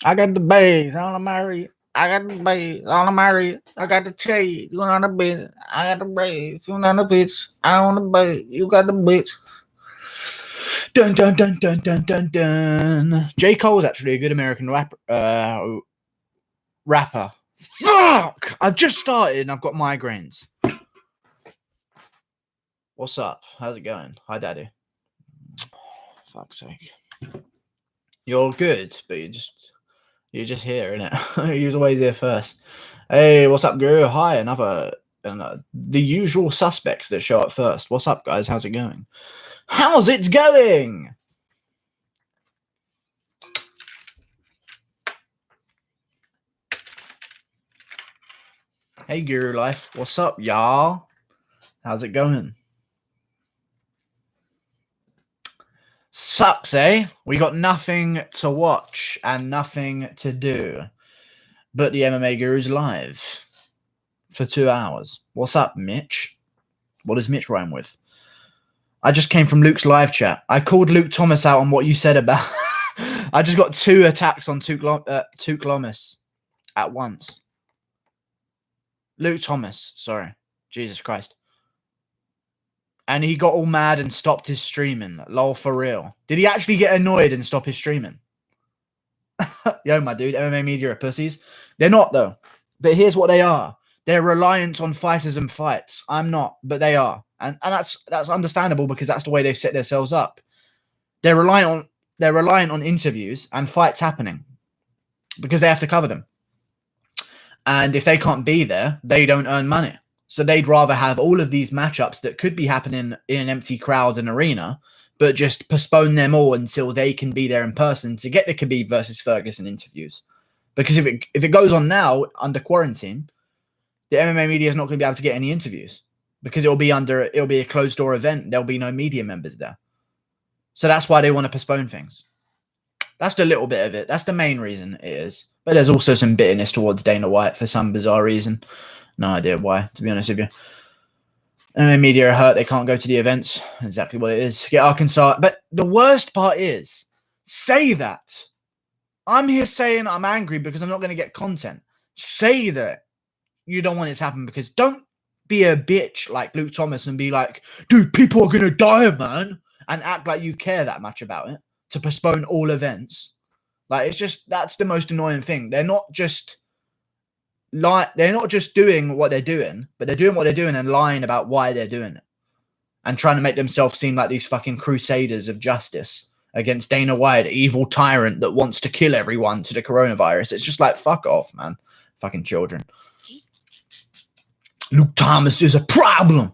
I got the bags on the marry. I got the bags on the marry. I got the cheese. You on the bitch. I got the braids. You on the bitch. I on the bag. You got the bitch. Dun dun dun dun dun dun dun. J. Cole is actually a good American rapper. Fuck! I've just started and I've got migraines. What's up? How's it going? Hi, Daddy. Fuck's sake. You're good, but you're just here, innit? You're always there first. Hey, what's up, girl? Hi, another the usual suspects that show up first. What's up, guys? How's it going? How's it going? Hey, Guru Life. What's up, y'all? How's it going? Sucks, eh? We got nothing to watch and nothing to do. But the MMA Guru's live for 2 hours. What's up, Mitch? What does Mitch rhyme with? I just came from Luke's live chat. I called Luke Thomas out on what you said about... I just got 2 attacks on Luke Thomas at once. Luke Thomas, sorry. Jesus Christ. And he got all mad and stopped his streaming. Lol, for real. Did he actually get annoyed and stop his streaming? Yo, my dude, MMA media are pussies. They're not, though. But here's what they are. They're reliant on fighters and fights. I'm not, but they are. And that's understandable because that's the way they've set themselves up. They're reliant on interviews and fights happening because they have to cover them. And if they can't be there, they don't earn money. So they'd rather have all of these matchups that could be happening in an empty crowd and arena, but just postpone them all until they can be there in person to get the Khabib versus Ferguson interviews. Because if it goes on now under quarantine, the MMA media is not going to be able to get any interviews because it'll be a closed door event. There'll be no media members there. So that's why they want to postpone things. That's the little bit of it. That's the main reason it is. But there's also some bitterness towards Dana White for some bizarre reason. No idea why, to be honest with you. MMA media are hurt. They can't go to the events. Exactly what it is. Get Arkansas. But the worst part is, say that. I'm here saying I'm angry because I'm not going to get content. Say that you don't want it to happen because don't be a bitch like Luke Thomas and be like, dude, people are going to die, man. And act like you care that much about it to postpone all events. Like, it's just, that's the most annoying thing. They're not just doing what they're doing, but they're doing what they're doing and lying about why they're doing it and trying to make themselves seem like these fucking crusaders of justice against Dana White, evil tyrant that wants to kill everyone to the coronavirus. It's just like, fuck off, man. Fucking children. Luke Thomas is a problem.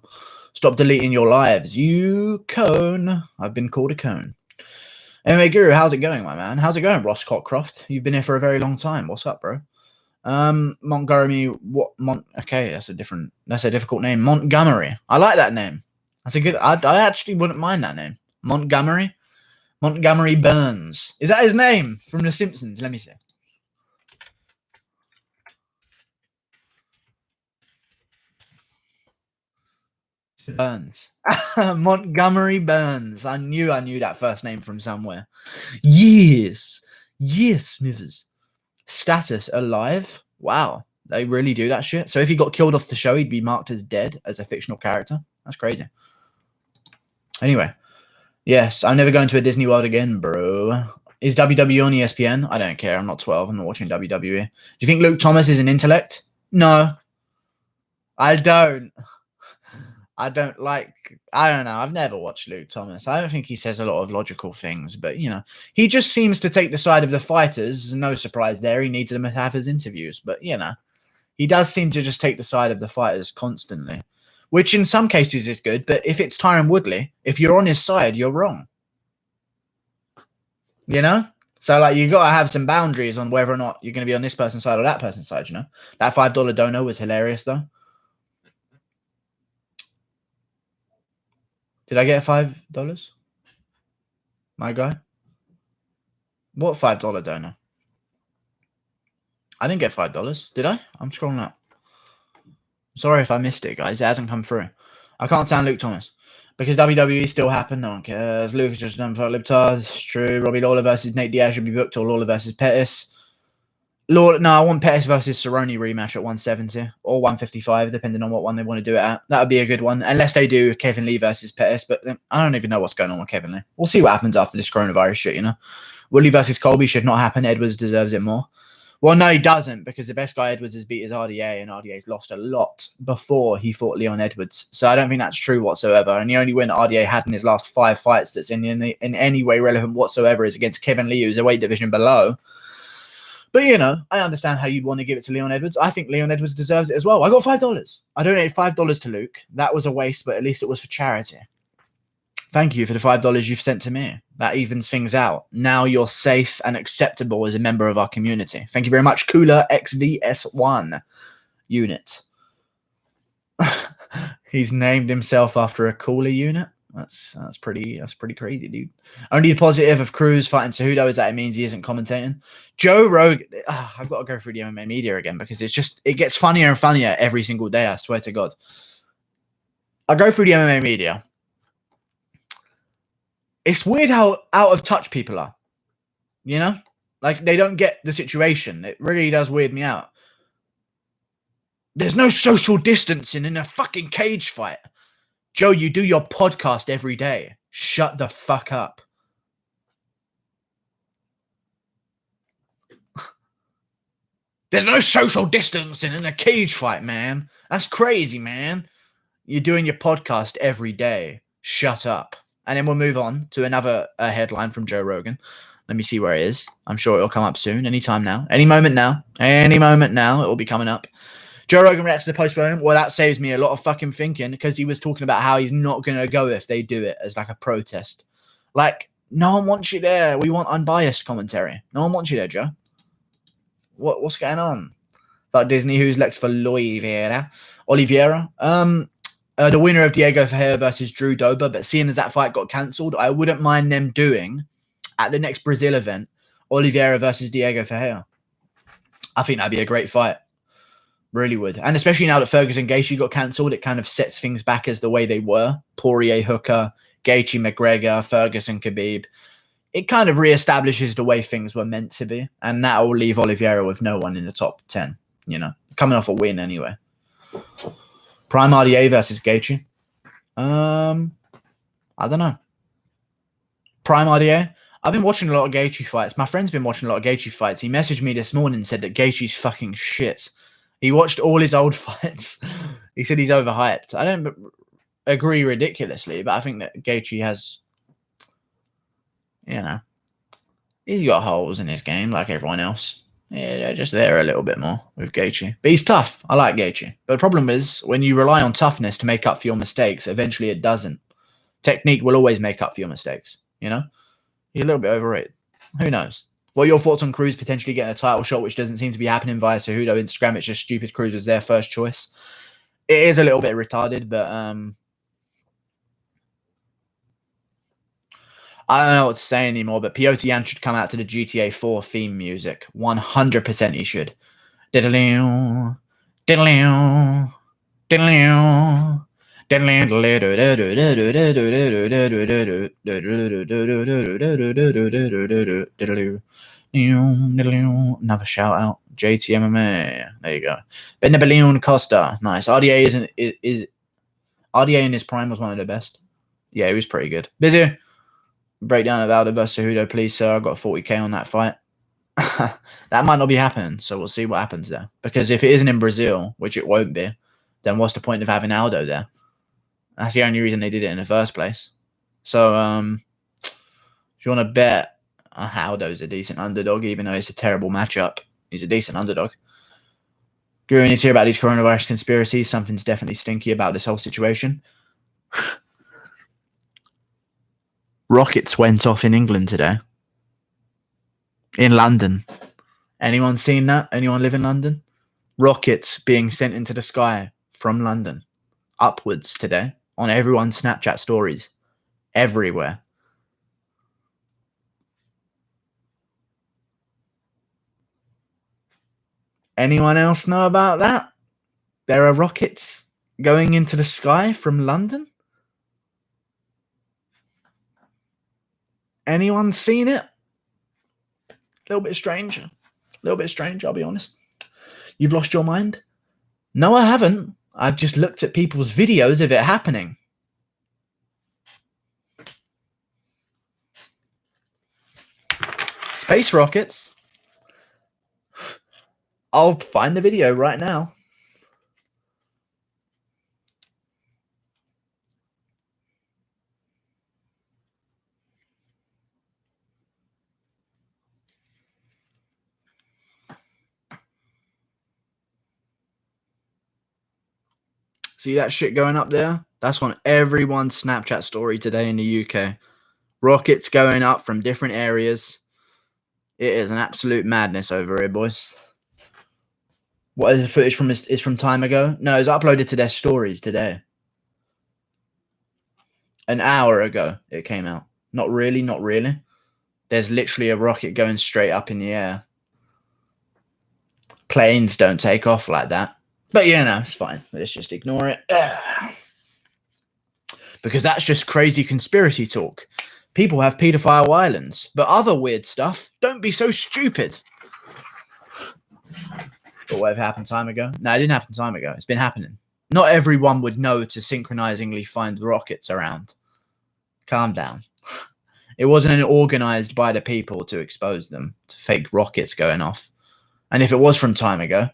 Stop deleting your lives. You cone. I've been called a cone. MMA Guru, how's it going, my man? How's it going, Ross Cockcroft? You've been here for a very long time. What's up, bro? Montgomery, okay, that's a difficult name. Montgomery. I like that name. That's a good, I actually wouldn't mind that name. Montgomery Burns. Is that his name from The Simpsons? Let me see. Burns. Montgomery Burns. I knew that first name from somewhere. Yes, Smithers. Status alive. Wow, they really do that shit. So if he got killed off the show, he'd be marked as dead as a fictional character. That's crazy. Anyway, yes, I'm never going to a Disney World again, bro. Is WWE on ESPN? I don't care. I'm not 12. I'm not watching WWE. Do you think Luke Thomas is an intellect? No, I don't. I don't know. I've never watched Luke Thomas. I don't think he says a lot of logical things, but, you know, he just seems to take the side of the fighters. No surprise there. He needs them to have his interviews, but, you know, he does seem to just take the side of the fighters constantly, which in some cases is good. But if it's Tyron Woodley, if you're on his side, you're wrong. You know? So, like, you got to have some boundaries on whether or not you're going to be on this person's side or that person's side, you know? That $5 dono was hilarious, though. Did I get $5? My guy? What $5 donor? I didn't get $5. Did I? I'm scrolling up. Sorry if I missed it, guys. It hasn't come through. I can't sound Luke Thomas. Because WWE still happened. No one cares. Luke is just done for libtards. It's true. Robbie Lawler versus Nate Diaz should be booked, or Lawler versus Pettis. Lord, no, I want Pettis versus Cerrone rematch at 170 or 155, depending on what one they want to do it at. That would be a good one, unless they do Kevin Lee versus Pettis. But I don't even know what's going on with Kevin Lee. We'll see what happens after this coronavirus shit, you know. Woodleigh versus Colby should not happen. Edwards deserves it more. Well, no, he doesn't, because the best guy Edwards has beat is RDA, and RDA's lost a lot before he fought Leon Edwards. So I don't think that's true whatsoever. And the only win RDA had in his last 5 fights that's in any way relevant whatsoever is against Kevin Lee, who's a weight division below. But, you know, I understand how you'd want to give it to Leon Edwards. I think Leon Edwards deserves it as well. I got $5. I donated $5 to Luke. That was a waste, but at least it was for charity. Thank you for the $5 you've sent to me. That evens things out. Now you're safe and acceptable as a member of our community. Thank you very much, Cooler XVS1 unit. He's named himself after a cooler unit. That's pretty crazy, dude. Only the positive of Cruz fighting Cejudo is that it means he isn't commentating. Joe Rogan. I've got to go through the MMA media again because it gets funnier and funnier every single day. I swear to God. I go through the MMA media. It's weird how out of touch people are. You know, like they don't get the situation. It really does weird me out. There's no social distancing in a fucking cage fight. Joe, you do your podcast every day. Shut the fuck up. There's no social distancing in a cage fight, man. That's crazy, man. You're doing your podcast every day. Shut up. And then we'll move on to another headline from Joe Rogan. Let me see where it is. I'm sure it'll come up soon. Anytime now. Any moment now. Any moment now. It will be coming up. Joe Rogan reacts to the postponement. Well, that saves me a lot of fucking thinking because he was talking about how he's not going to go if they do it as like a protest. Like, no one wants you there. We want unbiased commentary. No one wants you there, Joe. What's going on? But Disney, who's next for Oliveira? The winner of Diego Ferreira versus Drew Dober. But seeing as that fight got cancelled, I wouldn't mind them doing at the next Brazil event, Oliveira versus Diego Ferreira. I think that'd be a great fight. Really would. And especially now that Ferguson Gaethje got cancelled, it kind of sets things back as the way they were. Poirier, Hooker, Gaethje, McGregor, Ferguson, Khabib. It kind of reestablishes the way things were meant to be. And that will leave Oliveira with no one in the top 10, you know, coming off a win anyway. Prime RDA versus Gaethje. I don't know. Prime RDA. I've been watching a lot of Gaethje fights. My friend's been watching a lot of Gaethje fights. He messaged me this morning and said that Gaethje's fucking shit. He watched all his old fights. He said he's overhyped. I don't agree ridiculously, but I think that Gaethje has, you know, he's got holes in his game like everyone else. Yeah, they're just there a little bit more with Gaethje. But he's tough. I like Gaethje. But the problem is when you rely on toughness to make up for your mistakes, eventually it doesn't. Technique will always make up for your mistakes, you know? You're a little bit overrated. Who knows? What are your thoughts on Cruz potentially getting a title shot, which doesn't seem to be happening via Cejudo Instagram? It's just stupid. Cruz was their first choice. It is a little bit retarded, but I don't know what to say anymore. But Piotr Jan should come out to the GTA 4 theme music. 100% he should. Diddle-ew, diddle-ew, diddle-ew. Another shout out. JTMMA. There you go. Benabalion Costa. Nice. RDA is RDA in his prime was one of the best. Yeah, he was pretty good. Busy. Breakdown of Aldo versus Cejudo, please, sir. I got 40k on that fight. That might not be happening, so we'll see what happens there. Because if it isn't in Brazil, which it won't be, then what's the point of having Aldo there? That's the only reason they did it in the first place. So, if you want to bet, Aldo's a decent underdog, even though it's a terrible matchup. He's a decent underdog. Guru, need to hear about these coronavirus conspiracies. Something's definitely stinky about this whole situation. Rockets went off in England today. In London. Anyone seen that? Anyone live in London? Rockets being sent into the sky from London upwards today on everyone's Snapchat stories. Everywhere. Anyone else know about that? There are rockets going into the sky from London? Anyone seen it? A little bit strange. little bit strange, I'll be honest. You've lost your mind? No, I haven't. I've just looked at people's videos of it happening. Space rockets? I'll find the video right now. See that shit going up there? That's on everyone's Snapchat story today in the UK. Rockets going up from different areas. It is an absolute madness over here, boys. What is the footage from? Is from time ago? No, it's uploaded to their stories today. An hour ago it came out. Not really, not really. There's literally a rocket going straight up in the air. Planes don't take off like that. But yeah, no, it's fine. Let's just ignore it. Because that's just crazy conspiracy talk. People have pedophile islands, but other weird stuff, don't be so stupid. But what happened time ago? No, it didn't happen time ago. It's been happening. Not everyone would know to synchronizingly find rockets around. Calm down. It wasn't organized by the people to expose them to fake rockets going off. And if it was from time ago,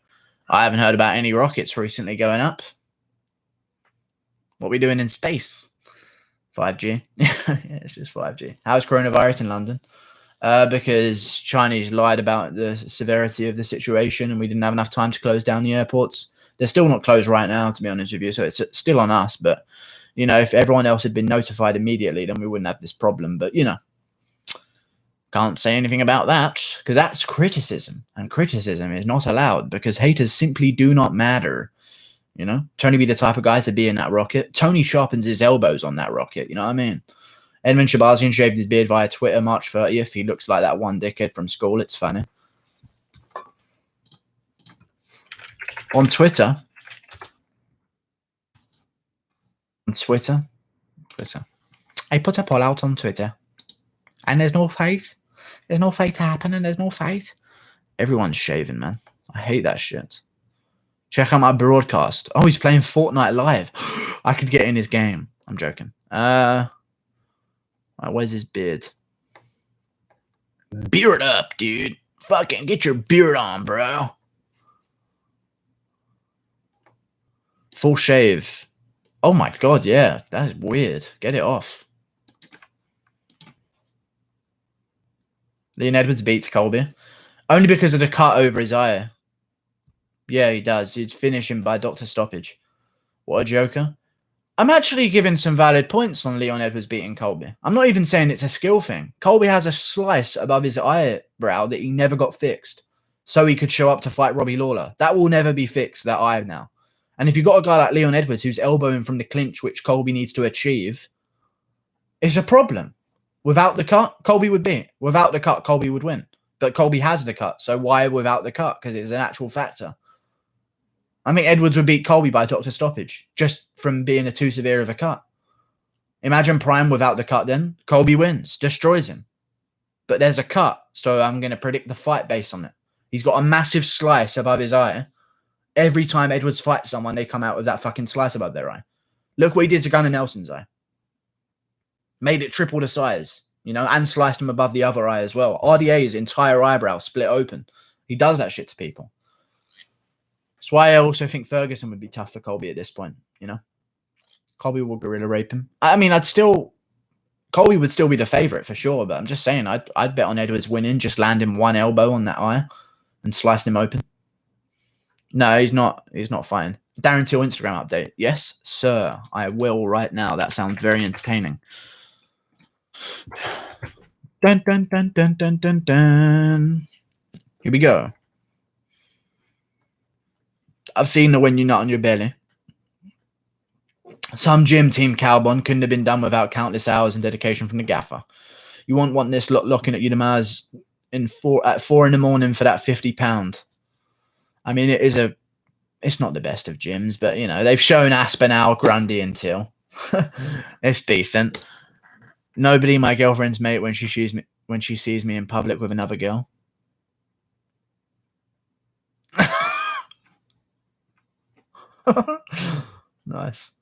I haven't heard about any rockets recently going up. What are we doing in space? 5G. Yeah, it's just 5G. How's coronavirus in London? Because Chinese lied about the severity of the situation and we didn't have enough time to close down the airports. They're still not closed right now, to be honest with you, so it's still on us. But, you know, if everyone else had been notified immediately, then we wouldn't have this problem. But, you know, can't say anything about that because that's criticism. And criticism is not allowed because haters simply do not matter. You know, Tony be the type of guy to be in that rocket. Tony sharpens his elbows on that rocket. You know what I mean? Edmund Shabazian shaved his beard via Twitter March 30th. He looks like that one dickhead from school. It's funny. On Twitter. I put a poll out on Twitter. And there's no fight. There's no fight happening. There's no fight. Everyone's shaving, man. I hate that shit. Check out my broadcast. Oh, he's playing Fortnite live. I could get in his game. I'm joking. Where's his beard? Beard up, dude. Fucking get your beard on, bro. Full shave. Oh my god, yeah. That is weird. Get it off. Leon Edwards beats Colby. Only because of the cut over his eye. Yeah, he does. He'd finish him by doctor stoppage. What a joker. I'm actually giving some valid points on Leon Edwards beating Colby. I'm not even saying it's a skill thing. Colby has a slice above his eyebrow that he never got fixed. So he could show up to fight Robbie Lawler. That will never be fixed, that eye now. And if you've got a guy like Leon Edwards who's elbowing from the clinch, which Colby needs to achieve, it's a problem. Without the cut, Colby would beat. Without the cut, Colby would win. But Colby has the cut. So why without the cut? Because it's an actual factor. I think Edwards would beat Colby by doctor stoppage, just from being a too severe of a cut. Imagine Prime without the cut then. Colby wins, destroys him. But there's a cut, so I'm going to predict the fight based on it. He's got a massive slice above his eye. Every time Edwards fights someone, they come out with that fucking slice above their eye. Look what he did to Gunnar Nelson's eye. Made it triple the size, you know, and sliced him above the other eye as well. RDA's entire eyebrow split open. He does that shit to people. That's why I also think Ferguson would be tough for Colby at this point, you know. Colby will gorilla rape him. I mean, Colby would still be the favourite for sure, but I'm just saying I'd bet on Edwards winning, just land him one elbow on that eye and slice him open. No, he's not fighting. Darren Till Instagram update. Yes, sir. I will right now. That sounds very entertaining. Dun, dun, dun, dun, dun, dun, dun. Here we go. I've seen the when you nut on your belly. Some gym team Calbon couldn't have been done without countless hours and dedication from the gaffer. You won't want this lot looking at you Damaz at 4 in the morning for that £50. I mean, it's not the best of gyms, but you know, they've shown Espn, Grundy and Till. It's decent. Nobody, my girlfriend's mate, when she sees me in public with another girl. Nice.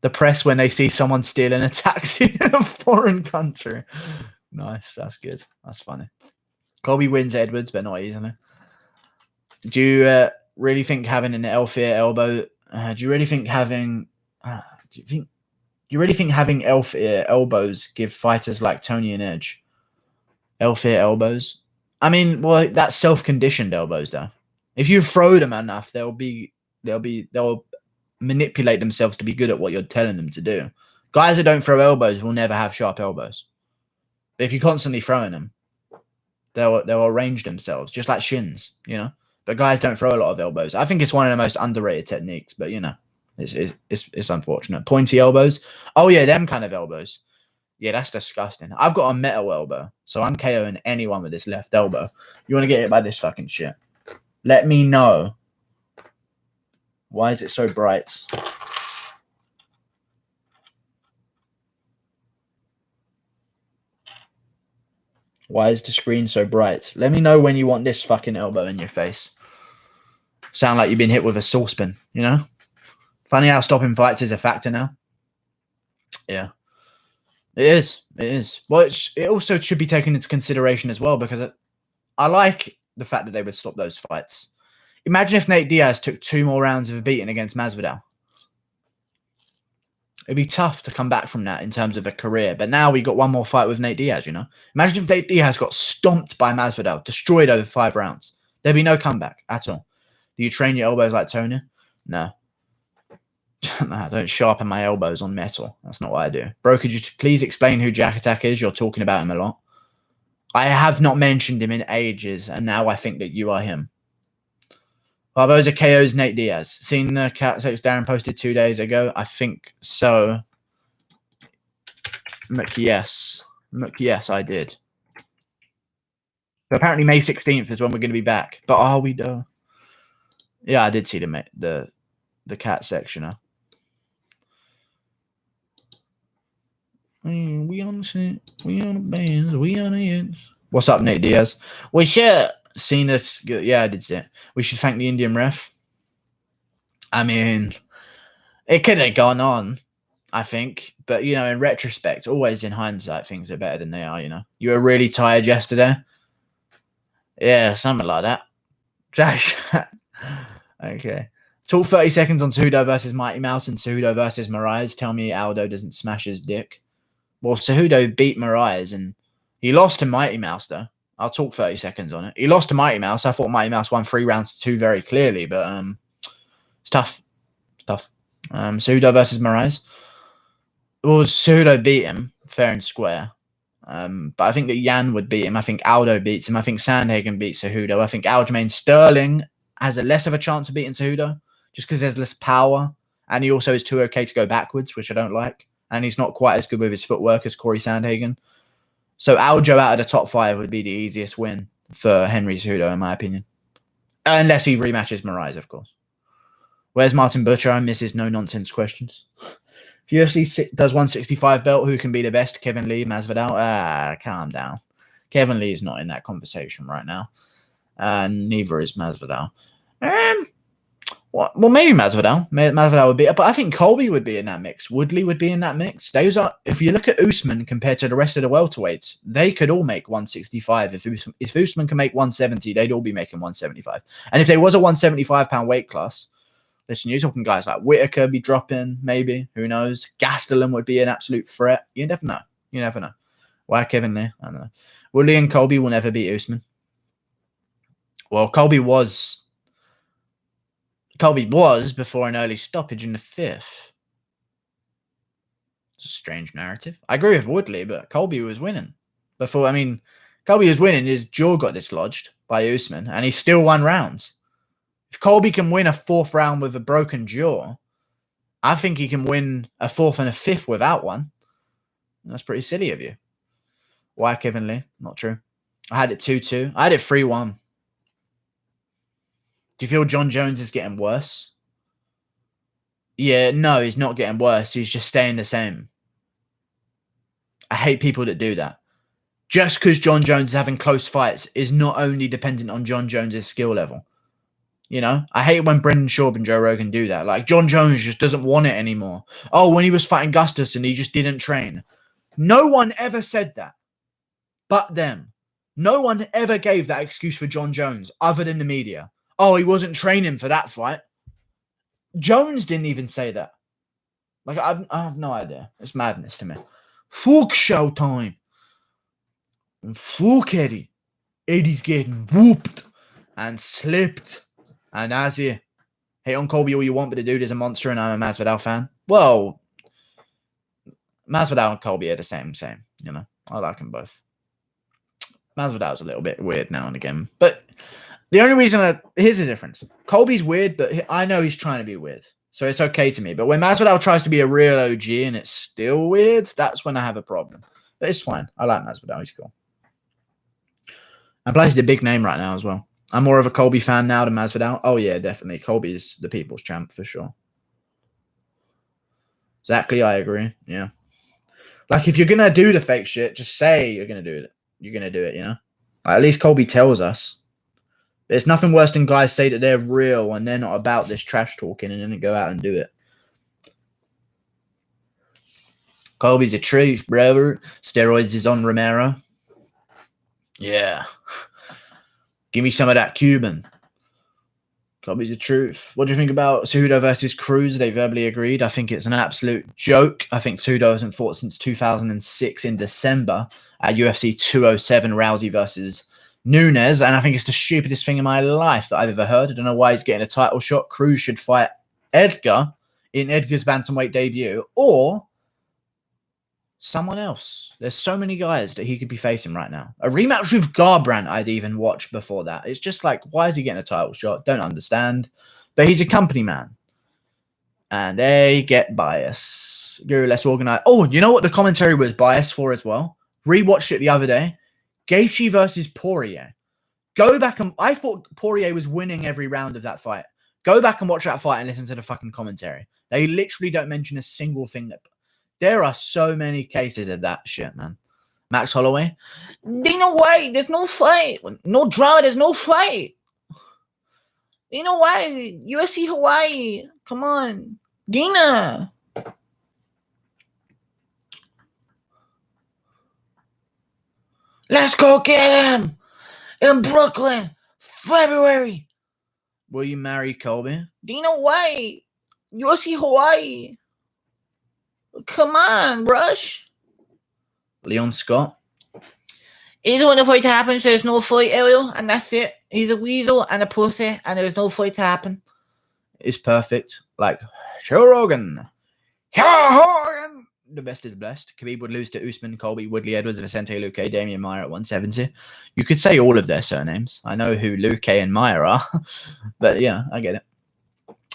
The press when they see someone stealing a taxi in a foreign country. Nice. That's good. That's funny. Colby wins Edwards, but not easily. Do you really think having an L-Fear elbow? Do you really think having? Do you really think having L-Fear elbows give fighters like Tony an edge? L-Fear elbows. I mean, well, that's self-conditioned elbows, though. If you throw them enough, they'll manipulate themselves to be good at what you're telling them to do. Guys that don't throw elbows will never have sharp elbows. But if you're constantly throwing them, they'll arrange themselves, just like shins, you know. But guys don't throw a lot of elbows. I think it's one of the most underrated techniques, but you know, it's unfortunate. Pointy elbows. Oh yeah, them kind of elbows. Yeah, that's disgusting. I've got a metal elbow, so I'm KOing anyone with this left elbow. You want to get hit by this fucking shit? Let me know. Why is it so bright? Why is the screen so bright? Let me know when you want this fucking elbow in your face. Sound like you've been hit with a saucepan, you know? Funny how stopping fights is a factor now. Yeah. It is. It is. Well, it also should be taken into consideration as well, because I like the fact that they would stop those fights. Imagine if Nate Diaz took 2 more rounds of a beating against Masvidal. It'd be tough to come back from that in terms of a career. But now we got 1 more fight with Nate Diaz, you know? Imagine if Nate Diaz got stomped by Masvidal, destroyed over 5 rounds. There'd be no comeback at all. Do you train your elbows like Tony? No. No, I don't sharpen my elbows on metal. That's not what I do. Bro, could you please explain who Jack Attack is? You're talking about him a lot. I have not mentioned him in ages, and now I think that you are him. Barboza KO's Nate Diaz. Seen the cat sex Darren posted 2 days ago? I think so. Yes. Yes, I did. But apparently May 16th is when we're going to be back. But are we though? Yeah, I did see the cat sectioner. We on the bands. We on the ends. What's up, Nate Diaz? We should seen this. Yeah, I did see it. We should thank the Indian ref. I mean, it could have gone on, I think. But, you know, in retrospect, always in hindsight, things are better than they are, you know. You were really tired yesterday? Yeah, something like that. Okay. Talk 30 seconds on Cejudo versus Mighty Mouse and Cejudo versus Moraes. Tell me Aldo doesn't smash his dick. Well, Cejudo beat Moraes and he lost to Mighty Mouse, though. I'll talk 30 seconds on it. He lost to Mighty Mouse. I thought Mighty Mouse won 3 rounds to 2 very clearly, but it's tough. It's tough. Cejudo versus Moraes. Well, Cejudo beat him fair and square. But I think that Yan would beat him. I think Aldo beats him. I think Sandhagen beats Cejudo. I think Aljamain Sterling has a less of a chance of beating Cejudo just because there's less power. And he also is too okay to go backwards, which I don't like. And he's not quite as good with his footwork as Corey Sandhagen. So Aljo out of the top 5 would be the easiest win for Henry Cejudo, in my opinion. Unless he rematches Moraes, of course. Where's Martin Butcher? I miss his no-nonsense questions. If UFC does 165 belt, who can be the best? Kevin Lee, Masvidal? Calm down. Kevin Lee is not in that conversation right now. Neither is Masvidal. Well, maybe Masvidal. Masvidal would be, but I think Colby would be in that mix. Woodleigh would be in that mix. Those are, if you look at Usman compared to the rest of the welterweights, they could all make 165. If Usman can make 170, they'd all be making 175. And if there was a 175-pound weight class, listen, you're talking guys like Whitaker be dropping, maybe. Who knows? Gastelum would be an absolute threat. You never know. You never know. Why Kevin Lee? I don't know. Woodley and Colby will never beat Usman. Well, Colby was before an early stoppage in the 5th. It's a strange narrative. I agree with Woodley, but Colby was winning. Colby was winning. His jaw got dislodged by Usman, and he still won rounds. If Colby can win a 4th round with a broken jaw, I think he can win a 4th and a 5th without one. That's pretty silly of you. Why Kevin Lee? Not true. I had it 2-2. I had it 3-1. Do you feel John Jones is getting worse? Yeah, no, he's not getting worse. He's just staying the same. I hate people that do that. Just because John Jones is having close fights is not only dependent on John Jones's skill level. You know, I hate when Brendan Schaub and Joe Rogan do that. Like, John Jones just doesn't want it anymore. Oh, when he was fighting Gustafsson, he just didn't train. No one ever said that but them. No one ever gave that excuse for John Jones other than the media. Oh, he wasn't training for that fight. Jones didn't even say that. Like, I have no idea. It's madness to me. Fuck Showtime. And fuck Eddie. Eddie's getting whooped and slipped. And as you hate on Colby all you want, but the dude is a monster and I'm a Masvidal fan. Well, Masvidal and Colby are the same, you know. I like them both. Masvidal's a little bit weird now and again. But the only reason here's the difference. Colby's weird, but I know he's trying to be weird. So it's okay to me. But when Masvidal tries to be a real OG and it's still weird, that's when I have a problem. But it's fine. I like Masvidal. He's cool. And plus he's a big name right now as well. I'm more of a Colby fan now than Masvidal. Oh, yeah, definitely. Colby's the people's champ for sure. Exactly, I agree. Yeah. Like, if you're going to do the fake shit, just say you're going to do it. You're going to do it, you know? Like, at least Colby tells us. There's nothing worse than guys say that they're real and they're not about this trash talking and then go out and do it. Colby's a truth, brother. Steroids is on Romero. Yeah. Give me some of that Cuban. Colby's the truth. What do you think about Cejudo versus Cruz? They verbally agreed. I think it's an absolute joke. I think Cejudo hasn't fought since 2006 in December at UFC 207, Rousey versus Nunes. And I think it's the stupidest thing in my life that I've ever heard. I don't know why he's getting a title shot. Cruz should fight Edgar in Edgar's bantamweight debut or someone else. There's so many guys that he could be facing right now. A rematch with Garbrandt I'd even watch before that. It's just like, why is he getting a title shot? Don't understand. But he's a company man. And they get bias. Guru, let's organize. Oh, you know what the commentary was biased for as well? Rewatched it the other day. Gaethje versus Poirier. Go back and... I thought Poirier was winning every round of that fight. Go back and watch that fight and listen to the fucking commentary. They literally don't mention a single thing that... There are so many cases of that shit, man. Max Holloway. Dana White, there's no fight. No drama, there's no fight. Dana White, UFC Hawaii. Come on. Dana. Let's go get him. In Brooklyn. February. Will you marry Colby? Dana White. UFC Hawaii. Come on, Brush. Leon Scott. Either when the fight happens, there's no fight, Ariel, and that's it. He's a weasel and a pussy, and there's no fight to happen. It's perfect. Like, Joe Rogan. The best is blessed. Khabib would lose to Usman, Colby, Woodleigh, Edwards, Vicente Luque, Damian Maia at 170. You could say all of their surnames. I know who Luque and Maia are, but yeah, I get it.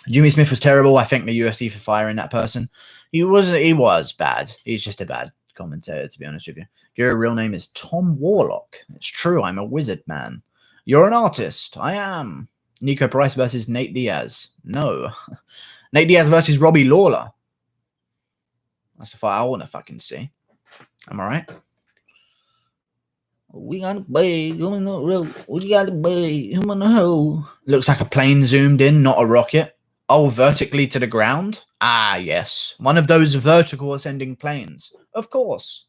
Jimmy Smith was terrible. I thank the UFC for firing that person. He was bad. He's just a bad commentator, to be honest with you. Your real name is Tom Warlock. It's true. I'm a wizard, man. You're an artist. I am. Nico Price versus Nate Diaz. No. Nate Diaz versus Robbie Lawler. That's the fight I want to fucking see. Am I right? We got a bag. We got a bag. Who wanna know? Looks like a plane zoomed in, not a rocket. Oh, vertically to the ground? Ah, yes. One of those vertical ascending planes. Of course.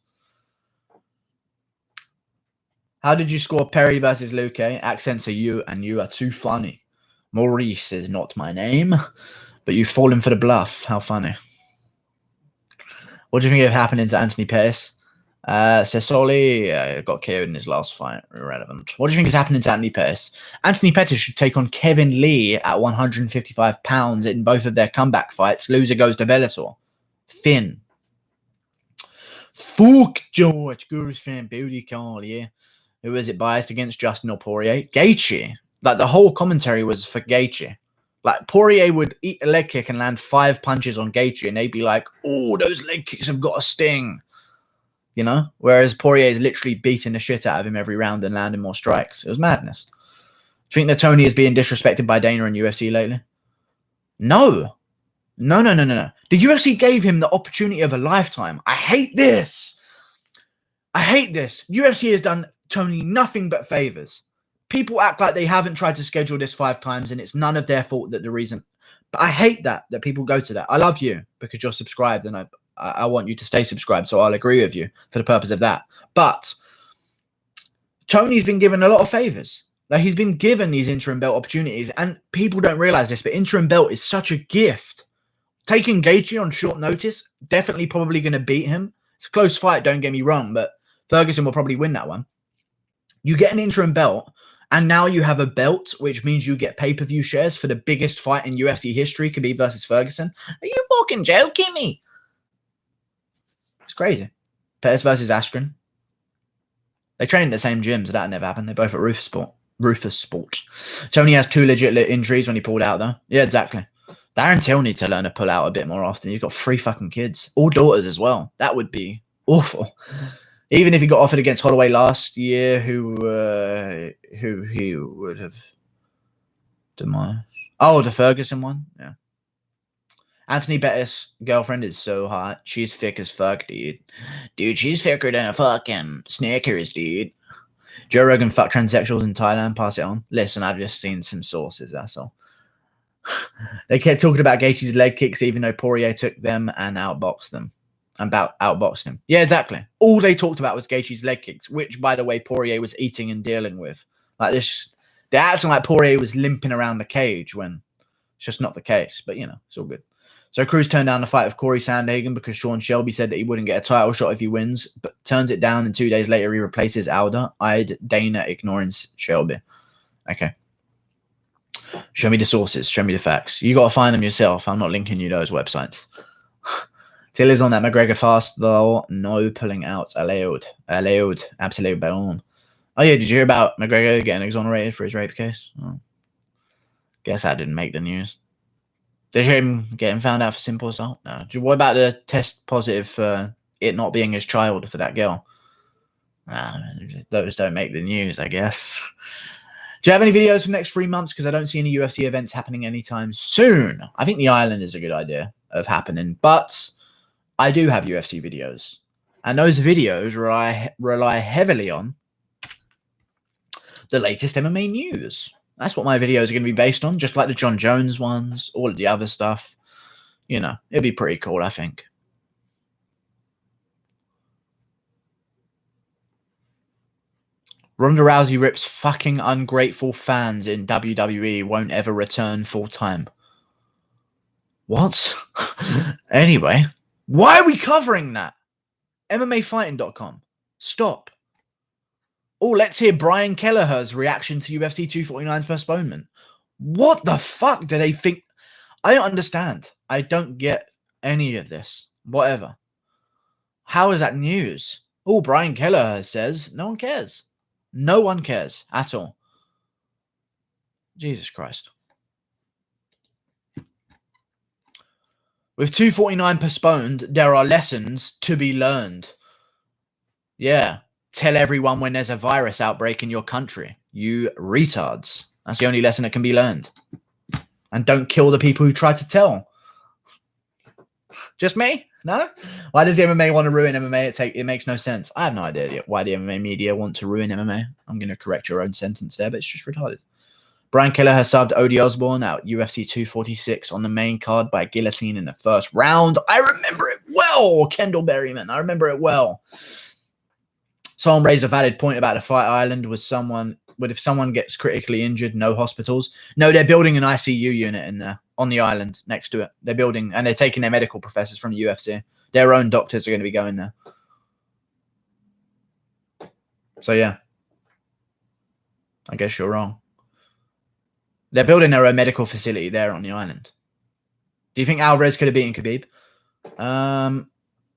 How did you score Perry versus Luque? Accents are you, and you are too funny. Maurice is not my name, but you've fallen for the bluff. How funny. What do you think of happening to Anthony Pettis? Cesoli got KO'd in his last fight. Irrelevant. What do you think is happening to Anthony Pettis? Anthony Pettis should take on Kevin Lee at 155 pounds in both of their comeback fights. Loser goes to Bellator. Finn. Fuck George. Guru's fan. Beauty call, yeah. Who is it biased against, Justin or Poirier? Gaethje. Like, the whole commentary was for Gaethje. Like, Poirier would eat a leg kick and land 5 punches on Gaethje, and they'd be like, oh, those leg kicks have got a sting. You know? Whereas Poirier is literally beating the shit out of him every round and landing more strikes. It was madness. Do you think that Tony is being disrespected by Dana and UFC lately? No. No. The UFC gave him the opportunity of a lifetime. I hate this. UFC has done Tony nothing but favors. people act like they haven't tried to schedule this 5 times and it's none of their fault that the reason. But I hate that people go to that. I love you because you're subscribed and I want you to stay subscribed. So I'll agree with you for the purpose of that. But Tony's been given a lot of favors. Like, he's been given these interim belt opportunities, and people don't realize this, but interim belt is such a gift. Taking Gaethje on short notice, definitely probably going to beat him. It's a close fight, don't get me wrong, but Ferguson will probably win that one. You get an interim belt, and now you have a belt, which means you get pay-per-view shares for the biggest fight in UFC history, Khabib versus Ferguson. Are you fucking joking me? It's crazy. Pettis versus Askren. They train in the same gym, so that never happened. They're both at Rufus Sport. Tony has 2 legit injuries when he pulled out, though. Yeah, exactly. Darren Till needs to learn to pull out a bit more often. He's got 3 fucking kids. All daughters as well. That would be awful. Even if he got offered against Holloway last year, who he would have demised. Oh, the Ferguson one? Yeah. Anthony Pettis' girlfriend is so hot. She's thick as fuck, dude. Dude, she's thicker than a fucking Snickers, dude. Joe Rogan fucked transsexuals in Thailand. Pass it on. Listen, I've just seen some sources, that's all. They kept talking about Gaethje's leg kicks, even though Poirier took them and outboxed them. Outboxed him. Yeah, exactly. All they talked about was Gaethje's leg kicks, which, by the way, Poirier was eating and dealing with. Like this, they're acting like Poirier was limping around the cage when it's just not the case. But, you know, it's all good. So Cruz turned down the fight of Corey Sandhagen because Sean Shelby said that he wouldn't get a title shot if he wins, but turns it down, and 2 days later he replaces Alder. I'd Dana ignoring Shelby. Okay. Show me the sources. Show me the facts. You got to find them yourself. I'm not linking you those websites. Till is on that McGregor fast, though. No pulling out allowed. Allowed. Absolute boom. Oh, yeah. Did you hear about McGregor getting exonerated for his rape case? Oh. Guess that didn't make the news. Did you hear him getting found out for simple assault? No. What about the test positive for it not being his child for that girl? Those don't make the news, I guess. Do you have any videos for the next 3 months? Because I don't see any UFC events happening anytime soon. I think the island is a good idea of happening, but I do have UFC videos. And those videos rely heavily on the latest MMA news. That's what my videos are going to be based on, just like the John Jones ones, all of the other stuff. You know, it'd be pretty cool, I think. Ronda Rousey rips fucking ungrateful fans in WWE won't ever return full time. What? Anyway, why are we covering that? MMAfighting.com. Stop. Oh, let's hear Brian Kelleher's reaction to UFC 249's postponement. What the fuck do they think? I don't understand. I don't get any of this. Whatever. How is that news? Oh, Brian Kelleher says no one cares. No one cares at all. Jesus Christ. With 249 postponed, there are lessons to be learned. Yeah. Tell everyone when there's a virus outbreak in your country. You retards. That's the only lesson that can be learned. And don't kill the people who try to tell. Just me? No? Why does the MMA want to ruin MMA? It makes no sense. I have no idea why the MMA media want to ruin MMA. I'm going to correct your own sentence there, but it's just retarded. Brian Kelleher has subbed Odie Osborne out UFC 246 on the main card by guillotine in the first round. I remember it well, Kendall Berryman. I remember it well. Someone raised a valid point about the fight island if someone gets critically injured, no hospitals. No, they're building an ICU unit in there on the island next to it. They're building, and they're taking their medical professors from the UFC. Their own doctors are going to be going there. So, yeah. I guess you're wrong. They're building their own medical facility there on the island. Do you think Alvarez could have beaten Khabib?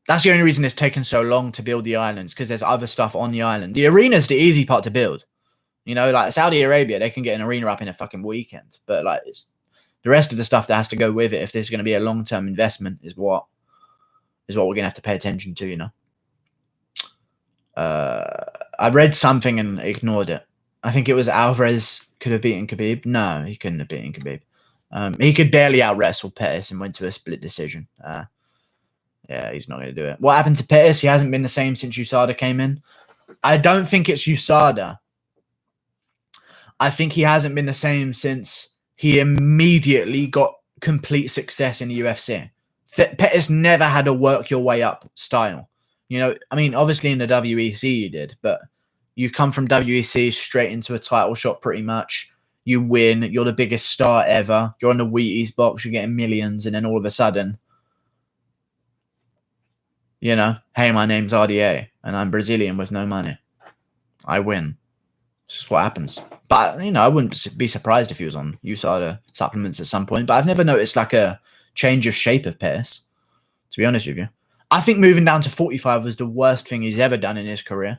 That's the only reason it's taken so long to build the islands, because there's other stuff on the island. The arena's the easy part to build. You know, like Saudi Arabia, they can get an arena up in a fucking weekend. But like the rest of the stuff that has to go with it, if there's going to be a long-term investment, is what we're going to have to pay attention to, you know. I read something and ignored it. I think it was Alvarez could have beaten Khabib. No, he couldn't have beaten Khabib. He could barely out-wrestle Pettis and went to a split decision. Yeah, he's not going to do it. What happened to Pettis? He hasn't been the same since USADA came in. I don't think it's USADA. I think he hasn't been the same since he immediately got complete success in the UFC. Pettis never had a work your way up style. You know, I mean, obviously in the WEC you did, but you come from WEC straight into a title shot pretty much. You win. You're the biggest star ever. You're on the Wheaties box. You're getting millions. And then all of a sudden, you know, hey, my name's RDA and I'm Brazilian with no money. I win. This is what happens. But, you know, I wouldn't be surprised if he was on USADA supplements at some point. But I've never noticed like a change of shape of Pettis, to be honest with you. I think moving down to 45 was the worst thing he's ever done in his career.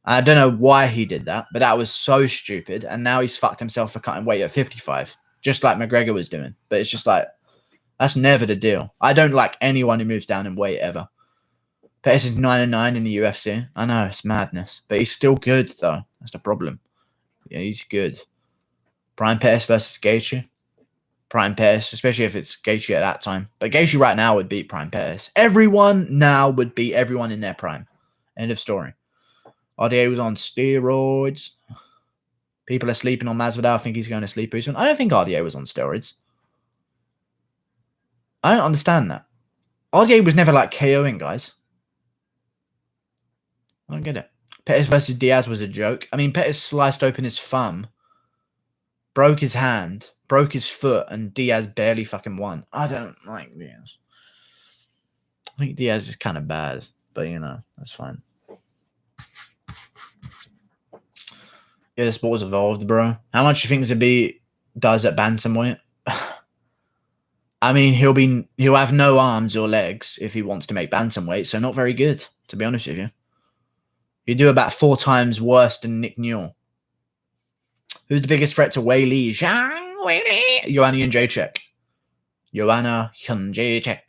I don't know why he did that, but that was so stupid. And now he's fucked himself for cutting weight at 55, just like McGregor was doing. But it's just like, that's never the deal. I don't like anyone who moves down in weight ever. Pettis is 9-9 in the UFC. I know, it's madness. But he's still good, though. That's the problem. Yeah, he's good. Prime Pettis versus Gaethje. Prime Pettis, especially if it's Gaethje at that time. But Gaethje right now would beat Prime Pettis. Everyone now would beat everyone in their prime. End of story. RDA was on steroids. People are sleeping on Masvidal. I think he's going to sleep soon. I don't think RDA was on steroids. I don't understand that. RDA was never like KOing guys. I don't get it. Pettis versus Diaz was a joke. I mean, Pettis sliced open his thumb, broke his hand, broke his foot, and Diaz barely fucking won. I don't like Diaz. I think Diaz is kind of bad, but you know, that's fine. Yeah, the sport's evolved, bro. How much do you think Zabit does at bantamweight? I mean, he'll have no arms or legs if he wants to make bantamweight, so not very good, to be honest with you. You do about 4 times worse than Nick Newell. Who's the biggest threat to Weili? Zhang Weili. Joanna Jędrzejczyk. Joanna Jędrzejczyk.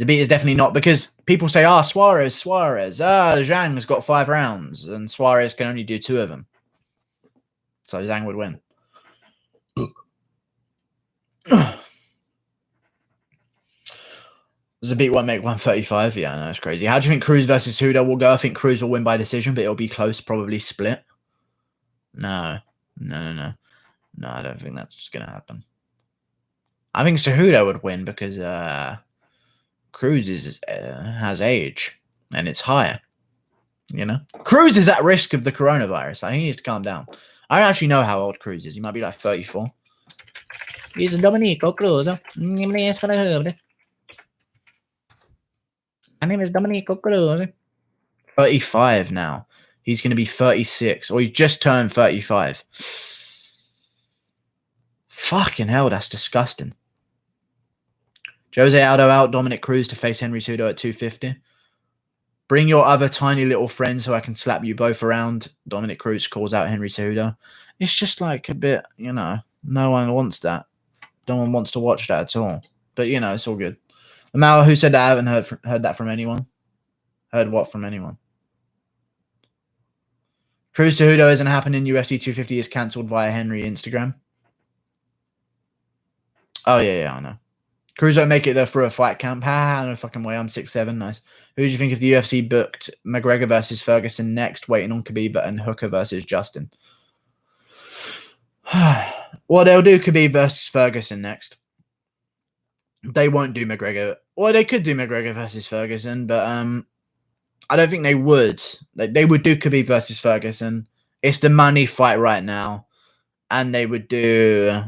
Zabit is definitely not, because people say, Suarez. Zhang's got 5 rounds, and Suarez can only do 2 of them. So Zhang would win. Zabit won't make 135. Yeah, I know, it's crazy. How do you think Cruz versus Huda will go? I think Cruz will win by decision, but it'll be close, probably split. No, I don't think that's going to happen. I think Cejudo would win because Cruz has age and it's higher. You know, Cruz is at risk of the coronavirus. I think he needs to calm down. I don't actually know how old Cruz is. He might be like 34. He's Domenico Cruz. My name is Domenico Cruz. 35 now. He's going to be 36, or he's just turned 35. Fucking hell, that's disgusting. Jose Aldo out Dominic Cruz to face Henry Cejudo at 250. Bring your other tiny little friends so I can slap you both around. Dominic Cruz calls out Henry Cejudo. It's just like a bit, you know, no one wants that. No one wants to watch that at all. But, you know, it's all good. Amala, who said that? I haven't heard that from anyone. Heard what from anyone? Cruz Cejudo isn't happening. UFC 250 is cancelled via Henry Instagram. Oh, yeah, I know. Cruz won't make it there for a fight camp. No fucking way. I'm 6'7". Nice. Who do you think if the UFC booked McGregor versus Ferguson next, waiting on Khabib and Hooker versus Justin? Well, they'll do Khabib versus Ferguson next. They won't do McGregor. Well, they could do McGregor versus Ferguson, but I don't think they would. They would do Khabib versus Ferguson. It's the money fight right now. And they would do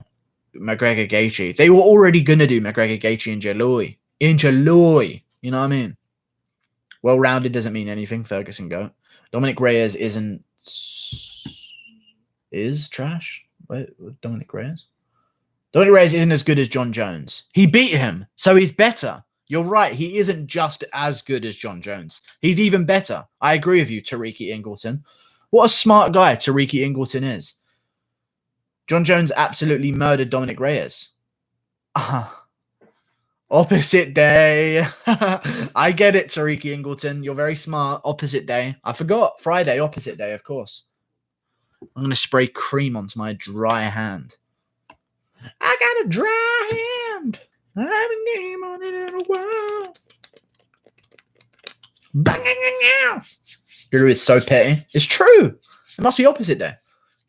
McGregor Gaethje. They were already going to do McGregor Gaethje in July. In July. You know what I mean? Well-rounded doesn't mean anything. Ferguson go. Dominic Reyes is trash. Wait, Dominic Reyes? Dominic Reyes isn't as good as John Jones. He beat him, so he's better. You're right. He isn't just as good as John Jones. He's even better. I agree with you, Tariqi Ingleton. What a smart guy Tariqi Ingleton is. John Jones absolutely murdered Dominic Reyes. Opposite day. I get it, Tariqi Ingleton. You're very smart. Opposite day. I forgot. Friday, opposite day, of course. I'm going to spray cream onto my dry hand. I got a dry hand. I haven't game on it in a while. Bang! Drew is so petty. It's true. It must be opposite day.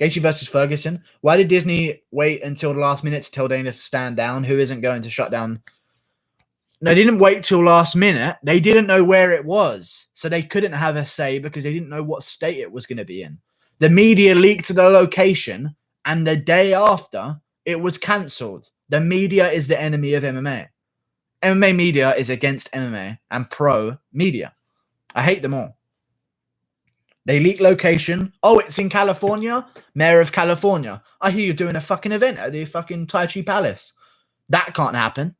Gaethje versus Ferguson. Why did Disney wait until the last minute to tell Dana to stand down? Who isn't going to shut down? They didn't wait till last minute. They didn't know where it was. So they couldn't have a say because they didn't know what state it was going to be in. The media leaked the location, and the day after, it was cancelled. The media is the enemy of MMA. MMA media is against MMA and pro media. I hate them all. They leak location. Oh, it's in California? Mayor of California. I hear you're doing a fucking event at the fucking Tai Chi Palace. That can't happen.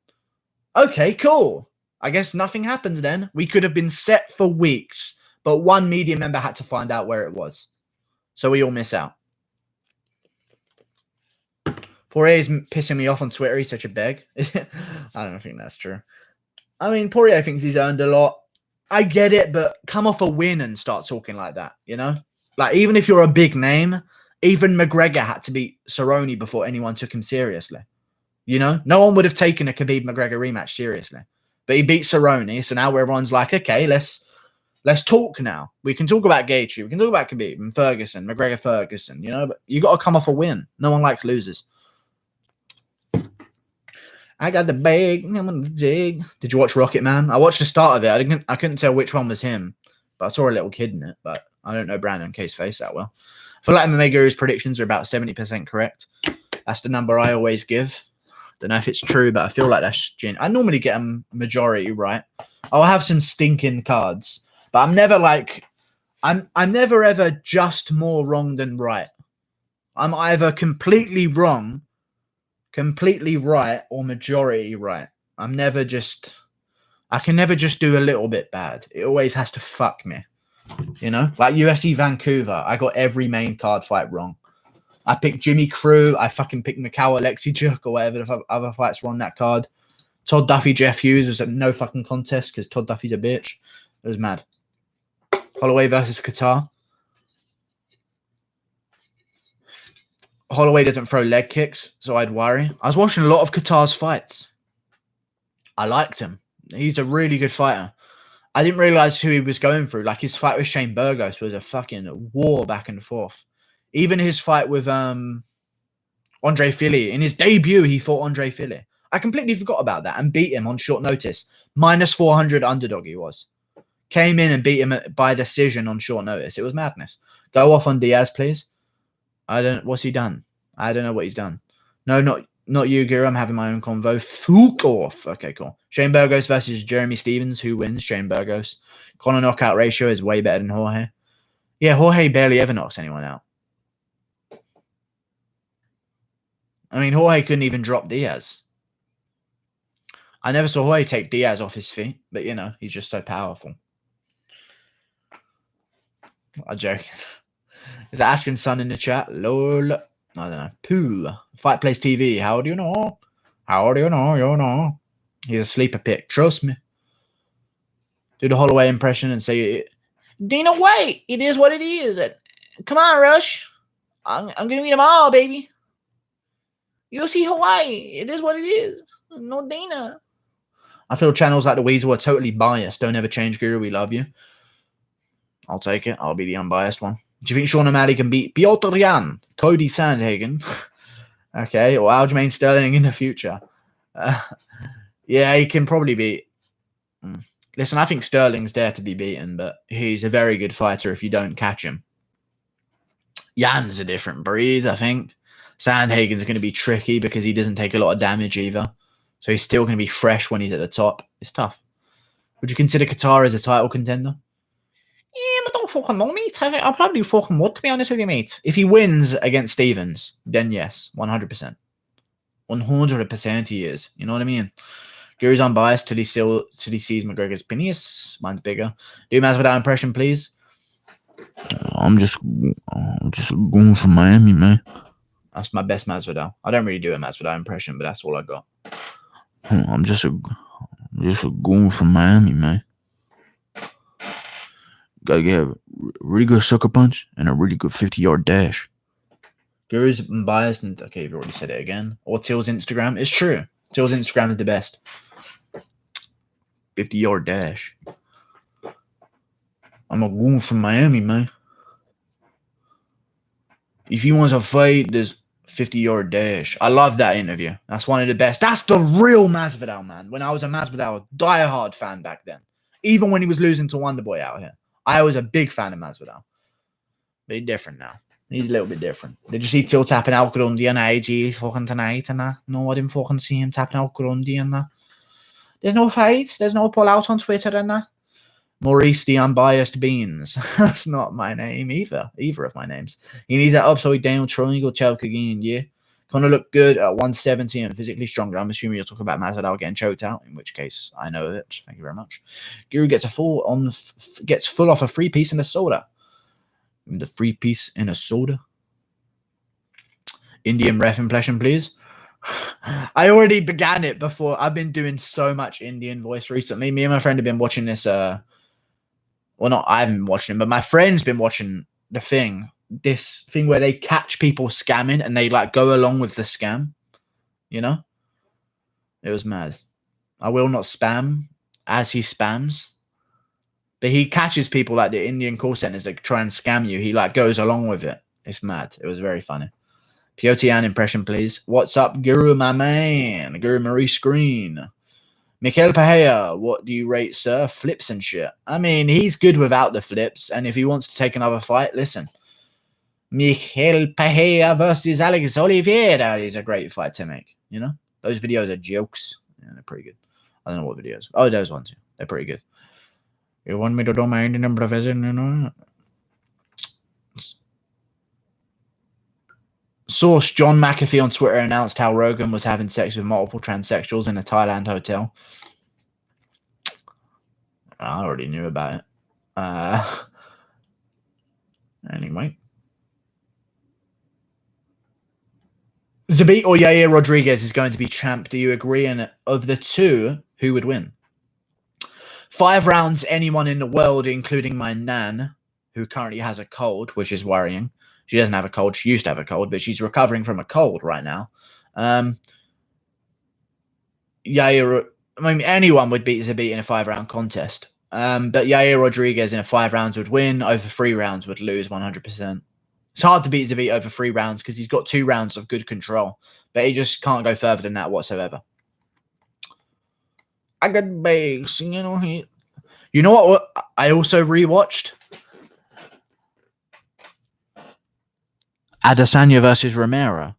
Okay, cool. I guess nothing happens then. We could have been set for weeks, but one media member had to find out where it was. So we all miss out. Poirier's pissing me off on Twitter. He's such a beg. I don't think that's true. I mean, Poirier thinks he's earned a lot. I get it, but come off a win and start talking like that, you know? Like, even if you're a big name, even McGregor had to beat Cerrone before anyone took him seriously. You know? No one would have taken a Khabib-McGregor rematch seriously. But he beat Cerrone, so now everyone's like, okay, let's talk now. We can talk about Gaethje. We can talk about Khabib and Ferguson, McGregor-Ferguson, you know? But you got to come off a win. No one likes losers. I got the bag. I'm on the jig. Did you watch Rocket Man? I watched the start of it. I couldn't tell which one was him, but I saw a little kid in it. But I don't know Brandon K's face that well. I feel like MMA Guru's predictions are about 70% correct. That's the number I always give. Don't know if it's true, but I feel like that's I normally get a majority right. I'll have some stinking cards, but I'm never like I'm never ever just more wrong than right. I'm either completely wrong, completely right, or majority right. I can never just do a little bit bad. It always has to fuck me. You know? Like UFC Vancouver, I got every main card fight wrong. I picked Jimmy Crew. I fucking picked Macau Alexi Juk or whatever the other fights were on that card. Todd Duffy, Jeff Hughes was a no fucking contest because Todd Duffy's a bitch. It was mad. Holloway versus Qatar. Holloway doesn't throw leg kicks, so I'd worry. I was watching a lot of Qatar's fights. I liked him. He's a really good fighter. I didn't realize who he was going through. Like, his fight with Shane Burgos was a fucking war back and forth. Even his fight with Andre Fili. In his debut, he fought Andre Fili. I completely forgot about that and beat him on short notice. Minus 400 underdog he was. Came in and beat him by decision on short notice. It was madness. Go off on Diaz, please. What's he done? I don't know what he's done. No, not you, Guru. I'm having my own convo. Fuck off. Okay, cool. Shane Burgos versus Jeremy Stevens. Who wins? Shane Burgos. Corner knockout ratio is way better than Jorge. Yeah, Jorge barely ever knocks anyone out. I mean, Jorge couldn't even drop Diaz. I never saw Jorge take Diaz off his feet, but, you know, he's just so powerful. I'm joking. Is that Ashkin's son in the chat? Lol. I don't know. Pooh. Fight Place TV. How do you know? How do you know? You know. He's a sleeper pick. Trust me. Do the Holloway impression and say, Dana White, it is what it is. Come on, Rush. I'm going to meet them all, baby. You'll see Hawaii. It is what it is. No Dana. I feel channels like the Weasel are totally biased. Don't ever change, Guru. We love you. I'll take it. I'll be the unbiased one. Do you think Sean O'Malley can beat Piotr Jan, Cody Sandhagen? Okay, or Aljamain Sterling in the future? Yeah, he can probably beat. Listen, I think Sterling's there to be beaten, but he's a very good fighter if you don't catch him. Jan's a different breed, I think. Sandhagen's going to be tricky because he doesn't take a lot of damage either. So he's still going to be fresh when he's at the top. It's tough. Would you consider Qatar as a title contender? Yeah, but don't fucking know, mate. I'll probably fucking would, to be honest with you, mate. If he wins against Stevens, then yes, 100%. 100% he is. You know what I mean? Guru's unbiased till he sees McGregor's penis. Mine's bigger. Do Masvidal impression, please. I'm just going for Miami, man. That's my best Masvidal. I don't really do a Masvidal impression, but that's all I got. I'm just going for Miami, man. Gotta get a really good sucker punch and a really good 50-yard dash. Guru's unbiased and okay, you've already said it again. Or Till's Instagram. It's true. Till's Instagram is the best. 50-yard dash. I'm a goon from Miami, man. If he wants to fight, there's 50-yard dash. I love that interview. That's one of the best. That's the real Masvidal, man. When I was a Masvidal diehard fan back then, even when he was losing to Wonderboy out here, I was a big fan of Masvidal. But he's different now. He's a little bit different. Did you see Till tapping out Grundy on IG fucking tonight and that? No, I didn't fucking see him tapping out Grundy and that. There's no fights. There's no pull out on Twitter and that. Maurice the Unbiased Beans. That's not my name either. Either of my names. He needs that upside down triangle choke again, yeah. Gonna look good at 170 and physically stronger. I'm assuming you're talking about Masvidal getting choked out, in which case I know it. Thank you very much. Guru gets full off a free piece in a soda. The free piece in a soda. Indian ref impression, please. I already began it before. I've been doing so much Indian voice recently. Me and my friend have been watching this. Well, not I haven't been watching, but my friend's been watching this thing where they catch people scamming and they like go along with the scam. You know, it was mad. I will not spam as he spams, but he catches people like the Indian call centers that try and scam you. He like goes along with it. It's mad. It was very funny. Piotian impression, please. What's up, Guru, my man? Guru Maurice Green. Mikhail Pahea, what do you rate, sir? Flips and shit. I mean, he's good without the flips, and if he wants to take another fight, listen. Mikhail Pahea versus Alex Oliveira is a great fight to make, you know? Those videos are jokes. Yeah, they're pretty good. I don't know what videos. Oh, those ones. Yeah. They're pretty good. You want me to do my Indian professor? You know? Source John McAfee on Twitter announced how Rogan was having sex with multiple transsexuals in a Thailand hotel. I already knew about it. Anyway. Zabit or Yair Rodriguez is going to be champ. Do you agree? And of the two, who would win? 5 rounds, anyone in the world, including my nan, who currently has a cold, which is worrying. She doesn't have a cold. She used to have a cold, but she's recovering from a cold right now. Yair, I mean, anyone would beat Zabit in a 5-round contest. But Yair Rodriguez in a 5 rounds would win. Over 3 rounds would lose 100%. It's hard to beat Zabit over 3 rounds because he's got 2 rounds of good control. But he just can't go further than that whatsoever. I got base, you know. You know what I also rewatched? Adesanya versus Romero.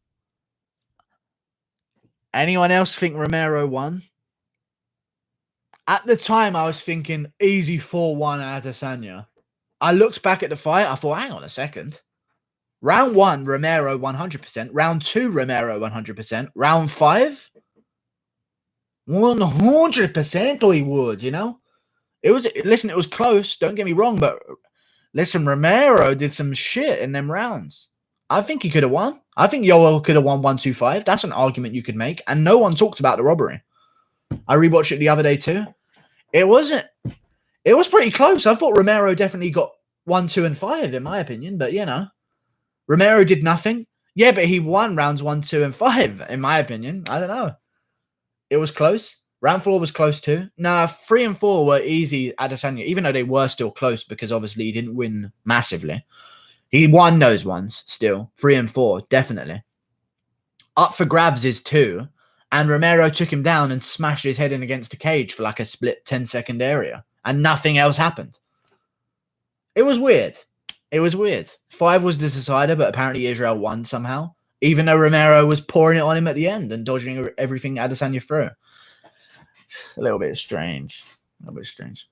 Anyone else think Romero won? At the time, I was thinking easy 4-1 Adesanya. I looked back at the fight. I thought, hang on a second. Round 1, Romero 100%. Round 2, Romero 100%. Round 5, 100% he would, you know? It was close. Don't get me wrong, but listen, Romero did some shit in them rounds. I think he could have won. I think Yoel could have won 125. That's an argument you could make. And no one talked about the robbery. I rewatched it the other day too. It was pretty close. I thought Romero definitely got 1, 2, and 5 in my opinion. But, you know, Romero did nothing. Yeah, but he won rounds 1, 2, and 5 in my opinion. I don't know. It was close. Round 4 was close too. Nah, 3 and 4 were easy Adesanya, even though they were still close because obviously he didn't win massively. He won those ones still. 3 and 4, definitely. Up for grabs is 2. And Romero took him down and smashed his head in against the cage for like a split 10-second area. And nothing else happened. It was weird. It was weird. 5 was the decider, but apparently Israel won somehow. Even though Romero was pouring it on him at the end and dodging everything Adesanya threw. It's a little bit strange. A little bit strange.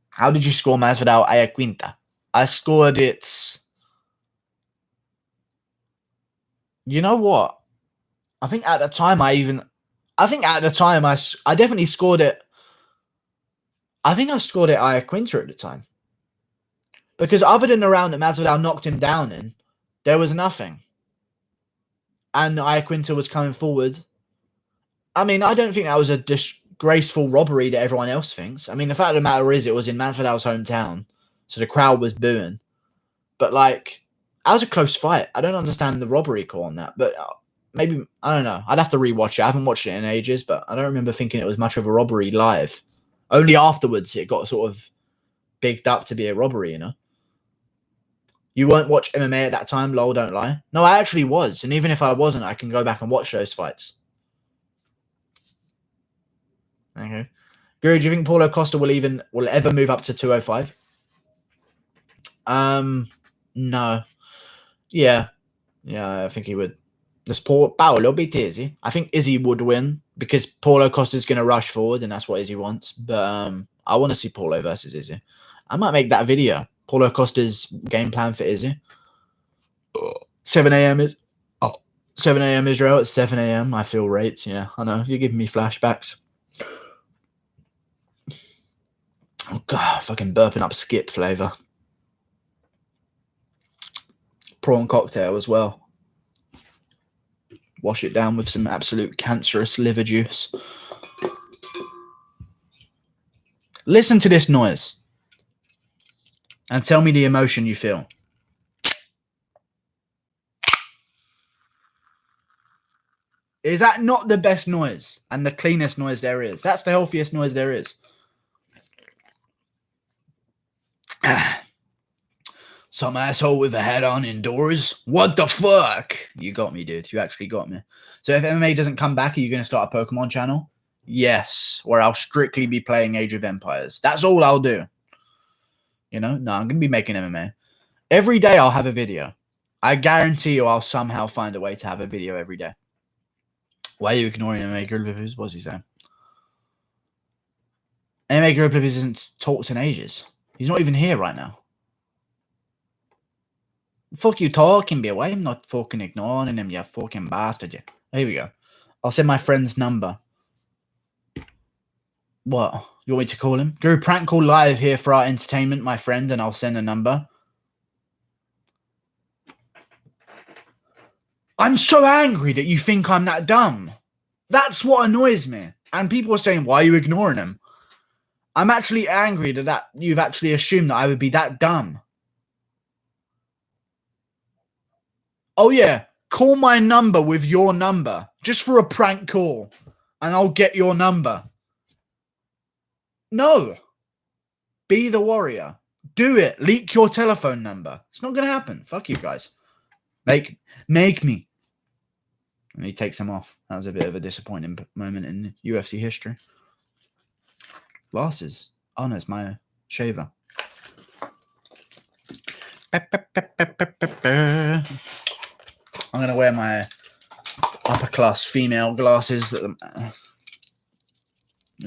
How did you score Masvidal Ayaquinta? I scored it. You know what? I think at the time I definitely scored it. I think I scored it Ayaquinta at the time. Because other than the round that Masvidal knocked him down in, there was nothing. And Ayaquinta was coming forward. I mean, I don't think that was a disgraceful robbery that everyone else thinks. I mean, the fact of the matter is it was in Masvidal's hometown. So the crowd was booing. But, like, that was a close fight. I don't understand the robbery call on that. But maybe, I don't know. I'd have to rewatch it. I haven't watched it in ages, but I don't remember thinking it was much of a robbery live. Only afterwards it got sort of bigged up to be a robbery, you know? You won't watch MMA at that time, lol, don't lie. No, I actually was. And even if I wasn't, I can go back and watch those fights. Okay. Guru, do you think Paulo Costa will ever move up to 205? No. Yeah. Yeah, I think he would. There's Paolo beat Izzy. I think Izzy would win because Paulo Costa's going to rush forward and that's what Izzy wants. But I want to see Paulo versus Izzy. I might make that video. Paulo Costa's game plan for Izzy. 7 a.m. is 7 a.m. Israel. It's 7 a.m. I feel raped. Yeah, I know. You're giving me flashbacks. Oh, God. Fucking burping up skip flavor. Prawn cocktail as well. Wash it down with some absolute cancerous liver juice. Listen to this noise. And tell me the emotion you feel. Is that not the best noise and the cleanest noise there is? That's the healthiest noise there is. Some asshole with a hat on indoors. What the fuck? You got me, dude. You actually got me. So if MMA doesn't come back, are you going to start a Pokemon channel? Yes. Or I'll strictly be playing Age of Empires. That's all I'll do. You know? No, I'm going to be making MMA. Every day I'll have a video. I guarantee you I'll somehow find a way to have a video every day. Why are you ignoring MMA Gorilla Pippers? What's he saying? MMA Gorilla Pippers isn't talked in ages. He's not even here right now. Fuck you talking, boy. I'm not fucking ignoring him, you fucking bastard. Here we go. I'll send my friend's number. What? You want me to call him? Go prank call live here for our entertainment, my friend, and I'll send a number. I'm so angry that you think I'm that dumb. That's what annoys me. And people are saying, why are you ignoring him? I'm actually angry that you've actually assumed that I would be that dumb. Oh, yeah. Call my number with your number. Just for a prank call. And I'll get your number. No. Be the warrior. Do it. Leak your telephone number. It's not going to happen. Fuck you guys. Make me. And he takes him off. That was a bit of a disappointing moment in UFC history. Glasses. Oh, no, it's my shaver. I'm going to wear my upper class female glasses. They're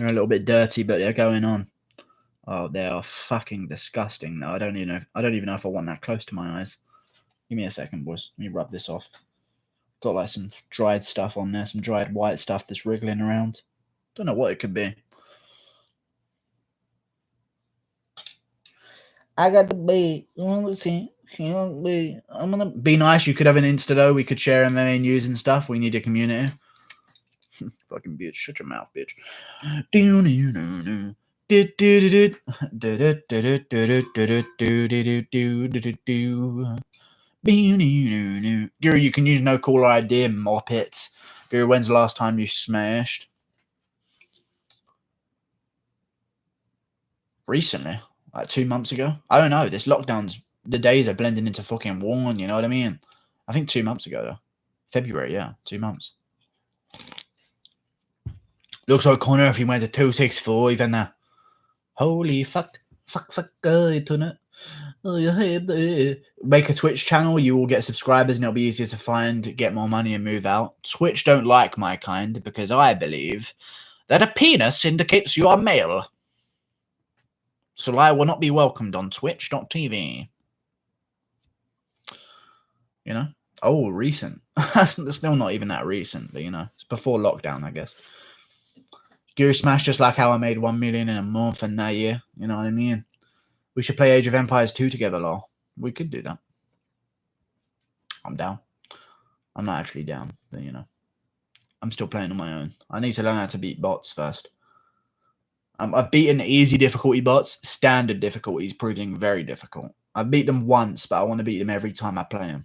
a little bit dirty, but they're going on. Oh, they are fucking disgusting. No, I don't even know if I want that close to my eyes. Give me a second, boys. Let me rub this off. Got like some dried stuff on there, some dried white stuff that's wriggling around. Don't know what it could be. I got the bait. Let's see. I'm gonna be nice. You could have an Insta though. We could share MMA news and stuff. We need a community. Fucking bitch. Shut your mouth, bitch. Guru, you can use no caller ID and mop it. Guru, when's the last time you smashed? Recently. Like 2 months ago? I don't know. This lockdown's... The days are blending into fucking one, you know what I mean? I think 2 months ago, though. February, yeah. 2 months. Looks like Connor if he went to 264 even there. Holy fuck. Fuck, internet. Make a Twitch channel, you will get subscribers and it'll be easier to find, get more money and move out. Twitch don't like my kind because I believe that a penis indicates you are male. So I will not be welcomed on Twitch.tv. You know? Oh, recent. That's still not even that recent, but you know, it's before lockdown, I guess. Guru Smash, just like how I made 1 million in a month and that year. You know what I mean? We should play Age of Empires 2 together, lol. We could do that. I'm down. I'm not actually down, but you know. I'm still playing on my own. I need to learn how to beat bots first. I've beaten easy difficulty bots. Standard difficulty is proving very difficult. I've beat them once, but I want to beat them every time I play them.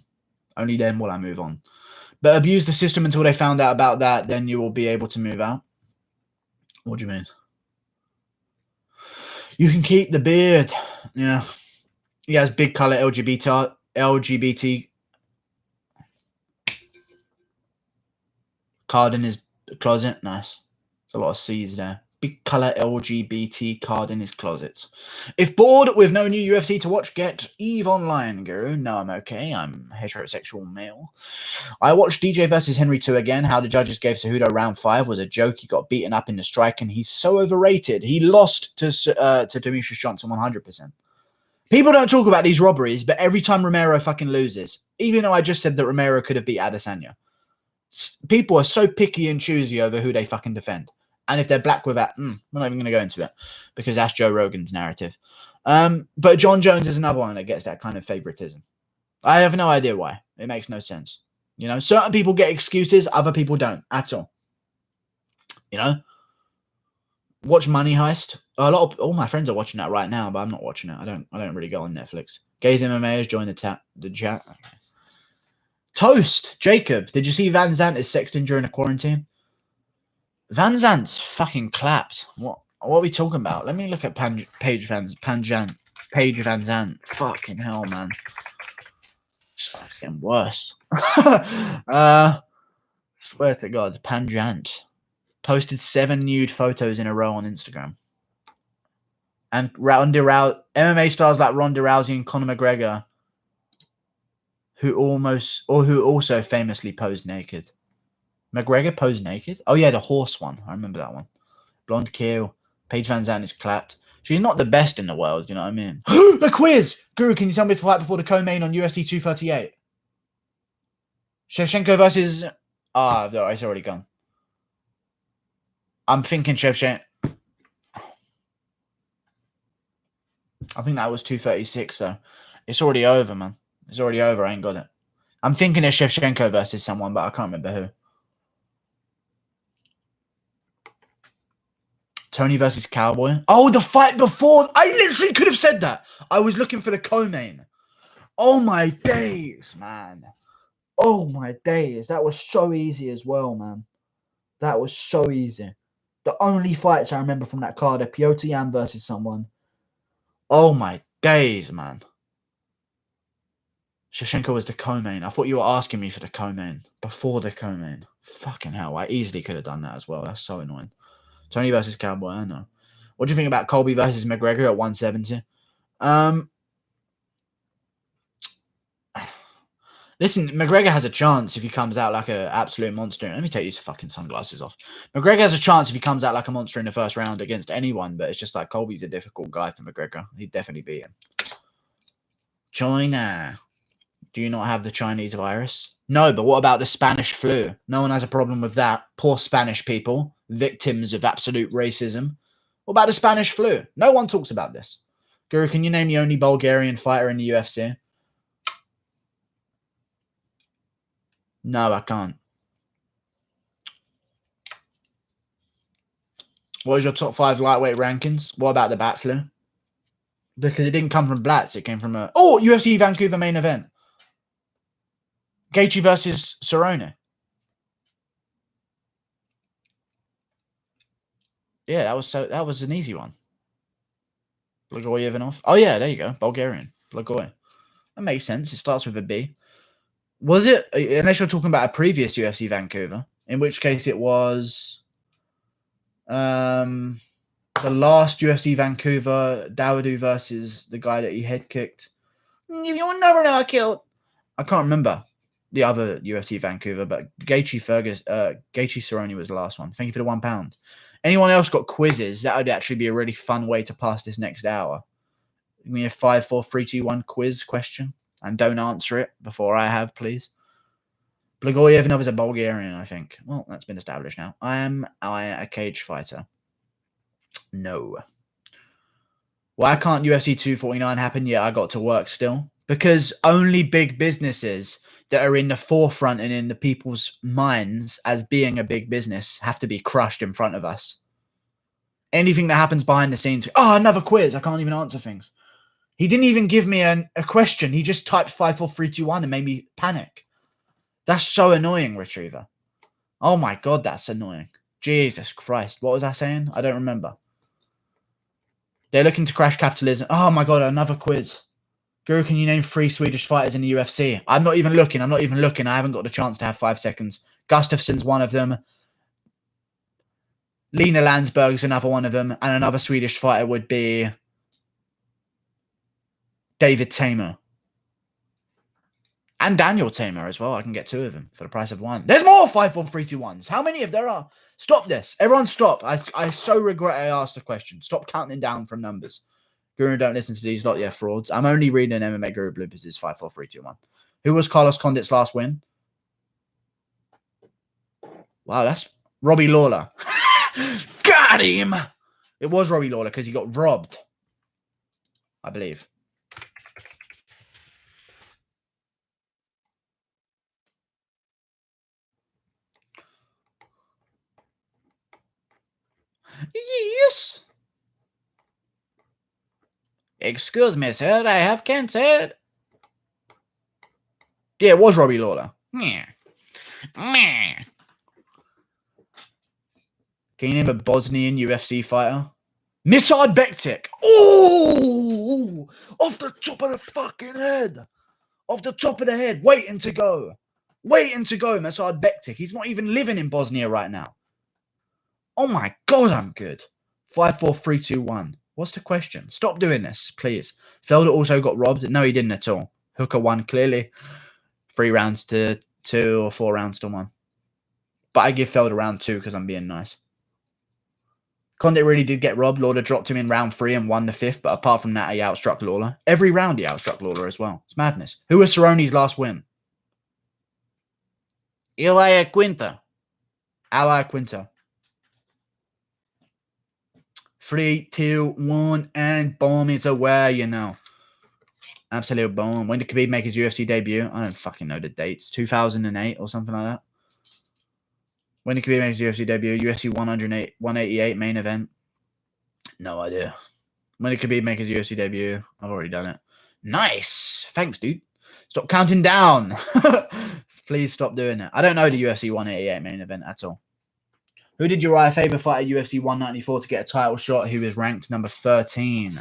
Only then will I move on. But abuse the system until they found out about that, then you will be able to move out. What do you mean? You can keep the beard. Yeah. He has big colour LGBT LGBT card in his closet. Nice. There's a lot of C's there. Big colour LGBT card in his closet. If bored with no new UFC to watch, get EVE Online, Guru. No, I'm okay. I'm a heterosexual male. I watched DJ versus Henry 2 again. How the judges gave Cejudo round 5 was a joke. He got beaten up in the strike, and he's so overrated. He lost to Demetrius Johnson 100%. People don't talk about these robberies, but every time Romero fucking loses, even though I just said that Romero could have beat Adesanya, people are so picky and choosy over who they fucking defend. And if they're black with that, we're not even going to go into it because that's Joe Rogan's narrative. But John Jones is another one that gets that kind of favoritism. I have no idea why. It makes no sense. You know, certain people get excuses, other people don't at all. You know, watch Money Heist. All my friends are watching that right now, but I'm not watching it. I don't really go on Netflix. Gaze MMA has joined the chat. Okay. Toast, Jacob. Did you see Van Zant is sexting during a quarantine? Van Zant's fucking clapped. What are we talking about? Let me look at Paige Van Zant. Fucking hell, man. It's fucking worse. Swear to God, Panjant posted 7 nude photos in a row on Instagram. And MMA stars like Ronda Rousey and Conor McGregor, who also famously posed naked. McGregor posed naked? Oh, yeah, the horse one. I remember that one. Blonde Keel. Paige Van Zandt is clapped. She's not the best in the world, you know what I mean? The quiz! Guru, can you tell me the fight before the co-main on UFC 238? Shevchenko versus... no, it's already gone. I'm thinking Shevchenko... I think that was 236, though. It's already over, man. It's already over. I ain't got it. I'm thinking of Shevchenko versus someone, but I can't remember who. Tony versus Cowboy. Oh, the fight before. I literally could have said that. I was looking for the co-main. Oh, my days, man. Oh, my days. That was so easy as well, man. That was so easy. The only fights I remember from that card are Piotr Jan versus someone. Oh, my days, man. Shevchenko was the co-main. I thought you were asking me for the co-main. Before the co-main. Fucking hell. I easily could have done that as well. That's so annoying. Tony versus Cowboy, I know. What do you think about Colby versus McGregor at 170? Listen, McGregor has a chance if he comes out like an absolute monster. Let me take these fucking sunglasses off. McGregor has a chance if he comes out like a monster in the first round against anyone, but it's just like Colby's a difficult guy for McGregor. He'd definitely beat him. China. Do you not have the Chinese virus? No, but what about the Spanish flu? No one has a problem with that. Poor Spanish people, victims of absolute racism. What about the Spanish flu? No one talks about this. Guru, can you name the only Bulgarian fighter in the UFC? No, I can't. What is your top 5 lightweight rankings? What about the bat flu? Because it didn't come from Blatz. It came from a... Oh, UFC Vancouver main event. Gaethje versus Cerrone. Yeah, that was an easy one. Blagoy Ivanov. Oh yeah, there you go. Bulgarian. Blagoy. That makes sense. It starts with a B. Was it, unless you're talking about a previous UFC Vancouver, in which case it was the last UFC Vancouver, Dawodu versus the guy that he head kicked. You will never know I killed. I can't remember the other UFC Vancouver, but Gaethje Cerrone was the last one. Thank you for the £1. Anyone else got quizzes? That would actually be a really fun way to pass this next hour. Give me a 5, 4, 3, 2, 1 quiz question. And don't answer it before I have, please. Blagoy Ivanov is a Bulgarian, I think. Well, that's been established now. Am I a cage fighter? No. Why can't UFC 249 happen? Yeah, I got to work still. Because only big businesses that are in the forefront and in the people's minds as being a big business have to be crushed in front of us. Anything that happens behind the scenes, another quiz. I can't even answer things. He didn't even give me a question. He just typed 5, 4, 3, 2, 1 and made me panic. That's so annoying, Retriever. Oh my God, that's annoying. Jesus Christ. What was I saying? I don't remember. They're looking to crash capitalism. Oh my God, another quiz. Guru, can you name 3 Swedish fighters in the UFC? I'm not even looking. I haven't got the chance to have 5 seconds. Gustafsson's one of them. Lena Landsberg's another one of them. And another Swedish fighter would be David Tamer. And Daniel Tamer as well. I can get 2 of them for the price of 1. There's more 5, 4, 3, 2, 1s. How many if there are? Stop this. Everyone stop. I so regret I asked the question. Stop counting down from numbers. Guru, don't listen to these lot. Yeah, frauds. I'm only reading MMA Guru bloopers. It's 5, 4, 3, 2, 1. Who was Carlos Condit's last win? Wow, that's Robbie Lawler. Got him. It was Robbie Lawler because he got robbed, I believe. Yes. Excuse me, sir. I have cancer. Yeah, it was Robbie Lawler. Yeah. Can you name a Bosnian UFC fighter? Mirsad Bektic. Oh! Off the top of the fucking head. Off the top of the head. Waiting to go. Mirsad Bektic. He's not even living in Bosnia right now. Oh my God, I'm good. 5, 4, 3, 2, 1. What's the question? Stop doing this, please. Felder also got robbed. No, he didn't at all. Hooker won clearly. 3 rounds to 2 or 4 rounds to 1. But I give Felder round 2 because I'm being nice. Condit really did get robbed. Lawler dropped him in round 3 and won the 5th. But apart from that, he outstruck Lawler. Every round he outstruck Lawler as well. It's madness. Who was Cerrone's last win? Elia Quinta. 3, 2, 1, and boom, it's away, you know. Absolute boom. When did Khabib make his UFC debut? I don't fucking know the dates. 2008 or something like that. When did Khabib make his UFC debut? UFC 188 main event. No idea. When did Khabib make his UFC debut? I've already done it. Nice. Thanks, dude. Stop counting down. Please stop doing it. I don't know the UFC 188 main event at all. Who did Uriah Faber fight at UFC 194 to get a title shot? Who is ranked number 13?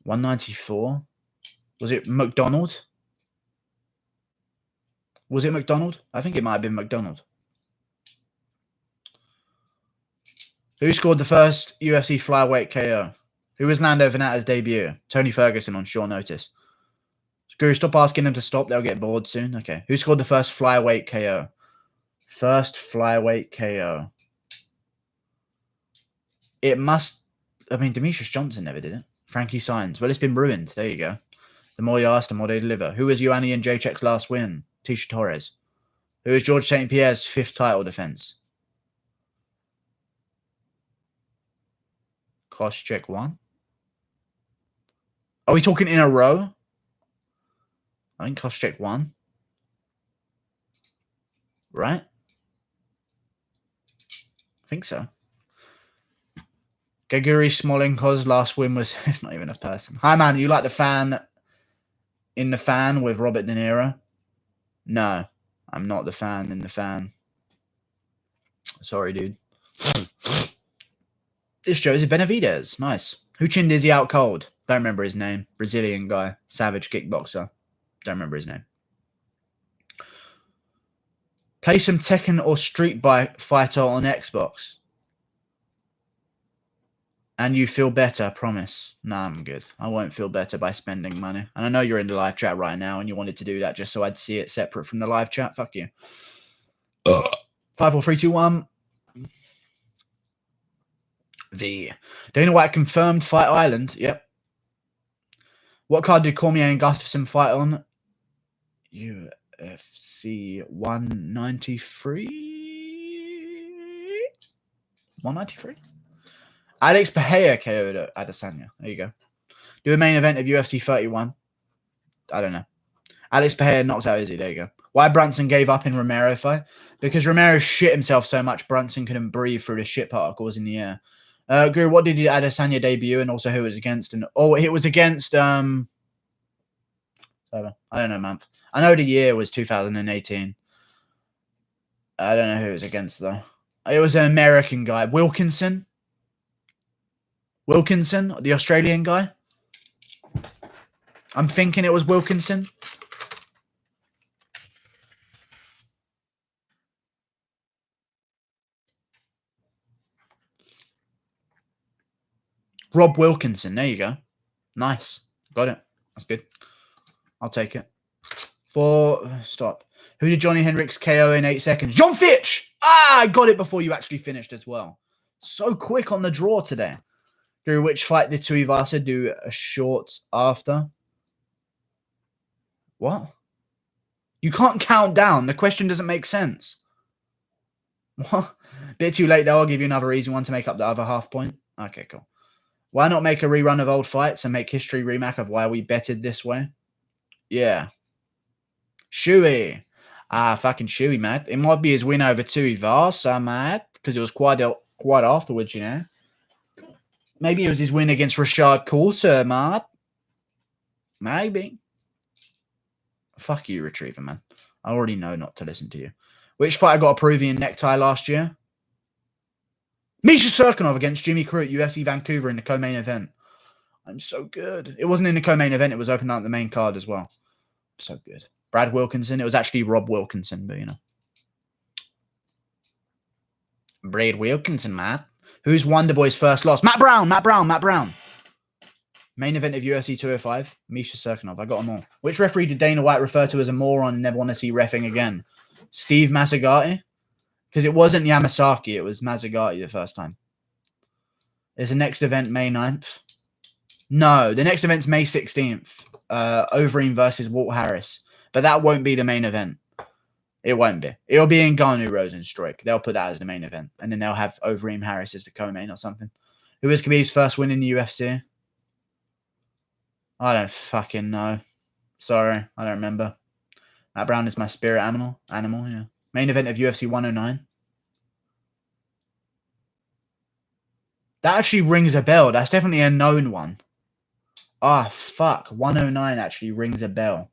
194? Was it McDonald? Was it McDonald? I think it might have been McDonald. Who scored the first UFC flyweight KO? Who was Lando Venata's debut? Tony Ferguson on short notice. Screw, stop asking them to stop. They'll get bored soon. Okay. Who scored the first flyweight KO? First flyweight KO. It must... I mean, Demetrius Johnson never did it. Frankie Saenz. Well, it's been ruined. There you go. The more you ask, the more they deliver. Who was Ioanni and Jacek's last win? Tisha Torres. Who is George St. Pierre's 5th title defense? Koscheck won. Are we talking in a row? I think Koscheck won. Right? I think so. Gaguri Smolenko's last win was... It's not even a person. Hi, man. You like the fan in the fan with Robert De Niro? No. I'm not the fan in the fan. Sorry, dude. This Jose Benavidez. Nice. Who chinned Izzy out cold? Don't remember his name. Brazilian guy. Savage kickboxer. Don't remember his name. Play some Tekken or Street Fighter on Xbox. And you feel better, I promise. Nah, I'm good. I won't feel better by spending money. And I know you're in the live chat right now and you wanted to do that just so I'd see it separate from the live chat. Fuck you. 5, 4, 3, 2, 1. Dana White confirmed Fight Island. Yep. What card did Cormier and Gustafsson fight on? UFC 193? 193? Alex Pereira KO'd Adesanya. There you go. Do a main event of UFC 31. I don't know. Alex Pereira knocked out Izzy. There you go. Why Brunson gave up in Romero fight? Because Romero shit himself so much Brunson couldn't breathe through the shit particles in the air. Guru, what did Adesanya debut and also who it was against? And it was against I don't know, month. I know the year was 2018. I don't know who it was against though. It was an American guy. Wilkinson, the Australian guy. I'm thinking it was Wilkinson. Rob Wilkinson. There you go. Nice. Got it. That's good. I'll take it. Stop. Who did Johnny Hendricks KO in 8 seconds? John Fitch! Ah, I got it before you actually finished as well. So quick on the draw today. Through which fight did Tuivasa do a short after? What? You can't count down. The question doesn't make sense. What? Bit too late though. I'll give you another easy one to make up the other half point. Okay, cool. Why not make a rerun of old fights and make history rematch of why we betted this way? Yeah. Shuey. Ah, fucking Shuey, mate. It might be his win over Tuivasa, mate, because it was quite afterwards, you know. Maybe it was his win against Rashad Coulter, mate. Maybe. Fuck you, Retriever, man. I already know not to listen to you. Which fighter got a Peruvian necktie last year? Misha Serkinov against Jimmy Crute, UFC Vancouver in the co-main event. I'm so good. It wasn't in the co-main event. It was opened up the main card as well. So good. Brad Wilkinson. It was actually Rob Wilkinson, but you know. Brad Wilkinson, Matt. Who's Wonderboy's first loss? Matt Brown. Main event of UFC 205. Misha Serkinov. I got them all. Which referee did Dana White refer to as a moron and never want to see reffing again? Steve Mazzagatti? Because it wasn't Yamasaki. It was Mazzagatti the first time. Is the next event May 9th? No, the next event's May 16th. Overeem versus Walt Harris. But that won't be the main event. It won't be. It'll be in Ngannou Rosenstruik. They'll put that as the main event. And then they'll have Overeem Harris as the co-main or something. Who was Khabib's first win in the UFC? I don't fucking know. Sorry, I don't remember. Matt Brown is my spirit animal. Yeah. Main event of UFC 109. That actually rings a bell. That's definitely a known one. Ah, fuck. 109 actually rings a bell.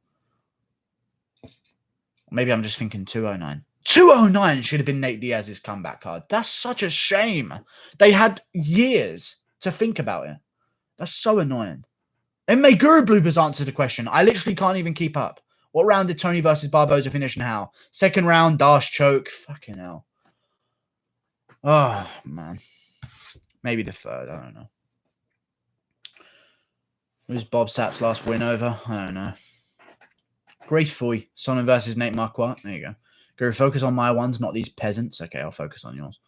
Maybe I'm just thinking 209. 209 should have been Nate Diaz's comeback card. That's such a shame. They had years to think about it. That's so annoying. MMA Guru Bloopers answered the question. I literally can't even keep up. What round did Tony versus Barboza finish and how? Second round, Dash choke. Fucking hell. Oh, man. Maybe the third. I don't know. Who's Bob Sapp's last win over? I don't know. Grateful. Sonnen versus Nate Marquardt. There you go. Go focus on my ones, not these peasants. Okay, I'll focus on yours.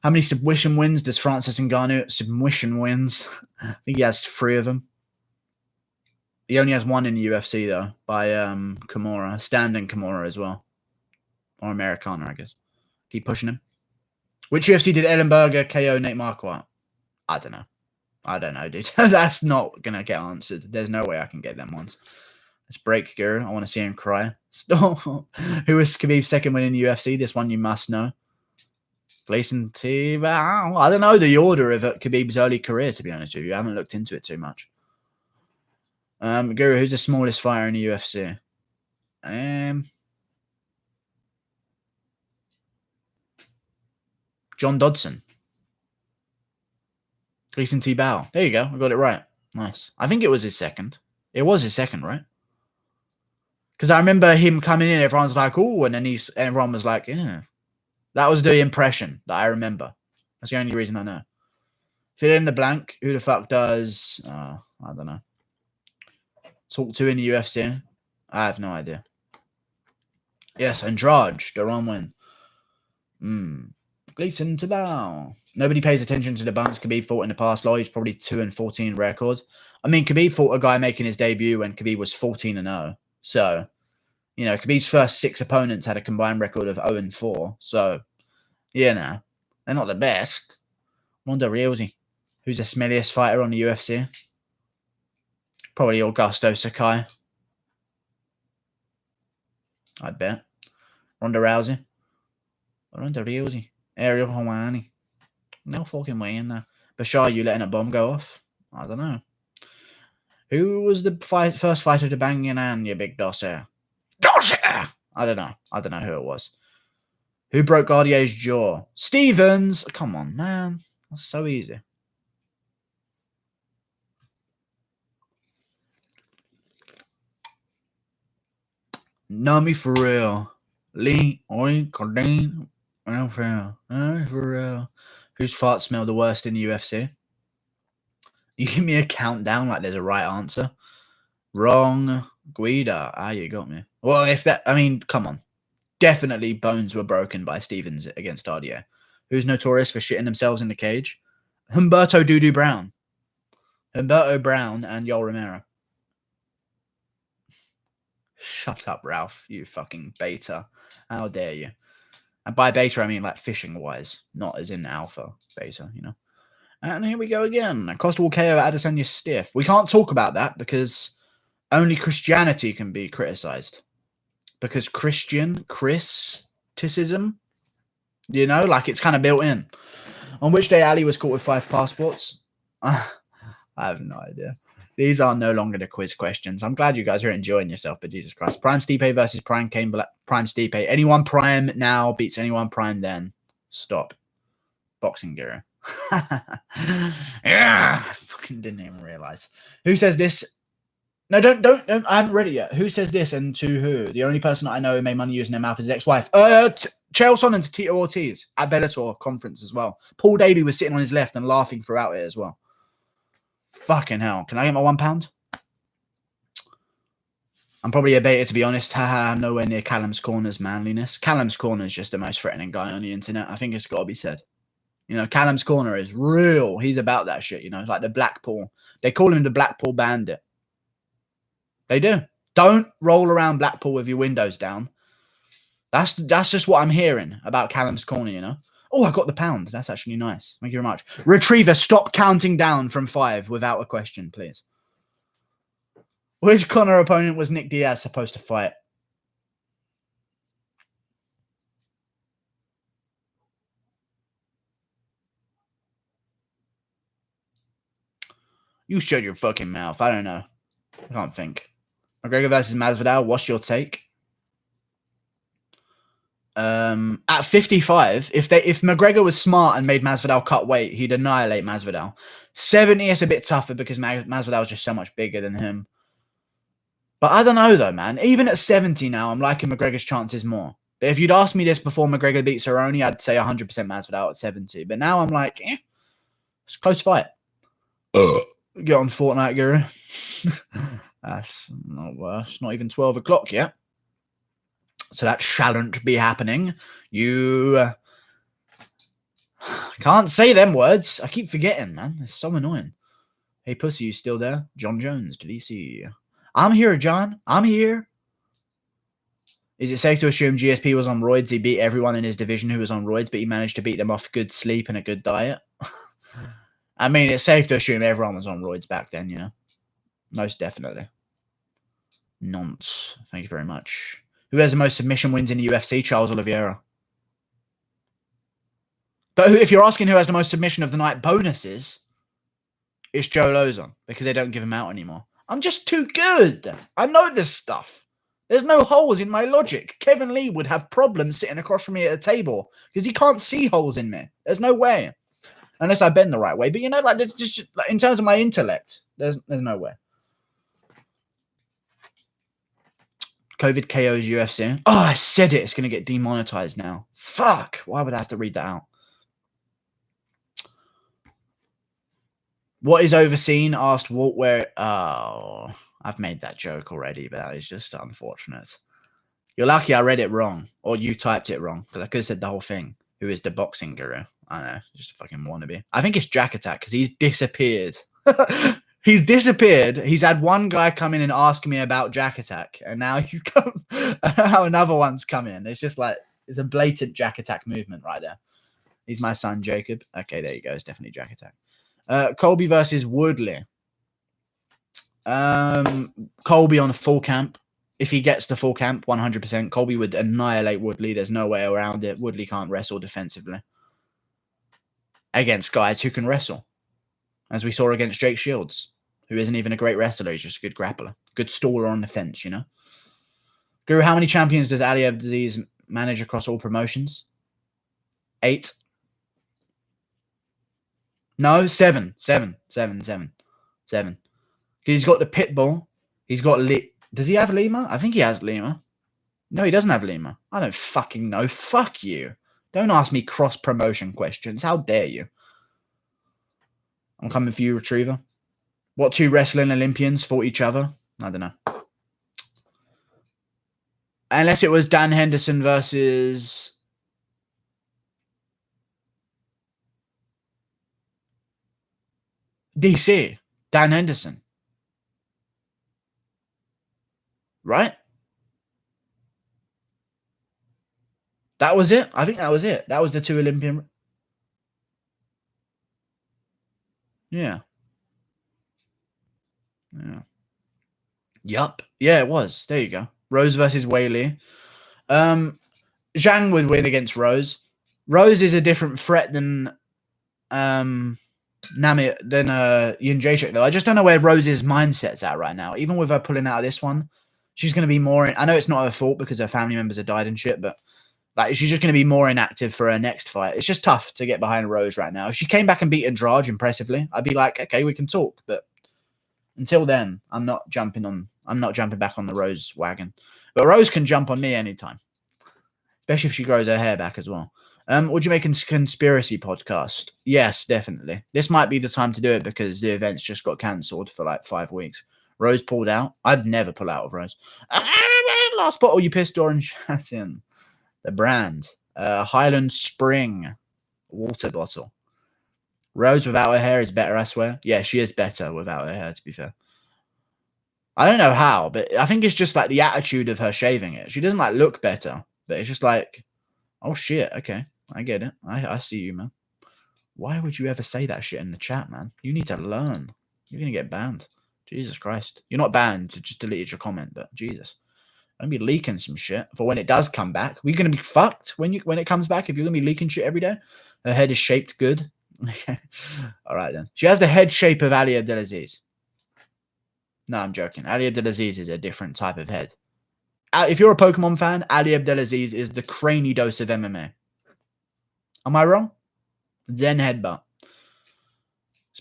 How many submission wins does Francis Ngannou? Submission wins. I think he has 3 of them. He only has 1 in the UFC, though, by Kimura. Standing Kimura as well. Or Americana, I guess. Keep pushing him. Which UFC did Ellenberger KO Nate Marquardt? I don't know, dude. That's not going to get answered. There's no way I can get them ones. Let's break Guru. I want to see him cry. Stop. Who was Khabib's second win in the UFC? This one you must know. Gleason Tibau. I don't know the order of Khabib's early career, to be honest with you. I haven't looked into it too much. Guru, who's the smallest fighter in the UFC? John Dodson. Gleason Tibau. There you go. I got it right. Nice. I think it was his second. It was his second, right? Because I remember him coming in, everyone's like, oh, and then everyone was like, yeah. That was the impression that I remember. That's the only reason I know. Fill in the blank. Who the fuck does... I don't know. Talk to in the UFC? I have no idea. Yes, Andrade. The wrong win. Gleason Tibau. Nobody pays attention to the bunks Khabib fought in the past. He's probably 2-14 record. I mean, Khabib fought a guy making his debut when Khabib was 14-0. So, you know, Khabib's first 6 opponents had a combined record of 0-4. So, you know, they're not the best. Wonder Realzy. Who's the smelliest fighter on the UFC? Probably Augusto Sakai. I'd bet. Ronda Rousey. Ronda Realzy. Ariel Helwani. No fucking way in there. Bashar, you letting a bomb go off? I don't know. Who was the first fighter to bang your nan, you big dosser? Dosser! I don't know. I don't know who it was. Who broke Gaethje's jaw? Stevens! Come on, man. That's so easy. Nummy for real. Lee, oink, Cordine, for real. Whose farts smell the worst in the UFC? You give me a countdown like there's a right answer. Wrong. Guida. You got me. Well, if that, I mean, come on. Definitely bones were broken by Stevens against RDA. Who's notorious for shitting themselves in the cage? Humberto Dudu Brown. Humberto Brown and Yoel Romero. Shut up, Ralph, you fucking beta. How dare you? And by beta, I mean like fishing-wise, not as in alpha beta, you know. And here we go again. Costa will KO Adesanya stiff. We can't talk about that because only Christianity can be criticized. Because criticism, you know, like it's kind of built in. On which day Ali was caught with 5 passports? I have no idea. These are no longer the quiz questions. I'm glad you guys are enjoying yourself, but Jesus Christ. Prime Stipe versus Prime Kane Black. Prime Stipe. Anyone Prime now beats anyone Prime then. Stop. Boxing Guru. Yeah. I fucking didn't even realize. Who says this? No, don't. I haven't read it yet. Who says this and to who? The only person that I know who made money using their mouth is his ex-wife. Chael Sonnen to Tito Ortiz at Bellator conference as well. Paul Daly was sitting on his left and laughing throughout it as well. Fucking hell. Can I get my £1? I'm probably a beta, to be honest. Haha, I'm nowhere near Callum's Corner's manliness. Callum's Corner is just the most threatening guy on the internet. I think it's got to be said. You know, Callum's Corner is real. He's about that shit, you know. It's like the Blackpool. They call him the Blackpool Bandit. They do. Don't roll around Blackpool with your windows down. That's just what I'm hearing about Callum's Corner, you know. Oh, I got the £1. That's actually nice. Thank you very much. Retriever, stop counting down from 5 without a question, please. Which Conor opponent was Nick Diaz supposed to fight? You shut your fucking mouth. I don't know. I can't think. McGregor versus Masvidal. What's your take? At 55, if McGregor was smart and made Masvidal cut weight, he'd annihilate Masvidal. 70 is a bit tougher because Masvidal's just so much bigger than him. But I don't know though, man. Even at 70 now, I'm liking McGregor's chances more. But if you'd asked me this before McGregor beat Cerrone, I'd say 100% Masvidal at 70. But now I'm like, it's a close fight. Get on Fortnite, Guru. That's not worse. Not even 12 o'clock yet. So that shan't be happening. You can't say them words. I keep forgetting, man. It's so annoying. Hey, pussy, you still there? John Jones, did he see you? I'm here, John. I'm here. Is it safe to assume GSP was on roids? He beat everyone in his division who was on roids, but he managed to beat them off good sleep and a good diet. I mean, it's safe to assume everyone was on roids back then, you know? Most definitely. Nonce. Thank you very much. Who has the most submission wins in the UFC? Charles Oliveira. But if you're asking who has the most submission of the night bonuses, it's Joe Lozon, because they don't give him out anymore. I'm just too good. I know this stuff. There's no holes in my logic. Kevin Lee would have problems sitting across from me at a table because he can't see holes in me. There's no way. Unless I bend the right way. But, you know, like, just like, in terms of my intellect, there's no way. COVID KOs UFC. Oh, I said it. It's going to get demonetized now. Fuck. Why would I have to read that out? What is overseen? Asked Walt where... Oh, I've made that joke already, but that is just unfortunate. You're lucky I read it wrong. Or you typed it wrong. Because I could have said the whole thing. Who is the boxing guru? I know. Just a fucking wannabe. I think it's Jack Attack because he's disappeared. He's disappeared. He's had one guy come in and ask me about Jack Attack, and now he's come. Now another one's come in. It's just like it's a blatant Jack Attack movement right there. He's my son Jacob. Okay, there you go. It's definitely Jack Attack. Colby versus Woodleigh. Colby on a full camp. If he gets the full camp, 100%. Colby would annihilate Woodleigh. There's no way around it. Woodleigh can't wrestle defensively against guys who can wrestle. As we saw against Jake Shields, who isn't even a great wrestler. He's just a good grappler. Good staller on the fence, you know? Guru, how many champions does Ali Abdiz manage across all promotions? 8. No, 7. 7. He's got the Pitbull. He's got... Does he have Lima? I think he has Lima. No, he doesn't have Lima. I don't fucking know. Fuck you. Don't ask me cross-promotion questions. How dare you? I'm coming for you, Retriever. What two wrestling Olympians fought each other? I don't know. Unless it was Dan Henderson versus... DC. Dan Henderson. Right? That was it? I think that was it. That was the two Olympian... Yeah. Yeah. Yup. Yeah, it was. There you go. Rose versus Weili. Zhang would win against Rose. Rose is a different threat than Nami than Jędrzejczyk, though. I just don't know where Rose's mindset's at right now. Even with her pulling out of this one, she's going to be more... I know it's not her fault because her family members have died and shit, but like she's just going to be more inactive for her next fight. It's just tough to get behind Rose right now. If she came back and beat Andrade impressively, I'd be like, okay, we can talk. But until then, I'm not jumping back on the Rose wagon. But Rose can jump on me anytime, especially if she grows her hair back as well. Would you make a conspiracy podcast? Yes, definitely. This might be the time to do it because the events just got cancelled for like 5 weeks. Rose pulled out. I'd never pull out of Rose. Last bottle you pissed orange hat in. The brand. Highland Spring water bottle. Rose without her hair is better, I swear. Yeah, she is better without her hair, to be fair. I don't know how, but I think it's just like the attitude of her shaving it. She doesn't like look better, but it's just like, oh shit, okay. I get it. I see you, man. Why would you ever say that shit in the chat, man? You need to learn. You're going to get banned. Jesus Christ. You're not banned. You just deleted your comment, but Jesus. I'm going to be leaking some shit for when it does come back. We're going to be fucked when it comes back if you're going to be leaking shit every day. Her head is shaped good. All right, then. She has the head shape of Ali Abdelaziz. No, I'm joking. Ali Abdelaziz is a different type of head. If you're a Pokemon fan, Ali Abdelaziz is the cranny dose of MMA. Am I wrong? Zen headbutt.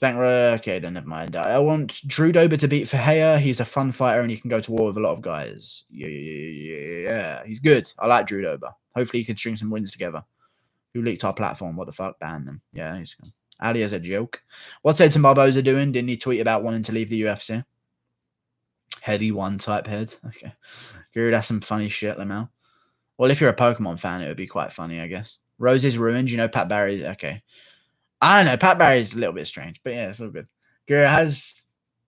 Okay, then never mind. I want Drew Dober to beat Fahea. He's a fun fighter and he can go to war with a lot of guys. Yeah. He's good. I like Drew Dober. Hopefully he can string some wins together. Who leaked our platform? What the fuck? Ban them. Yeah, he's good. Ali is a joke. What's Edson Barboza doing? Didn't he tweet about wanting to leave the UFC? Heady one type head. Okay. Guru, that's some funny shit, Lamel. Well, if you're a Pokemon fan, it would be quite funny, I guess. Rose is ruined. You know, Pat Barry. Okay. I don't know. Pat Barry is a little bit strange, but yeah, it's all good. Guru has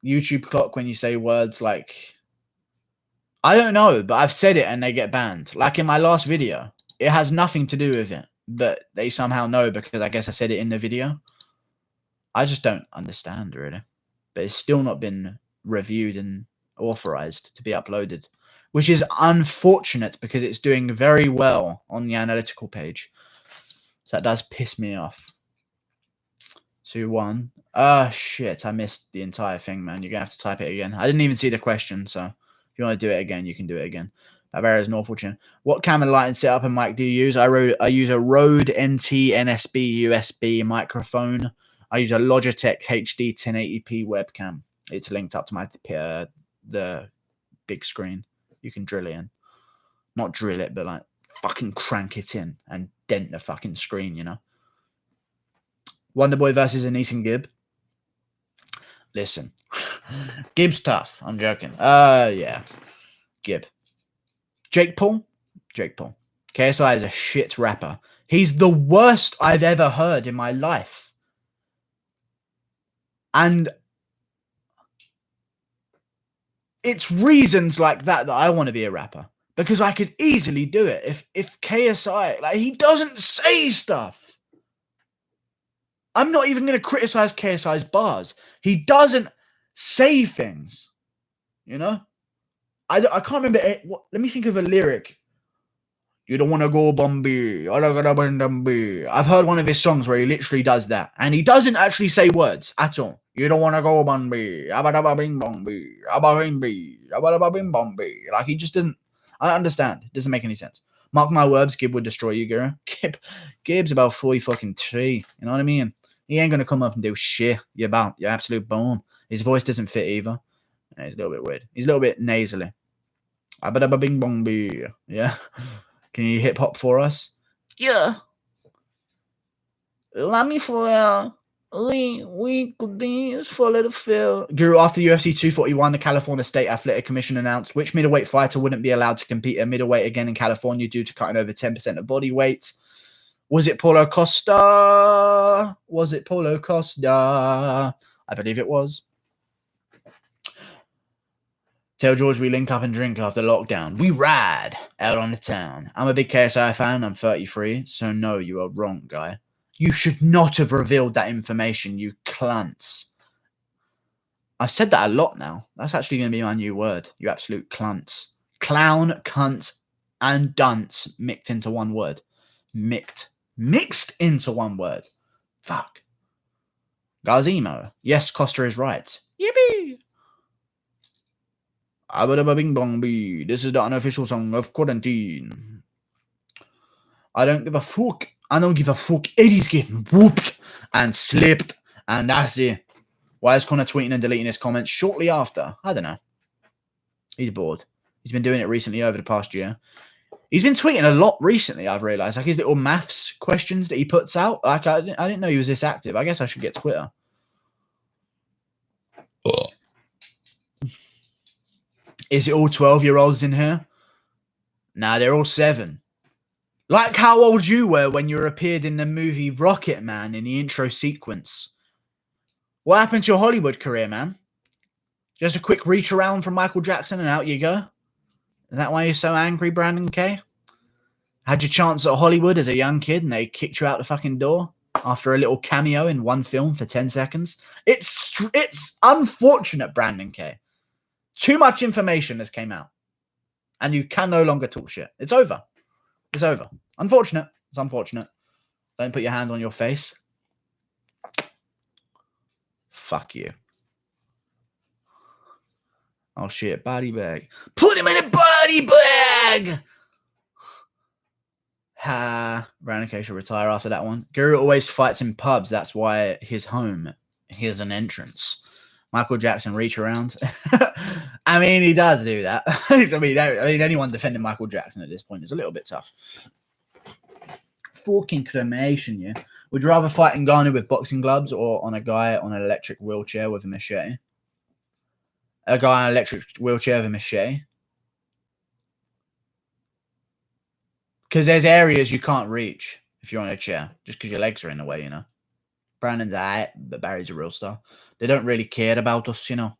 YouTube clock when you say words like, I don't know, but I've said it and they get banned. Like in my last video, it has nothing to do with it, but they somehow know because I guess I said it in the video. I just don't understand, really. But it's still not been reviewed and authorized to be uploaded, which is unfortunate because it's doing very well on the analytical page. So that does piss me off. 2-1. Shit. I missed the entire thing, man. You're going to have to type it again. I didn't even see the question, so if you want to do it again, you can do it again. Barbaria's an awful chin. What camera lighting setup and mic do you use? I use a Rode NT NSB USB microphone. I use a Logitech HD 1080p webcam. It's linked up to my the big screen. You can drill it in. Not drill it, but like fucking crank it in and dent the fucking screen, you know? Wonderboy versus Anison Gibb. Listen. Gibb's tough. I'm joking. Yeah. Gibb. Jake Paul. KSI is a shit rapper. He's the worst I've ever heard in my life. And it's reasons like that I want to be a rapper. Because I could easily do it. If KSI, like, he doesn't say stuff. I'm not even going to criticize KSI's bars. He doesn't say things. You know? I can't remember. Let me think of a lyric. You don't want to go Bombay. I've heard one of his songs where he literally does that. And he doesn't actually say words at all. You don't want to go Bombay. Like, he just doesn't. I understand. It doesn't make any sense. Mark my words, Gibb would destroy you, girl. Gibb's about 43. You know what I mean? He ain't going to come up and do shit. You're absolute bone. His voice doesn't fit either. He's a little bit weird. He's a little bit nasally. Abba bing bong bee. Yeah. Can you hip hop for us? Yeah. Let me for we could dance for a little feel. Guru, after UFC 241, the California State Athletic Commission announced which middleweight fighter wouldn't be allowed to compete at middleweight again in California due to cutting over 10% of body weight. Was it Paulo Costa? Was it Paulo Costa? I believe it was. Tell George we link up and drink after lockdown. We ride out on the town. I'm a big KSI fan. I'm 33. So no, you are wrong, guy. You should not have revealed that information, you cunts. I've said that a lot now. That's actually going to be my new word. You absolute cunts. Clown, cunts, and dunce mixed into one word. Mixed into one word. Fuck. Gazimo. Yes, Costa is right. Yippee! Bing bong bee. This is the unofficial song of quarantine. I don't give a fuck. I don't give a fuck. Eddie's getting whooped and slipped. And that's it. Why is Connor tweeting and deleting his comments shortly after? I don't know. He's bored. He's been doing it recently over the past year. He's been tweeting a lot recently, I've realised. Like his little maths questions that he puts out. Like I didn't know he was this active. I guess I should get Twitter. Is it all 12-year-olds in here? Nah, they're all 7. Like how old you were when you appeared in the movie Rocket Man in the intro sequence. What happened to your Hollywood career, man? Just a quick reach around from Michael Jackson and out you go? Is that why you're so angry, Brandon K? Had your chance at Hollywood as a young kid and they kicked you out the fucking door after a little cameo in one film for 10 seconds? It's unfortunate, Brandon K. Too much information has came out. And you can no longer talk shit. It's over. It's over. Unfortunate. It's unfortunate. Don't put your hand on your face. Fuck you. Oh shit, body bag. Put him in a body bag! Brandon K should retire after that one. Guru always fights in pubs. That's why his home. Here's an entrance. Michael Jackson reach around. I mean, he does do that. I mean, anyone defending Michael Jackson at this point is a little bit tough. Fucking cremation, yeah. Would you rather fight in Ghana with boxing gloves or on a guy on an electric wheelchair with a machete? A guy on an electric wheelchair with a machete? Because there's areas you can't reach if you're on a chair, just because your legs are in the way, you know. Brandon's alright, but Barry's a real star. They don't really care about us, you know.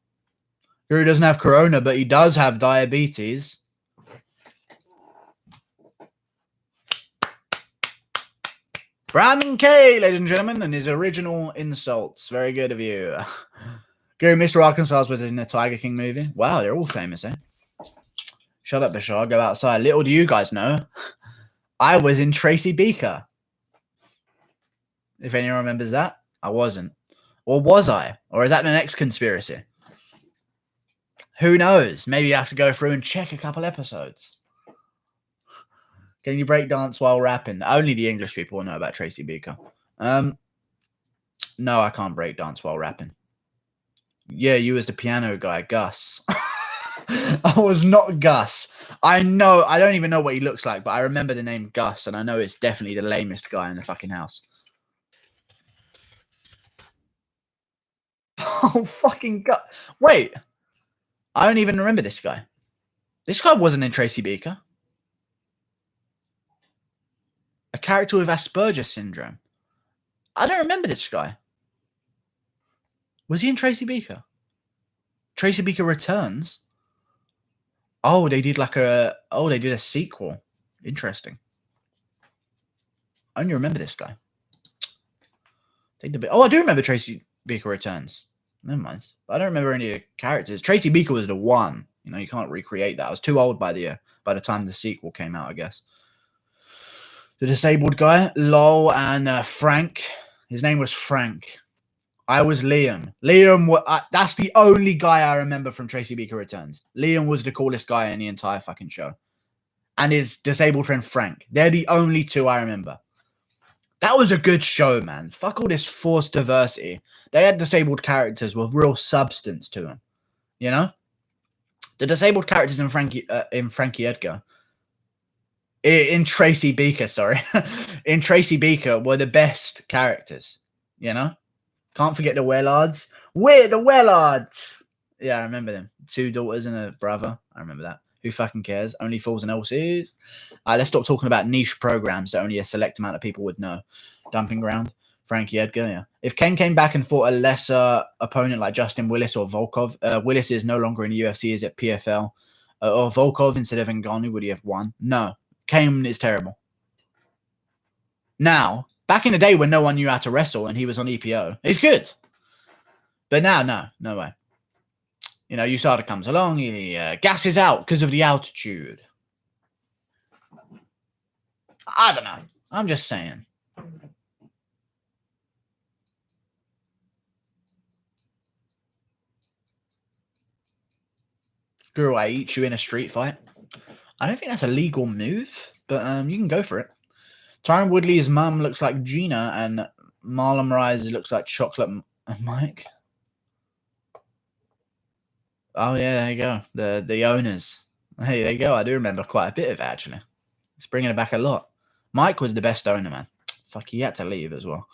Guru doesn't have corona, but he does have diabetes. Brandon K, ladies and gentlemen, and his original insults. Very good of you. Guru, Mr. Arkansas was in the Tiger King movie. Wow, they're all famous, eh? Shut up, Bashar. Go outside. Little do you guys know, I was in Tracy Beaker. If anyone remembers that, I wasn't. Or was I? Or is that the next conspiracy? Who knows? Maybe you have to go through and check a couple episodes. Can you break dance while rapping? Only the English people will know about Tracy Beaker. No, I can't break dance while rapping. Yeah, you as the piano guy, Gus. I was not Gus. I know. I don't even know what he looks like, but I remember the name Gus, and I know it's definitely the lamest guy in the fucking house. Oh, fucking God. Wait. I don't even remember this guy. This guy wasn't in Tracy Beaker. A character with Asperger's syndrome. I don't remember this guy. Was he in Tracy Beaker? Tracy Beaker Returns? Oh, they did a sequel. Interesting. I only remember this guy. I do remember Tracy Beaker Returns. Never mind. But I don't remember any of the characters. Tracy Beaker was the one. You know, you can't recreate that. I was too old by the time the sequel came out, I guess. The disabled guy, Lol, and Frank. His name was Frank. I was Liam. That's the only guy I remember from Tracy Beaker Returns. Liam was the coolest guy in the entire fucking show. And his disabled friend, Frank. They're the only two I remember. That was a good show, man. Fuck all this forced diversity. They had disabled characters with real substance to them. You know? The disabled characters in Frankie Edgar, in Tracy Beaker, sorry, in Tracy Beaker were the best characters. You know, can't forget the Wellards. We're the Wellards. Yeah, I remember them. 2 daughters and a brother. I remember that. Who fucking cares? Only fools and LCs. Let's stop talking about niche programs that only a select amount of people would know. Dumping Ground. Frankie Edgar, yeah. If Ken came back and fought a lesser opponent like Justin Willis or Volkov, Willis is no longer in the UFC, is at PFL. Or Volkov instead of Ngannou, would he have won? No. Kane is terrible. Now, back in the day when no one knew how to wrestle and he was on EPO, he's good. But now, no way. You know, USADA comes along, he gasses out because of the altitude. I don't know. I'm just saying. Girl, I eat you in a street fight. I don't think that's a legal move, but you can go for it. Tyron Woodley's mum looks like Gina, and Marlon Rise looks like Chocolate Mike. Oh yeah, there you go. The owners. Hey, there you go. I do remember quite a bit of it, actually. It's bringing it back a lot. Mike was the best owner, man. Fuck, he had to leave as well.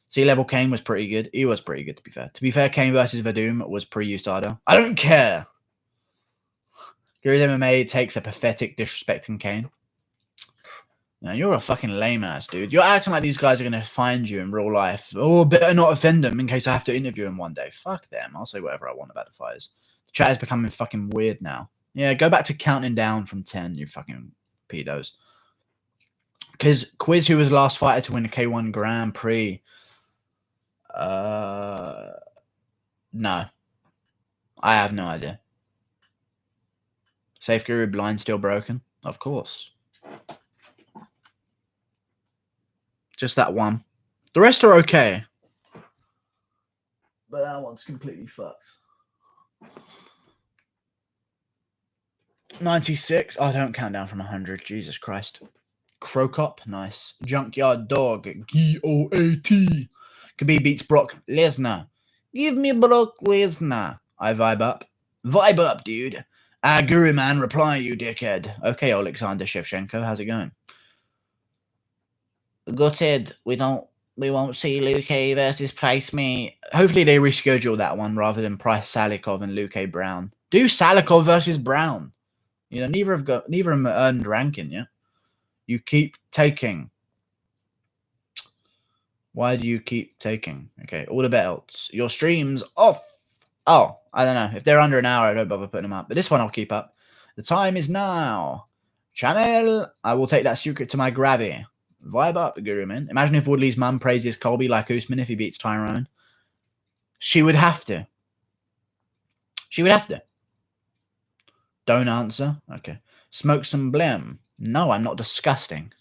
Sea-Level Kane was pretty good. He was pretty good, to be fair. To be fair, Kane versus Vadum was pre-USADA. I don't care. Gary's MMA takes a pathetic disrespecting Kane. Now, you're a fucking lame ass, dude. You're acting like these guys are going to find you in real life. Oh, better not offend them in case I have to interview him one day. Fuck them. I'll say whatever I want about the fighters. The chat is becoming fucking weird now. Yeah, go back to counting down from 10, you fucking pedos. Because Quiz, who was the last fighter to win the K1 Grand Prix? No. I have no idea. Safe Guru, blind still broken? Of course. Just that one. The rest are okay. But that one's completely fucked. 96. Oh, don't count down from 100. Jesus Christ. Crocop. Nice. Junkyard Dog. G-O-A-T. Khabib beats Brock Lesnar. Give me Brock Lesnar. I vibe up. Vibe up, dude. Guru man, reply, you dickhead. Okay, Alexander Shevchenko, how's it going? Gutted. We won't see Luque versus Price me. Hopefully they reschedule that one rather than Price Salikov and Luque Brown. Do Salikov versus Brown. You know, neither of them are earned ranking, yeah? You keep taking. Why do you keep taking? Okay, all the belts. Your stream's off. Oh, I don't know. If they're under an hour, I don't bother putting them up. But this one I'll keep up. The time is now. Channel. I will take that secret to my gravy. Vibe up, Guru, man. Imagine if Woodley's mum praises Colby like Usman if he beats Tyrone. She would have to. She would have to. Don't answer. Okay. Smoke some blim. No, I'm not disgusting.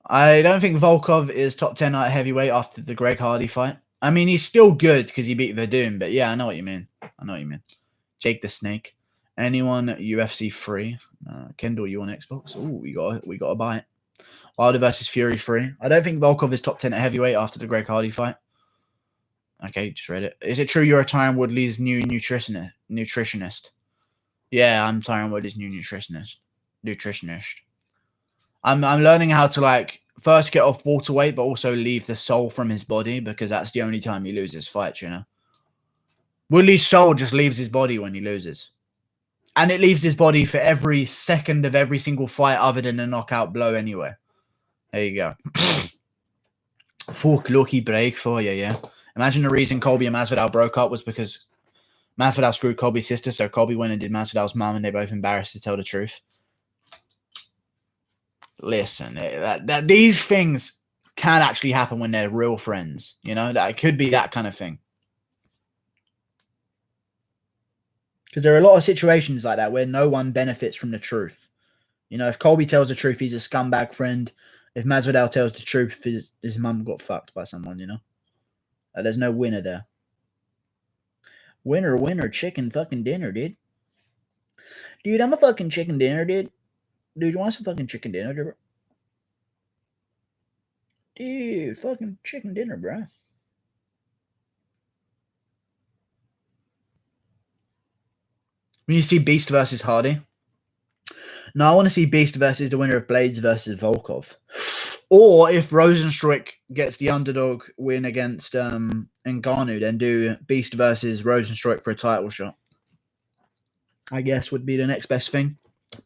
I don't think Volkov is top 10 at heavyweight after the Greg Hardy fight. I mean, he's still good because he beat Verdun, but yeah, I know what you mean. Jake the Snake. Anyone UFC free? Kendall, you on Xbox? Oh, we got a bite. Wilder versus Fury free. I don't think Volkov is top 10 at heavyweight after the Greg Hardy fight. Okay, just read it. Is it true you're a Tyron Woodley's new nutritionist? Yeah, I'm Tyron Woodley's new nutritionist. I'm learning how to like first get off water weight, but also leave the soul from his body because that's the only time he loses fights, you know. Woodley's soul just leaves his body when he loses. And it leaves his body for every second of every single fight other than a knockout blow anyway. There you go. Fuck, lucky break for you, yeah. Imagine the reason Colby and Masvidal broke up was because Masvidal screwed Colby's sister, so Colby went and did Masvidal's mum, and they're both embarrassed to tell the truth. Listen, these things can actually happen when they're real friends. You know, that it could be that kind of thing. Because there are a lot of situations like that where no one benefits from the truth. You know, if Colby tells the truth, he's a scumbag friend. If Masvidal tells the truth, his mum got fucked by someone, you know. There's no winner there. Winner, chicken fucking dinner, dude. Dude, I'm a fucking chicken dinner, dude. Dude, you want some fucking chicken dinner, dude? Dude, fucking chicken dinner, bro. When you see Beast versus Hardy. No, I want to see Beast versus the winner of Blades versus Volkov. Or if Rosenstruik gets the underdog win against Ngannou, then do Beast versus Rosenstruik for a title shot. I guess would be the next best thing.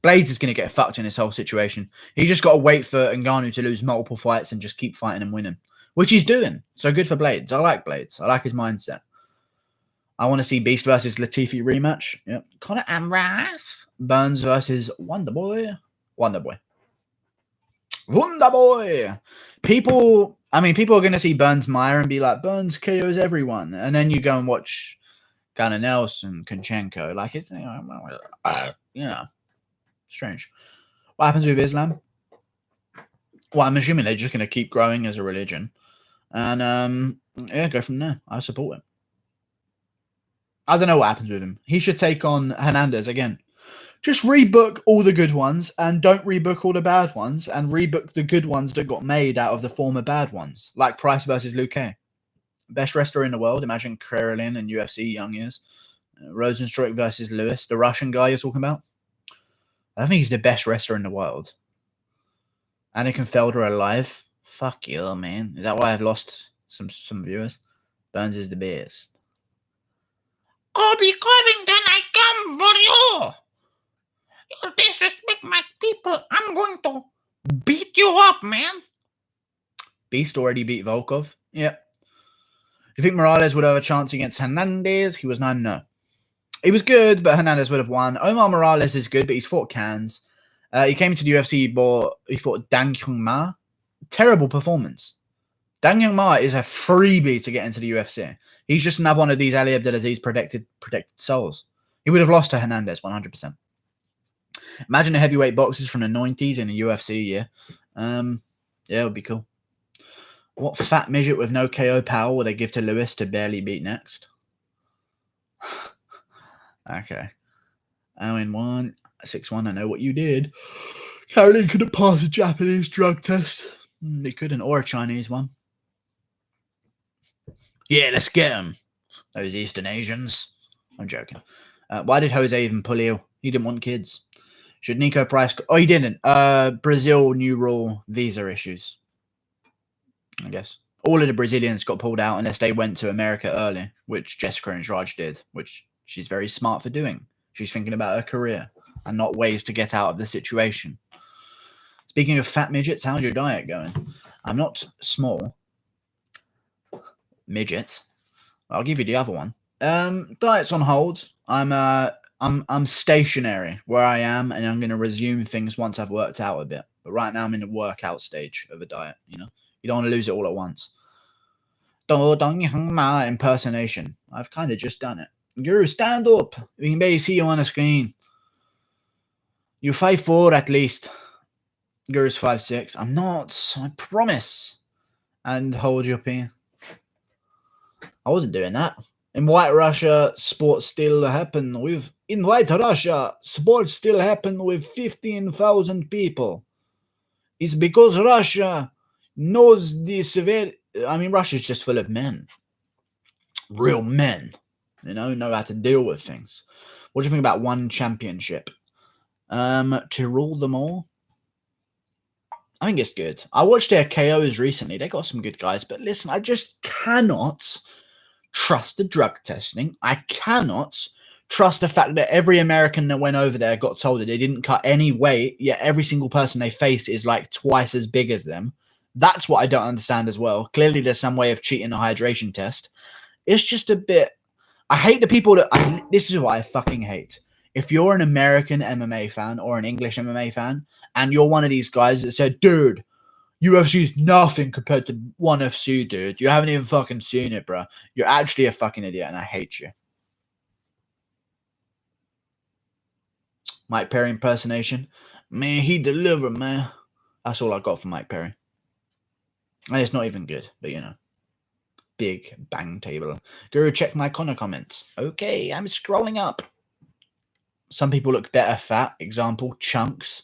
Blades is going to get fucked in this whole situation. He just got to wait for Ngannou to lose multiple fights and just keep fighting and winning, which he's doing. So good for Blades. I like Blades. I like his mindset. I want to see Beast versus Latifi rematch. Yep. Conor Ambrose. Burns versus Wonderboy. Wonderboy. People are going to see Burns Meyer and be like, Burns KOs everyone. And then you go and watch Gunnar Nelson, Konchenko. Like, it's, strange. What happens with Islam? Well, I'm assuming they're just going to keep growing as a religion. And, go from there. I support it. I don't know what happens with him. He should take on Hernandez again. Just rebook all the good ones and don't rebook all the bad ones and rebook the good ones that got made out of the former bad ones. Like Price versus Luque. Best wrestler in the world. Imagine Karelin in UFC young years. Rosenstruik versus Lewis. The Russian guy you're talking about. I think he's the best wrestler in the world. Anakin Felder alive. Fuck you, man. Is that why I've lost some viewers? Burns is the best. Colby Covington, I come for you. You disrespect my people. I'm going to beat you up, man. Beast already beat Volkov. Yep. You think Morales would have a chance against Hernandez? He was 9-0. He was good, but Hernandez would have won. Omar Morales is good, but he's fought cans. He came to the UFC, he fought Dang Hyung Ma. Terrible performance. Dang Hyung Ma is a freebie to get into the UFC. He's just another one of these Ali Abdelaziz protected souls. He would have lost to Hernandez 100%. Imagine the heavyweight boxers from the 90s in a UFC year. Yeah, it would be cool. What fat midget with no KO power will they give to Lewis to barely beat next? Okay. I win 6-1. I know what you did. Caroline couldn't pass a Japanese drug test. They couldn't, or a Chinese one. Yeah, let's get them. Those Eastern Asians. I'm joking. Why did Jose even pull you? He didn't want kids. Should Nico Price... Oh, he didn't. Brazil new rule visa issues. I guess. All of the Brazilians got pulled out unless they went to America early, which Jessica Andrade did, which she's very smart for doing. She's thinking about her career and not ways to get out of the situation. Speaking of fat midgets, how's your diet going? I'm not small. Midget. I'll give you the other one. Diet's on hold. I'm stationary where I am, and I'm going to resume things once I've worked out a bit. But right now I'm in the workout stage of a diet, you know? You don't want to lose it all at once. Impersonation. I've kind of just done it. Guru, stand up. We can barely see you on the screen. You're 5'4" at least. Guru's 5'6". I'm not. I promise. And hold you up here. I wasn't doing that. In White Russia, sports still happen with... In White Russia, sports still happen with 15,000 people. It's because Russia knows the severe... I mean, Russia's just full of men. Real men. You know how to deal with things. What do you think about one championship? To rule them all? I think it's good. I watched their KOs recently. They got some good guys. But listen, I just cannot trust the drug testing. I cannot trust the fact that every American that went over there got told that they didn't cut any weight, yet every single person they face is like twice as big as them. That's what I don't understand as well. Clearly, there's some way of cheating a hydration test. It's just a bit... I hate the people that... This is what I fucking hate. If you're an American MMA fan or an English MMA fan, and you're one of these guys that said, dude, UFC is nothing compared to ONE FC, dude. You haven't even fucking seen it, bro. You're actually a fucking idiot, and I hate you. Mike Perry impersonation. Man, he delivered, man. That's all I got for Mike Perry. And it's not even good, but you know. Big bang table. Go check my Connor comments. Okay, I'm scrolling up. Some people look better fat. Example, Chunks.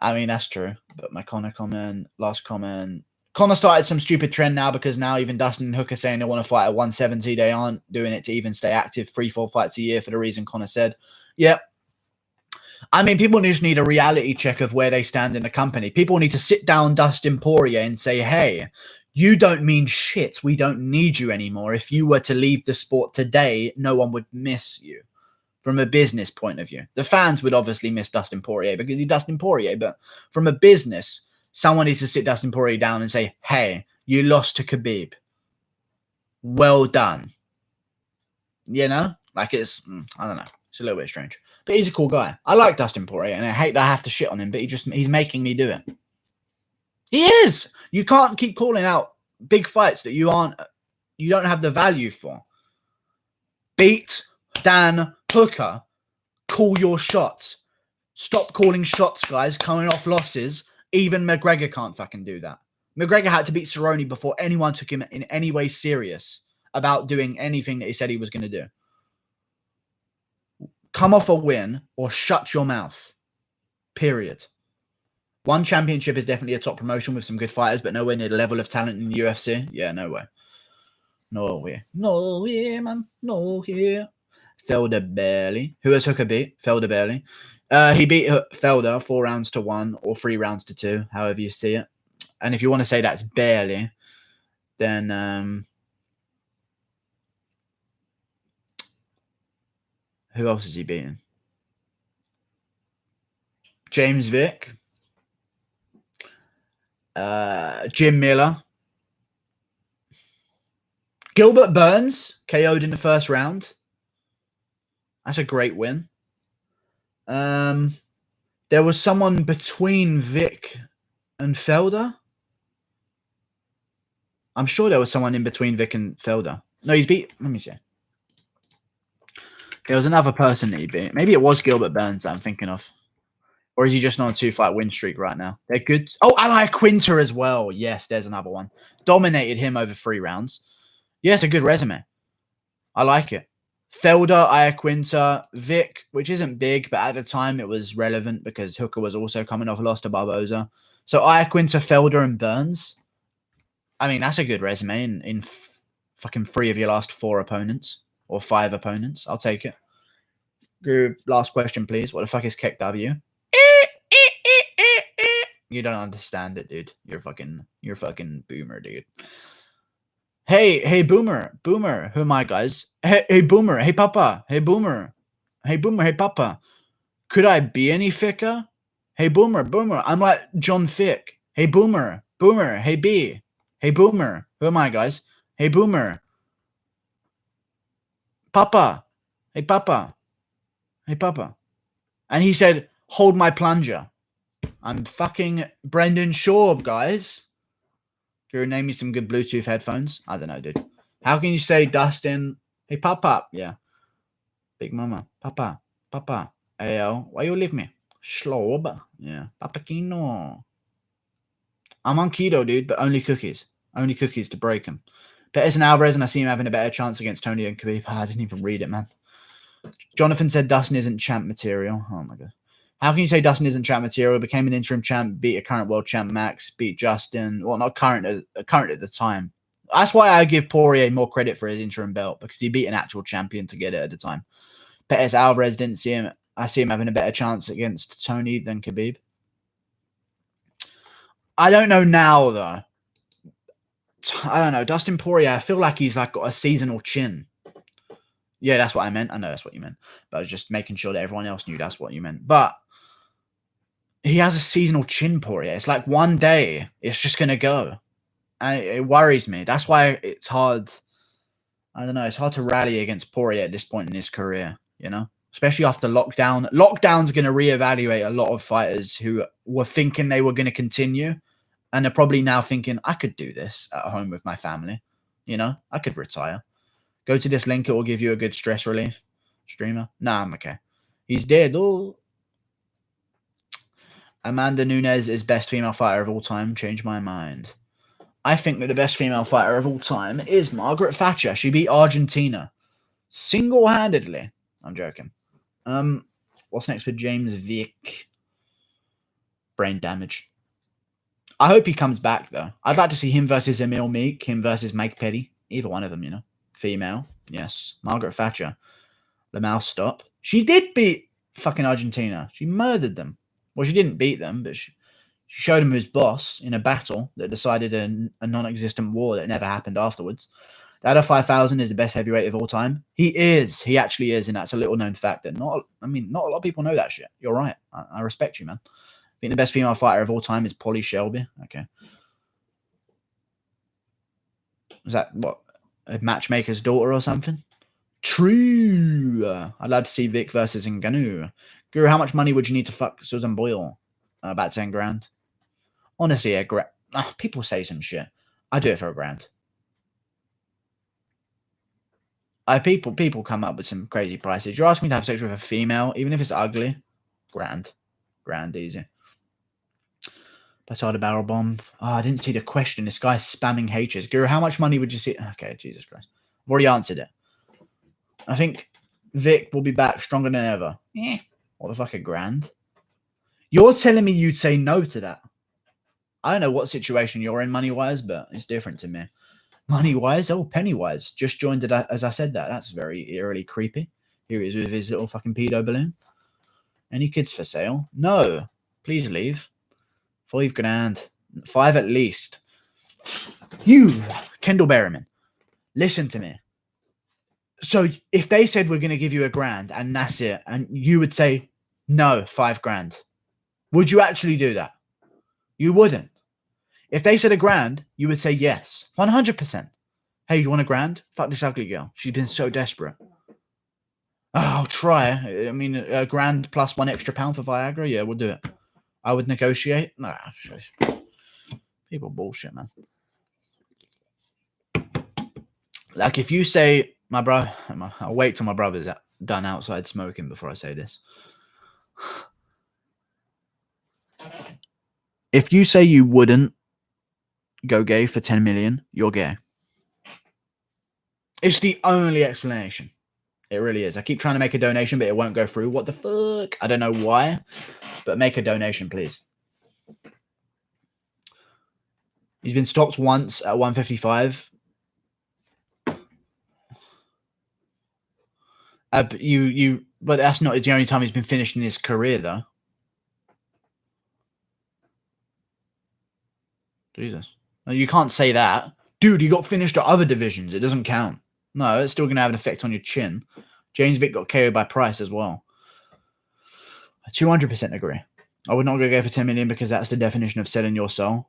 I mean, that's true. But my Connor comment, last comment. Conor started some stupid trend now because now even Dustin and Hook are saying they want to fight at 170. They aren't doing it to even stay active 3-4 fights a year for the reason Conor said. Yep. I mean, people just need a reality check of where they stand in the company. People need to sit down Dustin Poirier and say, hey, you don't mean shit. We don't need you anymore. If you were to leave the sport today, no one would miss you from a business point of view. The fans would obviously miss Dustin Poirier because he's Dustin Poirier. But from a business, someone needs to sit Dustin Poirier down and say, hey, you lost to Khabib. Well done. You know? Like it's, I don't know. It's a little bit strange. But he's a cool guy. I like Dustin Poirier, and I hate that I have to shit on him, but he's making me do it. He is. You can't keep calling out big fights that you don't have the value for. Beat Dan Hooker. Call your shots. Stop calling shots, guys, coming off losses. Even McGregor can't fucking do that. McGregor had to beat Cerrone before anyone took him in any way serious about doing anything that he said he was going to do. Come off a win or shut your mouth. Period. One championship is definitely a top promotion with some good fighters, but nowhere near the level of talent in the UFC. Yeah, no way. No way. No way, man. No way. Felder barely. Who has Hooker beat? Felder barely. He beat Felder 4 rounds to 1 or 3 rounds to 2, however you see it. And if you want to say that's barely, then who else is he beating? James Vick. Jim Miller. Gilbert Burns KO'd in the first round. That's a great win. There was someone between Vick and Felder. I'm sure there was someone in between Vick and Felder. No, he's beat. Let me see. There was another person that he beat. Maybe it was Gilbert Burns that I'm thinking of. Or is he just on a 2-fight win streak right now? They're good. Oh, Ally Quinter as well. Yes, there's another one. Dominated him over 3 rounds. Yeah, it's a good resume. I like it. Felder, Iaquinta, Vick, which isn't big, but at the time it was relevant because Hooker was also coming off a loss to Barboza. So Iaquinta, Felder, and Burns. I mean, that's a good resume in fucking 3 of your last 4 opponents or 5 opponents. I'll take it. Good. Last question, please. What the fuck is Keck W? You don't understand it, dude. You're fucking boomer, dude. Hey, boomer. Who am I, guys? Hey, boomer. Hey, papa. Hey, boomer. Hey, boomer. Hey, papa. Could I be any thicker? Hey, boomer. I'm like John Fick. Hey, boomer. Hey, B. Hey, boomer. Who am I, guys? Hey, boomer. Papa. Hey, papa. And he said, hold my plunger. I'm fucking Brendan Schaub, guys. Guru, name me some good Bluetooth headphones. I don't know, dude. How can you say Dustin? Hey, papa. Yeah. Big mama. Papa. Hey, why you leave me? Schlob. Yeah. Papakino. I'm on keto, dude, but only cookies. Only cookies to break them. Peterson Alvarez, and I see him having a better chance against Tony and Khabib. I didn't even read it, man. Jonathan said Dustin isn't champ material. Oh, my God. How can you say Dustin isn't champ material? Became an interim champ, beat a current world champ Max, beat Justin. Well, not current at the time. That's why I give Poirier more credit for his interim belt, because he beat an actual champion to get it at the time. Pettis Alvarez didn't see him. I see him having a better chance against Tony than Khabib. I don't know now, though. I don't know. Dustin Poirier, I feel like he's like got a seasonal chin. Yeah, that's what I meant. I know that's what you meant. But I was just making sure that everyone else knew that's what you meant. But he has a seasonal chin, Poirier. It's like one day, it's just going to go. And it worries me. That's why it's hard. I don't know. It's hard to rally against Poirier at this point in his career, you know? Especially after lockdown. Lockdown's going to reevaluate a lot of fighters who were thinking they were going to continue. And they're probably now thinking, I could do this at home with my family. You know? I could retire. Go to this link. It will give you a good stress relief. Streamer? Nah, I'm okay. He's dead. Oh. Amanda Nunes is best female fighter of all time. Change my mind. I think that the best female fighter of all time is Margaret Thatcher. She beat Argentina single-handedly. I'm joking. What's next for James Vick? Brain damage. I hope he comes back, though. I'd like to see him versus Emil Meek, him versus Mike Petty. Either one of them, you know. Female. Yes. Margaret Thatcher. The mouse stop. She did beat fucking Argentina. She murdered them. Well, she didn't beat them, but she showed him who's boss in a battle that decided a non-existent war that never happened afterwards. Dada 5000 is the best heavyweight of all time. He is. He actually is, and that's a little-known fact. That not a lot of people know that shit. You're right. I respect you, man. I think the best female fighter of all time is Polly Shelby. Okay. Is that, what, a matchmaker's daughter or something? True. I'd like to see Vic versus Ngannou. Guru, how much money would you need to fuck Susan Boyle? About 10 grand. Honestly, a grand. People say some shit. I do it for a grand. People come up with some crazy prices. You're asking me to have sex with a female, even if it's ugly. Grand easy. Batard barrel bomb. Oh, I didn't see the question. This guy's spamming H's. Guru, how much money would you see? Okay, Jesus Christ. I've already answered it. I think Vic will be back stronger than ever. What the fuck, a grand? You're telling me you'd say no to that? I don't know what situation you're in money-wise, but it's different to me. Money-wise? Oh, penny-wise. Just joined it as I said that. That's very eerily creepy. Here he is with his little fucking pedo balloon. Any kids for sale? No. Please leave. 5 grand. 5 at least. You, Kendall Berryman, listen to me. So if they said we're going to give you a grand and that's it, and you would say, no, 5 grand, would you actually do that? You wouldn't. If they said a grand, you would say yes. 100%. Hey, you want a grand? Fuck this ugly girl. She's been so desperate. Oh, I'll try. I mean, a grand plus 1 extra pound for Viagra? Yeah, we'll do it. I would negotiate. Nah, people bullshit, man. Like, if you say, my brother, I'll wait till my brother's done outside smoking before I say this. If you say you wouldn't go gay for 10 million, you're gay. It's the only explanation. It really is. I keep trying to make a donation, but it won't go through. What the fuck? I don't know why, but make a donation, please. He's been stopped once at 155. But that's not the only time he's been finished in his career, though. Jesus. No, you can't say that. Dude, you got finished at other divisions. It doesn't count. No, it's still going to have an effect on your chin. James Vick got KO'd by Price as well. I 200% agree. I would not go for 10 million because that's the definition of selling your soul.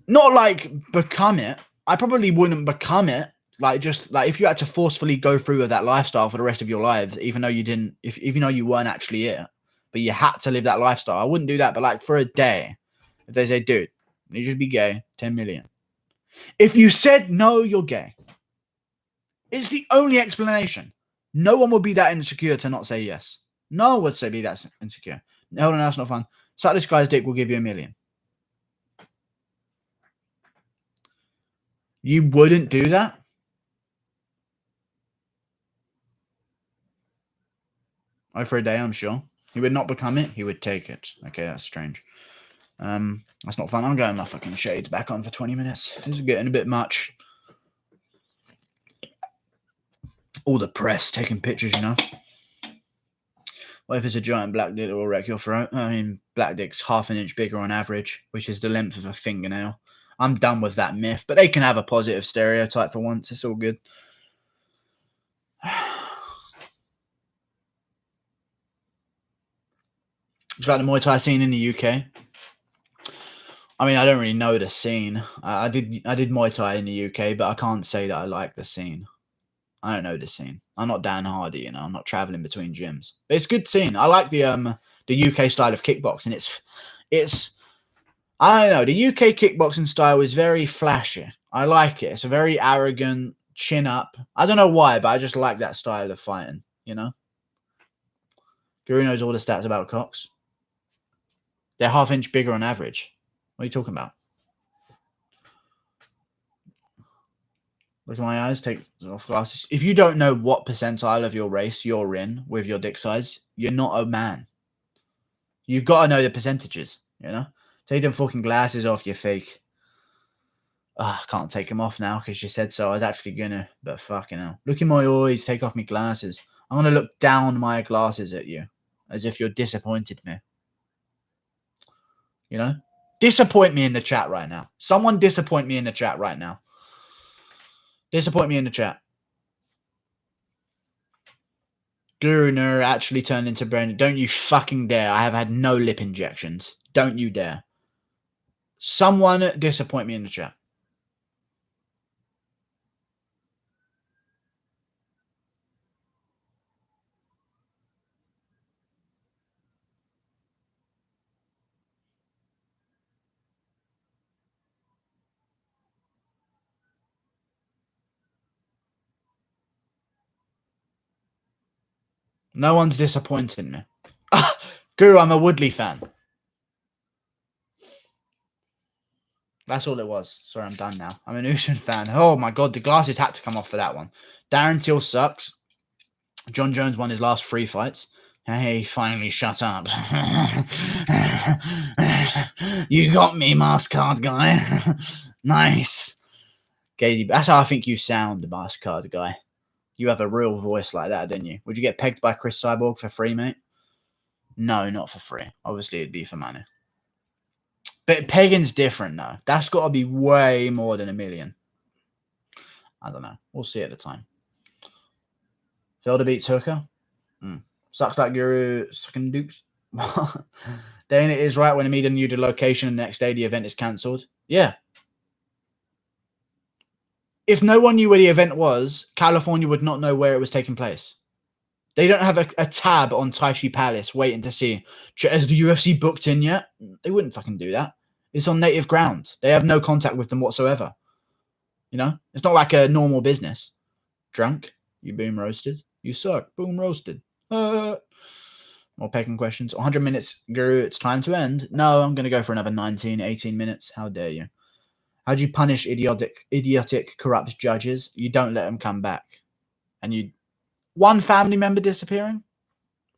Not like become it. I probably wouldn't become it. Like, just like if you had to forcefully go through with that lifestyle for the rest of your lives, even though you didn't, even though you weren't actually it, but you had to live that lifestyle. I wouldn't do that. But like for a day, if they say, dude, you just be gay, 10 million. If you said no, you're gay. It's the only explanation. No one would be that insecure to not say yes. No one would say be that insecure. Hold on, that's not fun. Suck this guy's dick, we'll give you $1 million. You wouldn't do that? Oh, for a day, I'm sure. He would not become it. He would take it. Okay, that's strange. That's not fun. I'm going my fucking shades back on for 20 minutes. This is getting a bit much. All the press taking pictures, you know. What if it's a giant black dick that will wreck your throat? I mean, black dick's 1/2 inch bigger on average, which is the length of a fingernail. I'm done with that myth, but they can have a positive stereotype for once. It's all good. It's like the Muay Thai scene in the UK. I mean, I don't really know the scene. I did Muay Thai in the UK, but I can't say that I like the scene. I don't know the scene. I'm not Dan Hardy, you know. I'm not traveling between gyms. But it's a good scene. I like the UK style of kickboxing. It's I don't know. The UK kickboxing style is very flashy. I like it. It's a very arrogant, chin up. I don't know why, but I just like that style of fighting, you know? Guru knows all the stats about cocks. They're 1/2 inch bigger on average. What are you talking about? Look at my eyes. Take off glasses. If you don't know what percentile of your race you're in with your dick size, you're not a man. You've got to know the percentages, you know? Take them fucking glasses off, you fake. I can't take them off now because you said so. I was actually gonna, but fucking hell. Look in my eyes, take off my glasses. I'm gonna look down my glasses at you as if you're disappointed me. You know? Disappoint me in the chat right now. Someone disappoint me in the chat right now. Disappoint me in the chat. Guru Nur actually turned into Brandon. Don't you fucking dare. I have had no lip injections. Don't you dare. Someone disappoint me in the chat. No one's disappointing me. Guru, I'm a Woodleigh fan. That's all it was. Sorry, I'm done now. I'm an Usman fan. Oh my god, the glasses had to come off for that one. Darren Till sucks. John Jones won his last 3 fights. Hey, finally shut up. You got me, MasterCard guy. Nice. Gaethje, that's how I think you sound, the MasterCard guy. You have a real voice like that, didn't you? Would you get pegged by Chris Cyborg for free, mate? No, not for free. Obviously, it'd be for money. But pegging's different, though. That's got to be way more than $1 million. I don't know. We'll see at the time. Felder beats Hooker. Sucks like Guru sucking dupes. Dana is right when the media knew the location and the next day the event is cancelled. Yeah. If no one knew where the event was, California would not know where it was taking place. They don't have a tab on Taichi Palace waiting to see, has the UFC booked in yet? They wouldn't fucking do that. It's on native ground. They have no contact with them whatsoever. You know? It's not like a normal business. Drunk? You boom roasted? You suck. Boom roasted. More pegging questions. 100 minutes, Guru. It's time to end. No, I'm going to go for another 19, 18 minutes. How dare you? How do you punish idiotic, corrupt judges? You don't let them come back. And one family member disappearing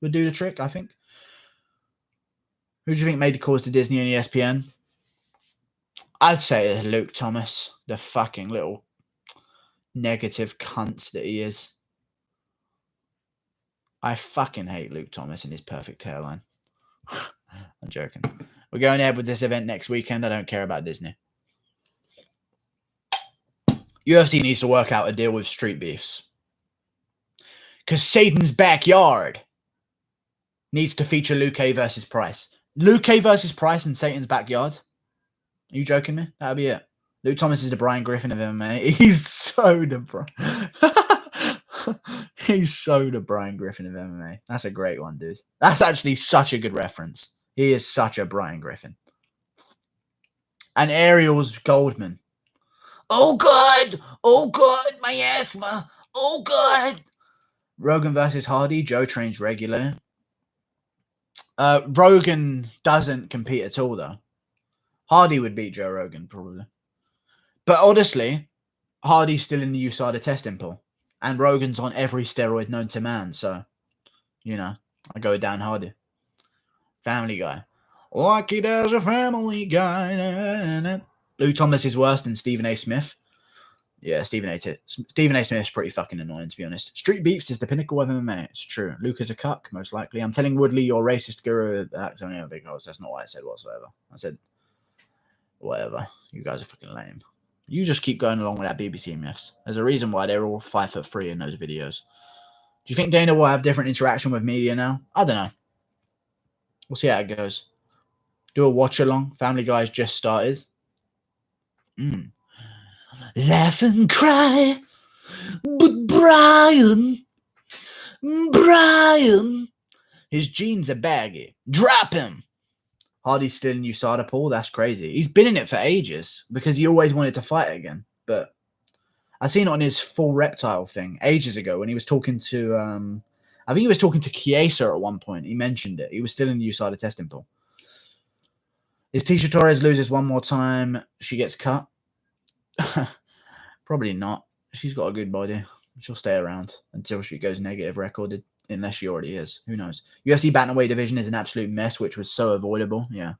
would do the trick, I think. Who do you think made the calls to Disney and ESPN? I'd say it's Luke Thomas, the fucking little negative cunt that he is. I fucking hate Luke Thomas and his perfect hairline. I'm joking. We're going ahead with this event next weekend. I don't care about Disney. UFC needs to work out a deal with Street Beefs. Because Satan's backyard needs to feature Luke versus Price. Luke versus Price in Satan's backyard? Are you joking me? That'll be it. Luke Thomas is the Brian Griffin of MMA. He's so the Brian Griffin of MMA. That's a great one, dude. That's actually such a good reference. He is such a Brian Griffin. And Ariel's Goldman. Oh, God. Oh, God. My asthma. Oh, God. Rogan versus Hardy. Joe trains regularly. Rogan doesn't compete at all, though. Hardy would beat Joe Rogan, probably. But honestly, Hardy's still in the USADA testing pool. And Rogan's on every steroid known to man. So, you know, I go down Hardy. Family Guy. Lucky there's a Family Guy. Luke Thomas is worse than Stephen A. Smith. Yeah, Stephen A. Smith's pretty fucking annoying, to be honest. Street Beefs is the pinnacle of MMA. It's true. Luke is a cuck, most likely. I'm telling Woodleigh you're racist, Guru. That's only a big house. That's not what I said whatsoever. I said, whatever. You guys are fucking lame. You just keep going along with that BBC myths. There's a reason why they're all 5'3" in those videos. Do you think Dana will have different interaction with media now? I don't know. We'll see how it goes. Do a watch along. Family Guy's just started. Laugh and cry. But Brian, his jeans are baggy. Drop him. Hardy's still in USADA pool. That's crazy. He's been in it for ages because he always wanted to fight again. But I seen it on his full reptile thing ages ago when he was talking to, I think he was talking to Chiesa at one point. He mentioned it. He was still in the USADA testing pool. If Tisha Torres loses one more time, she gets cut. Probably not. She's got a good body. She'll stay around until she goes negative recorded. unless she already is. Who knows? UFC bantamweight division is an absolute mess, which was so avoidable. Yeah,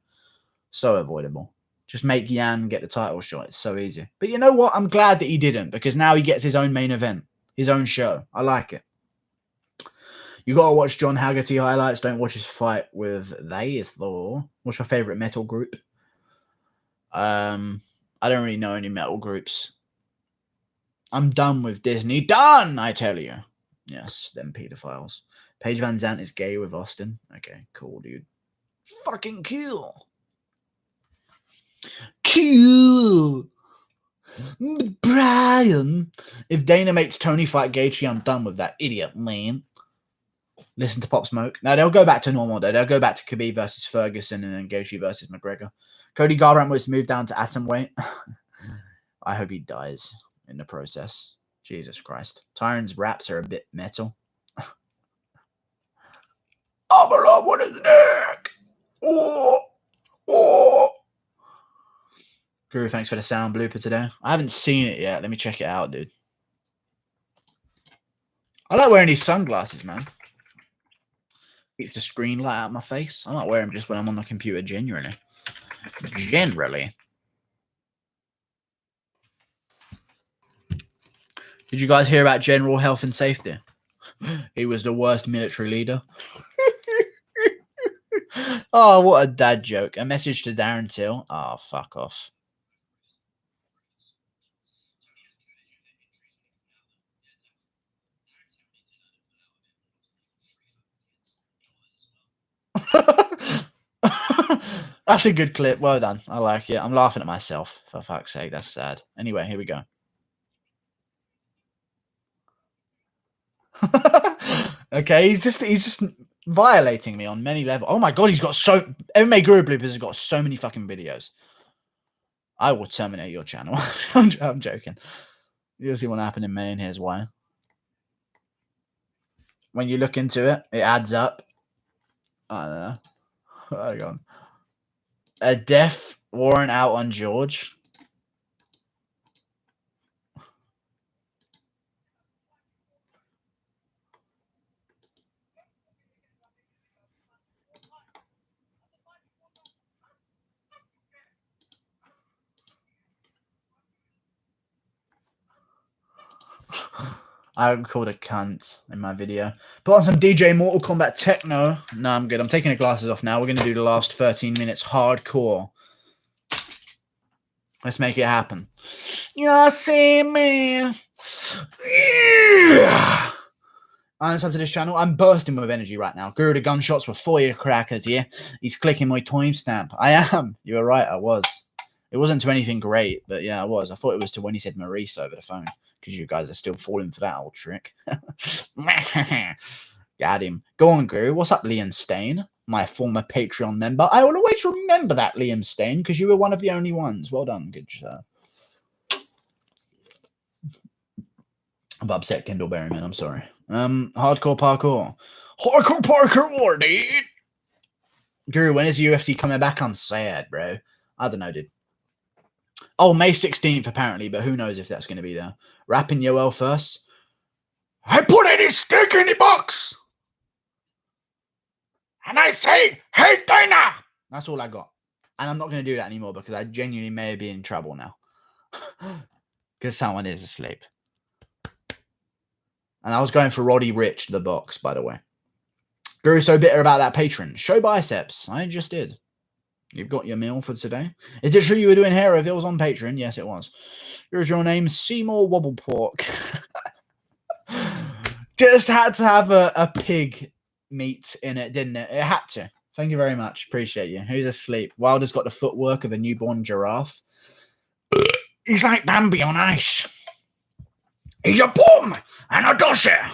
so avoidable. Just make Yan get the title shot. It's so easy. But you know what? I'm glad that he didn't, because now he gets his own main event, his own show. I like it. You gotta watch John Haggerty highlights. Don't watch his fight with They Thor. What's your favorite metal group? I don't really know any metal groups. I'm done with Disney. Done, I tell you. Yes, them pedophiles. Paige Van Zandt is gay with Austin. Okay, cool, dude. Fucking cool. Cool. Brian. If Dana makes Tony fight Gaethje, I'm done with that idiot, man. Listen to Pop Smoke. No, they'll go back to normal, though. They'll go back to Khabib versus Ferguson and then Gaethje versus McGregor. Cody Garbrandt was moved down to atomweight. I hope he dies in the process. Jesus Christ. Tyron's raps are a bit metal. I'm alive on his neck. Oh, oh. Guru, thanks for the sound blooper today. I haven't seen it yet. Let me check it out, dude. I like wearing these sunglasses, man. Keeps the screen light out of my face. I might wear them just when I'm on the computer, genuinely. Generally. Did you guys hear about General Health and Safety? He was the worst military leader. Oh, what a dad joke. A message to Darren Till. Oh, fuck off. That's a good clip. Well done. I like it. I'm laughing at myself. For fuck's sake, that's sad. Anyway, here we go. Okay, he's just violating me on many levels. Oh my god, he's got so MMA Guru Bloopers has got so many fucking videos. I will terminate your channel. I'm joking. You'll see what happened in May, and here's why. When you look into it, it adds up. I don't know. Hang on. A death warrant out on George. I called a cunt in my video. Put on some DJ Mortal Kombat techno. No, I'm good. I'm taking the glasses off now. We're going to do the last 13 minutes hardcore. Let's make it happen. You see me? Yeah. I'm sub to this channel. I'm bursting with energy right now. Guru the gunshots were 4-year crackers, yeah? He's clicking my timestamp. I am. You were right, I was. It wasn't to anything great, but yeah, I was. I thought it was to when he said Maurice over the phone, because you guys are still falling for that old trick. Got him. Go on, Guru. What's up, Liam Stain? My former Patreon member. I will always remember that, Liam Stain, because you were one of the only ones. Well done. Good job. I've upset Kendall Berryman. I'm sorry. Hardcore parkour. Hardcore parkour, dude. Guru, when is the UFC coming back? I'm sad, bro. I don't know, dude. Oh, May 16th, apparently, but who knows if that's going to be there. Rapping Yoel first. I put any stick in the box. And I say, hey, Dana. That's all I got. And I'm not going to do that anymore because I genuinely may be in trouble now. Because someone is asleep. And I was going for Roddy Rich, the box, by the way. Guru's so bitter about that patron. Show biceps. I just did. You've got your meal for today. Is it true you were doing hair reveals on Patreon? Yes, it was. Here's your name, Seymour Wobblepork. Just had to have a pig meat in it, didn't it? It had to. Thank you very much. Appreciate you. Who's asleep? Wilder's got the footwork of a newborn giraffe. He's like Bambi on ice. He's a bum and a dosher.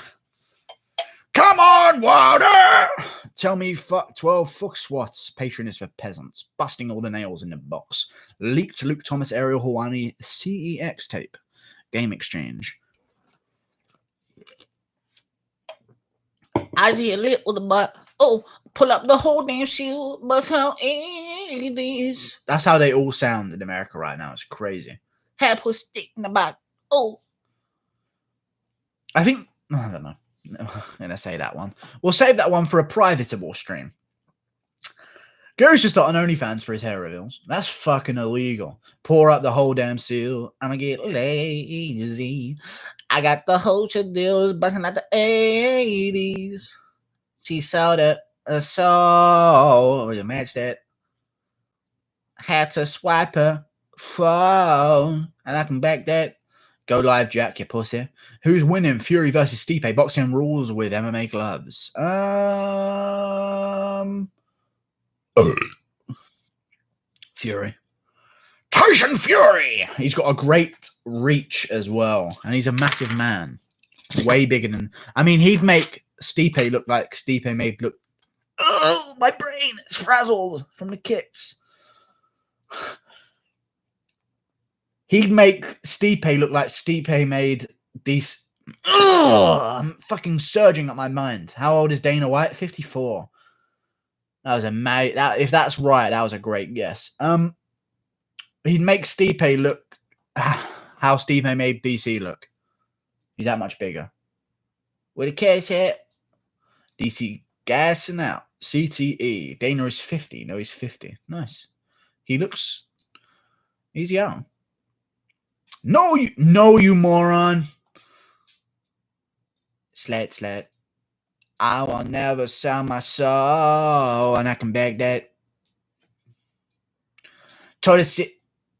Come on, Wilder! Tell me 12 fuck swats. Patreon is for peasants. Busting all the nails in the box. Leaked Luke Thomas Ariel Hawani CEX tape. Game exchange. I see a little butt. Oh, pull up the whole damn shield. But how it is. That's how they all sound in America right now. It's crazy. Hair put stick in the back. Oh. I think, I don't know. I'm going to say that one. We'll save that one for a privatable stream. Gary's just starting OnlyFans for his hair reveals. That's fucking illegal. Pour up the whole damn seal. I'ma get lazy. I got the whole shit deals busting at the 80s. She sold it. So you matched it. Had to swipe her phone. And I can back that. Go live, Jack, you pussy. Who's winning? Fury versus Stipe. Boxing rules with MMA gloves. Fury. Tyson Fury! He's got a great reach as well. And he's a massive man. Way bigger than... I mean, he'd make Stipe look like Stipe made look... Oh, my brain is frazzled from the kicks. He'd make Stipe look like Stipe made these... I'm fucking surging up my mind. How old is Dana White? 54. That was if that's right, that was a great guess. He'd make Stipe look how Stipe made DC look. He's that much bigger. With a cash it. DC gassing out. CTE. Dana is 50. No, he's 50. Nice. He's young. No, you moron. Slat. I will never sell my soul, and I can beg that. Told us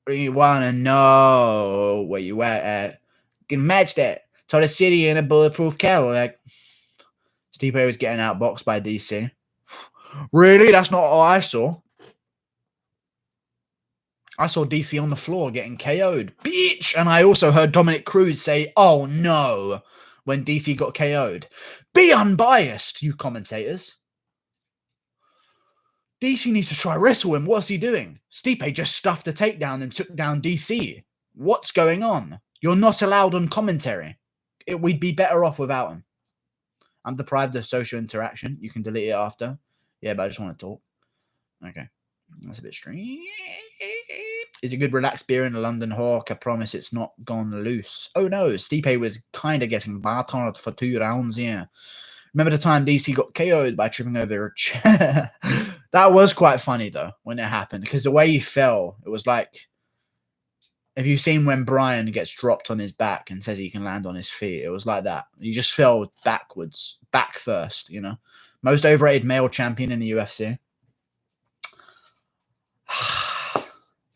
you want to know where you at. Can match that. Told the city in a bulletproof Cadillac. Stipe was getting outboxed by DC. Really? That's not all I saw. I saw DC on the floor getting KO'd. Bitch! And I also heard Dominic Cruz say, oh no, when DC got KO'd. Be unbiased, you commentators. DC needs to try wrestle him. What's he doing? Stipe just stuffed a takedown and took down DC. What's going on? You're not allowed on commentary. We'd be better off without him. I'm deprived of social interaction. You can delete it after. Yeah, but I just want to talk. Okay. That's a bit strange. Is a good relaxed beer in the London Hawk. I promise it's not gone loose. Oh no, Stipe was kind of getting battered for 2 rounds, yeah. Remember the time DC got KO'd by tripping over a chair? That was quite funny though, when it happened, because the way he fell, it was like, have you seen when Brian gets dropped on his back and says he can land on his feet? It was like that. He just fell backwards, back first, you know. Most overrated male champion in the UFC.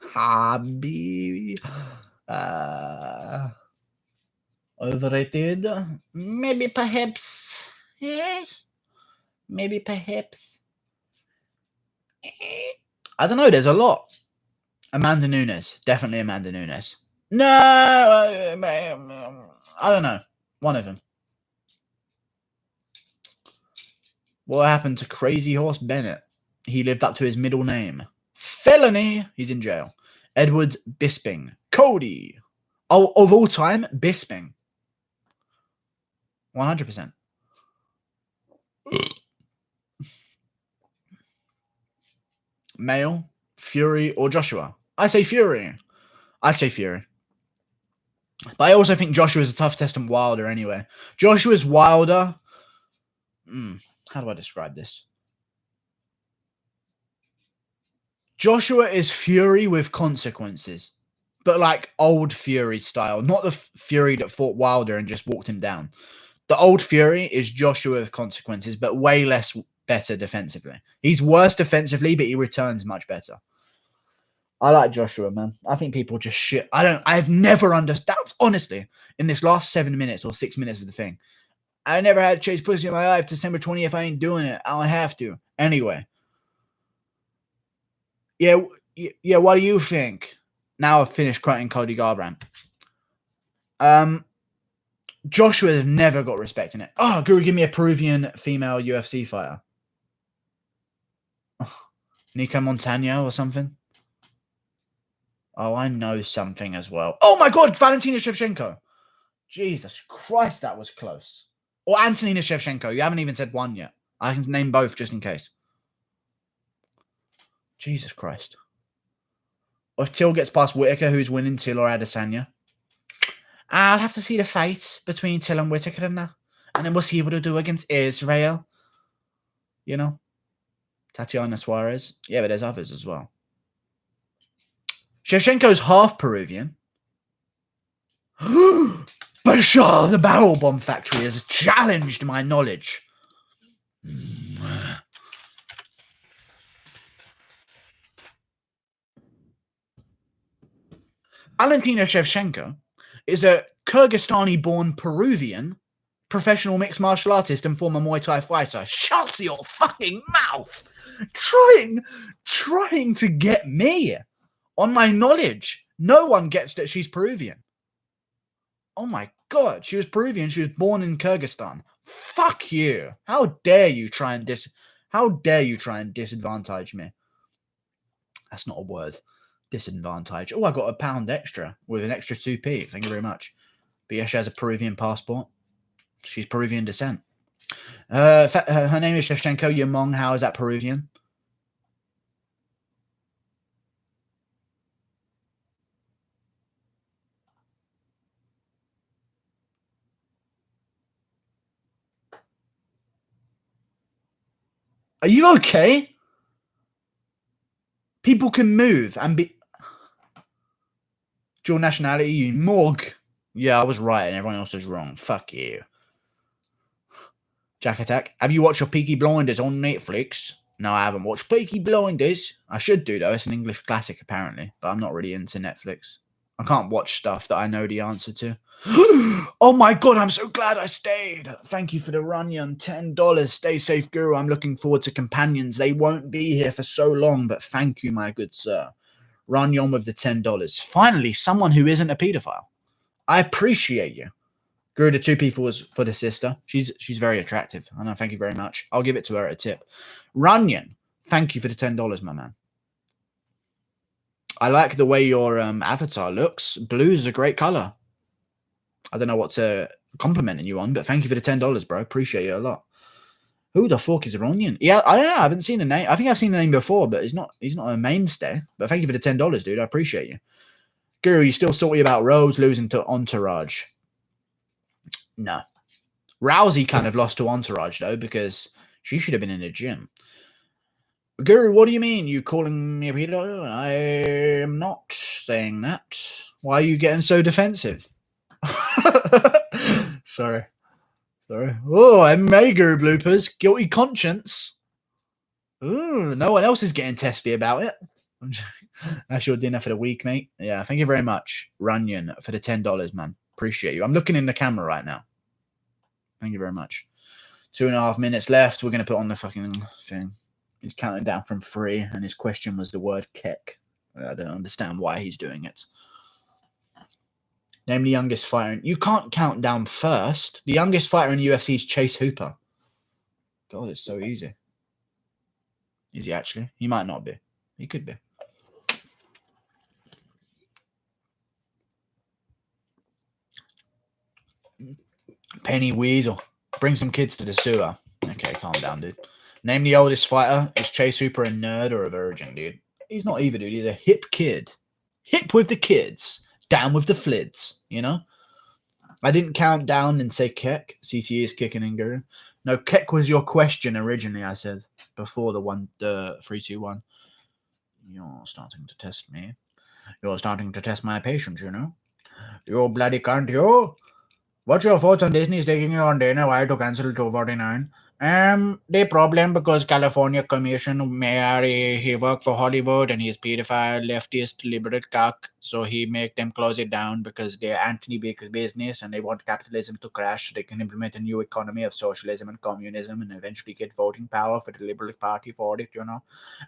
Habibi. Overrated? Maybe perhaps. Yes. Maybe perhaps. I don't know. There's a lot. Amanda Nunes. Definitely Amanda Nunes. No. I don't know. One of them. What happened to Crazy Horse Bennett? He lived up to his middle name. Felony. He's in jail. Edward Bisping. Cody. Oh, of all time, Bisping. 100%. Male, Fury, or Joshua? I say Fury. But I also think Joshua's a tough test on Wilder anyway. Joshua's Wilder. How do I describe this? Joshua is Fury with consequences, but like old Fury style, not the Fury that fought Wilder and just walked him down. The old Fury is Joshua with consequences, but way less better defensively. He's worse defensively, but he returns much better. I like Joshua, man. I think people just shit. I've never understood. That's honestly, in this last 7 minutes or 6 minutes of the thing, I never had to chase pussy in my life. December 20th, I ain't doing it. I don't have to. Anyway. Yeah, what do you think? Now I've finished quoting Cody Garbrandt. Joshua has never got respect in it. Oh, Guru, give me a Peruvian female UFC fighter. Nico Montano or something? Oh, I know something as well. Oh my God, Valentina Shevchenko. Jesus Christ, that was close. Or Antonina Shevchenko. You haven't even said one yet. I can name both just in case. Jesus Christ. Or if Till gets past Whitaker, who's winning, Till or Adesanya? I'll have to see the fight between Till and Whitaker in there. And then we'll see what he'll do against Israel. You know? Tatiana Suarez. Yeah, but there's others as well. Shevchenko's half Peruvian. Bashar, the Barrel Bomb Factory, has challenged my knowledge. Valentina Shevchenko is a Kyrgyzstani-born Peruvian professional mixed martial artist and former Muay Thai fighter. Shut your fucking mouth! Trying to get me on my knowledge. No one gets that she's Peruvian. Oh my god, she was Peruvian. She was born in Kyrgyzstan. Fuck you! How dare you try and disadvantage me? That's not a word. Disadvantage. Oh, I got a pound extra with an extra 2p. Thank you very much. But yeah, she has a Peruvian passport. She's Peruvian descent. Her name is Shevchenko Yamong. How is that Peruvian? Are you okay? People can move and be... Dual nationality, you Morg. Yeah, I was right and everyone else was wrong. Fuck you. Jack Attack. Have you watched your Peaky Blinders on Netflix? No, I haven't watched Peaky Blinders. I should do, though. It's an English classic, apparently. But I'm not really into Netflix. I can't watch stuff that I know the answer to. Oh my god, I'm so glad I stayed. Thank you for the Runyon. $10. Stay safe, Guru. I'm looking forward to companions. They won't be here for so long, but thank you, my good sir. Runyon with the $10. Finally, someone who isn't a pedophile. I appreciate you. Guru, the 2 people was for the sister. She's very attractive. I know, thank you very much. I'll give it to her at a tip. Runyon, thank you for the $10, my man. I like the way your avatar looks. Blue is a great color. I don't know what to complimenting you on, but thank you for the $10, bro. Appreciate it a lot. Who the fuck is Runyon? Yeah, I don't know. I haven't seen the name. I think I've seen the name before, but he's not a mainstay. But thank you for the $10, dude. I appreciate you. Guru, you still salty about Rose losing to Entourage? No. Rousey kind of lost to Entourage, though, because she should have been in the gym. Guru, what do you mean? You calling me a pedo? I am not saying that. Why are you getting so defensive? Sorry. Oh, MMA Guru bloopers. Guilty conscience. Ooh, no one else is getting testy about it. That's your dinner for the week, mate. Yeah, thank you very much, Runyon, for the $10, man. Appreciate you. I'm looking in the camera right now. Thank you very much. 2.5 minutes left. We're going to put on the fucking thing. He's counting down from 3, and his question was the word kek. I don't understand why he's doing it. Name the youngest fighter. You can't count down first. The youngest fighter in UFC is Chase Hooper. God, it's so easy. Is he actually? He might not be. He could be. Penny Weasel. Bring some kids to the sewer. Okay, calm down, dude. Name the oldest fighter. Is Chase Hooper a nerd or a virgin, dude? He's not either, dude. He's a hip kid. Hip with the kids. Down with the flids, you know? I didn't count down and say Kek. CTE is kicking in, Guru. No, Kek was your question originally, I said. Before the 3, 2, 1. You're starting to test me. You're starting to test my patience, you know? You bloody cunt, you. What's your thoughts on Disney's taking you on Dana White to cancel 249? The problem because California Commission Mayor, he worked for Hollywood and he's pedophile, leftist, liberal cuck. So he make them close it down because they're anti-big business and they want capitalism to crash so they can implement a new economy of socialism and communism and eventually get voting power for the Liberal Party for it, you know.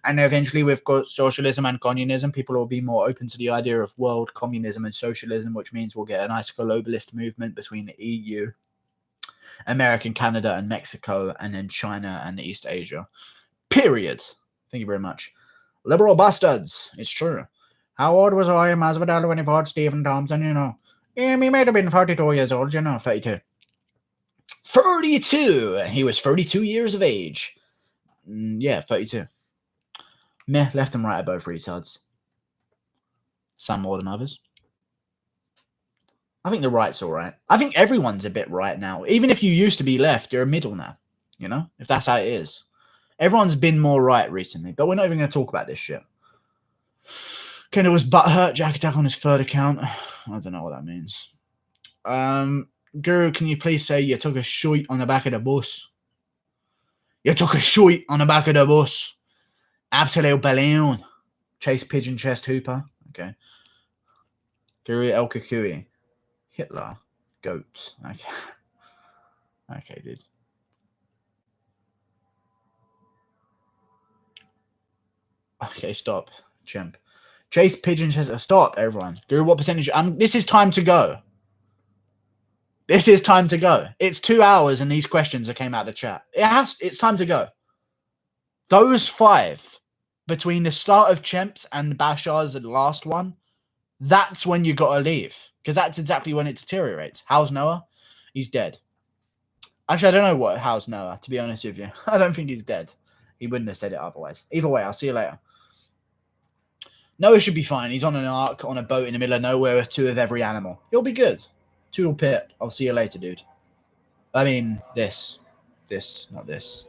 And eventually with socialism and communism, people will be more open to the idea of world communism and socialism, which means we'll get a nice globalist movement between the EU, America, Canada, and Mexico, and then China and East Asia. Period. Thank you very much. Liberal bastards. It's true. How old was I in Masvidal when he fought Stephen Thompson, you know? He might have been 42 years old, you know, 32. 32! He was 32 years of age. Yeah, 32. Meh, left and right are both retards. Some more than others. I think the right's all right. I think everyone's a bit right now. Even if you used to be left, you're a middle now. You know, if that's how it is. Everyone's been more right recently, but we're not even going to talk about this shit. Kendall was butthurt. Jack attack on his third account. I don't know what that means. Guru, can you please say you took a shite on the back of the bus? You took a shite on the back of the bus. Absolute balloon. Chase Pigeon Chest Hooper. Okay. Guru El Kukui. Hitler. Goats. Okay. Okay, dude. Okay, stop. Chimp. Chase Pigeon Chest. Stop, everyone. Guru, what percentage? This is time to go. This is time to go. It's 2 hours and these questions that came out of the chat. It's time to go. Those 5 between the start of Chemp's and Bashar's last one, that's when you got to leave. Because that's exactly when it deteriorates. How's Noah? He's dead. Actually, I don't know how's Noah, to be honest with you. I don't think he's dead. He wouldn't have said it otherwise. Either way, I'll see you later. Noah should be fine. He's on an ark on a boat in the middle of nowhere with 2 of every animal. He'll be good. Toodle pip. I'll see you later, dude. I mean, this. This, not this.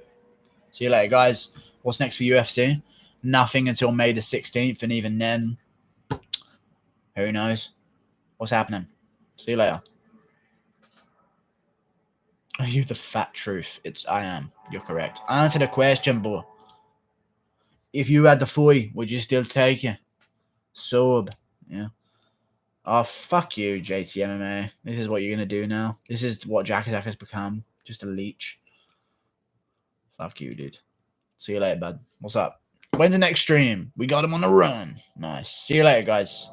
See you later, guys. What's next for UFC? Nothing until May the 16th, and even then, who knows? What's happening? See you later. Are you the fat truth? I am. You're correct. Answer the question, boy. If you had the FOI, would you still take it? Sub. Yeah. Oh, fuck you, JT MMA. This is what you're going to do now. This is what Jack Attack has become. Just a leech. Fuck you, dude. See you later, bud. What's up? When's the next stream? We got him on the run. Nice. See you later, guys.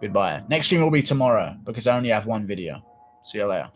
Goodbye. Next stream will be tomorrow because I only have 1 video. See you later.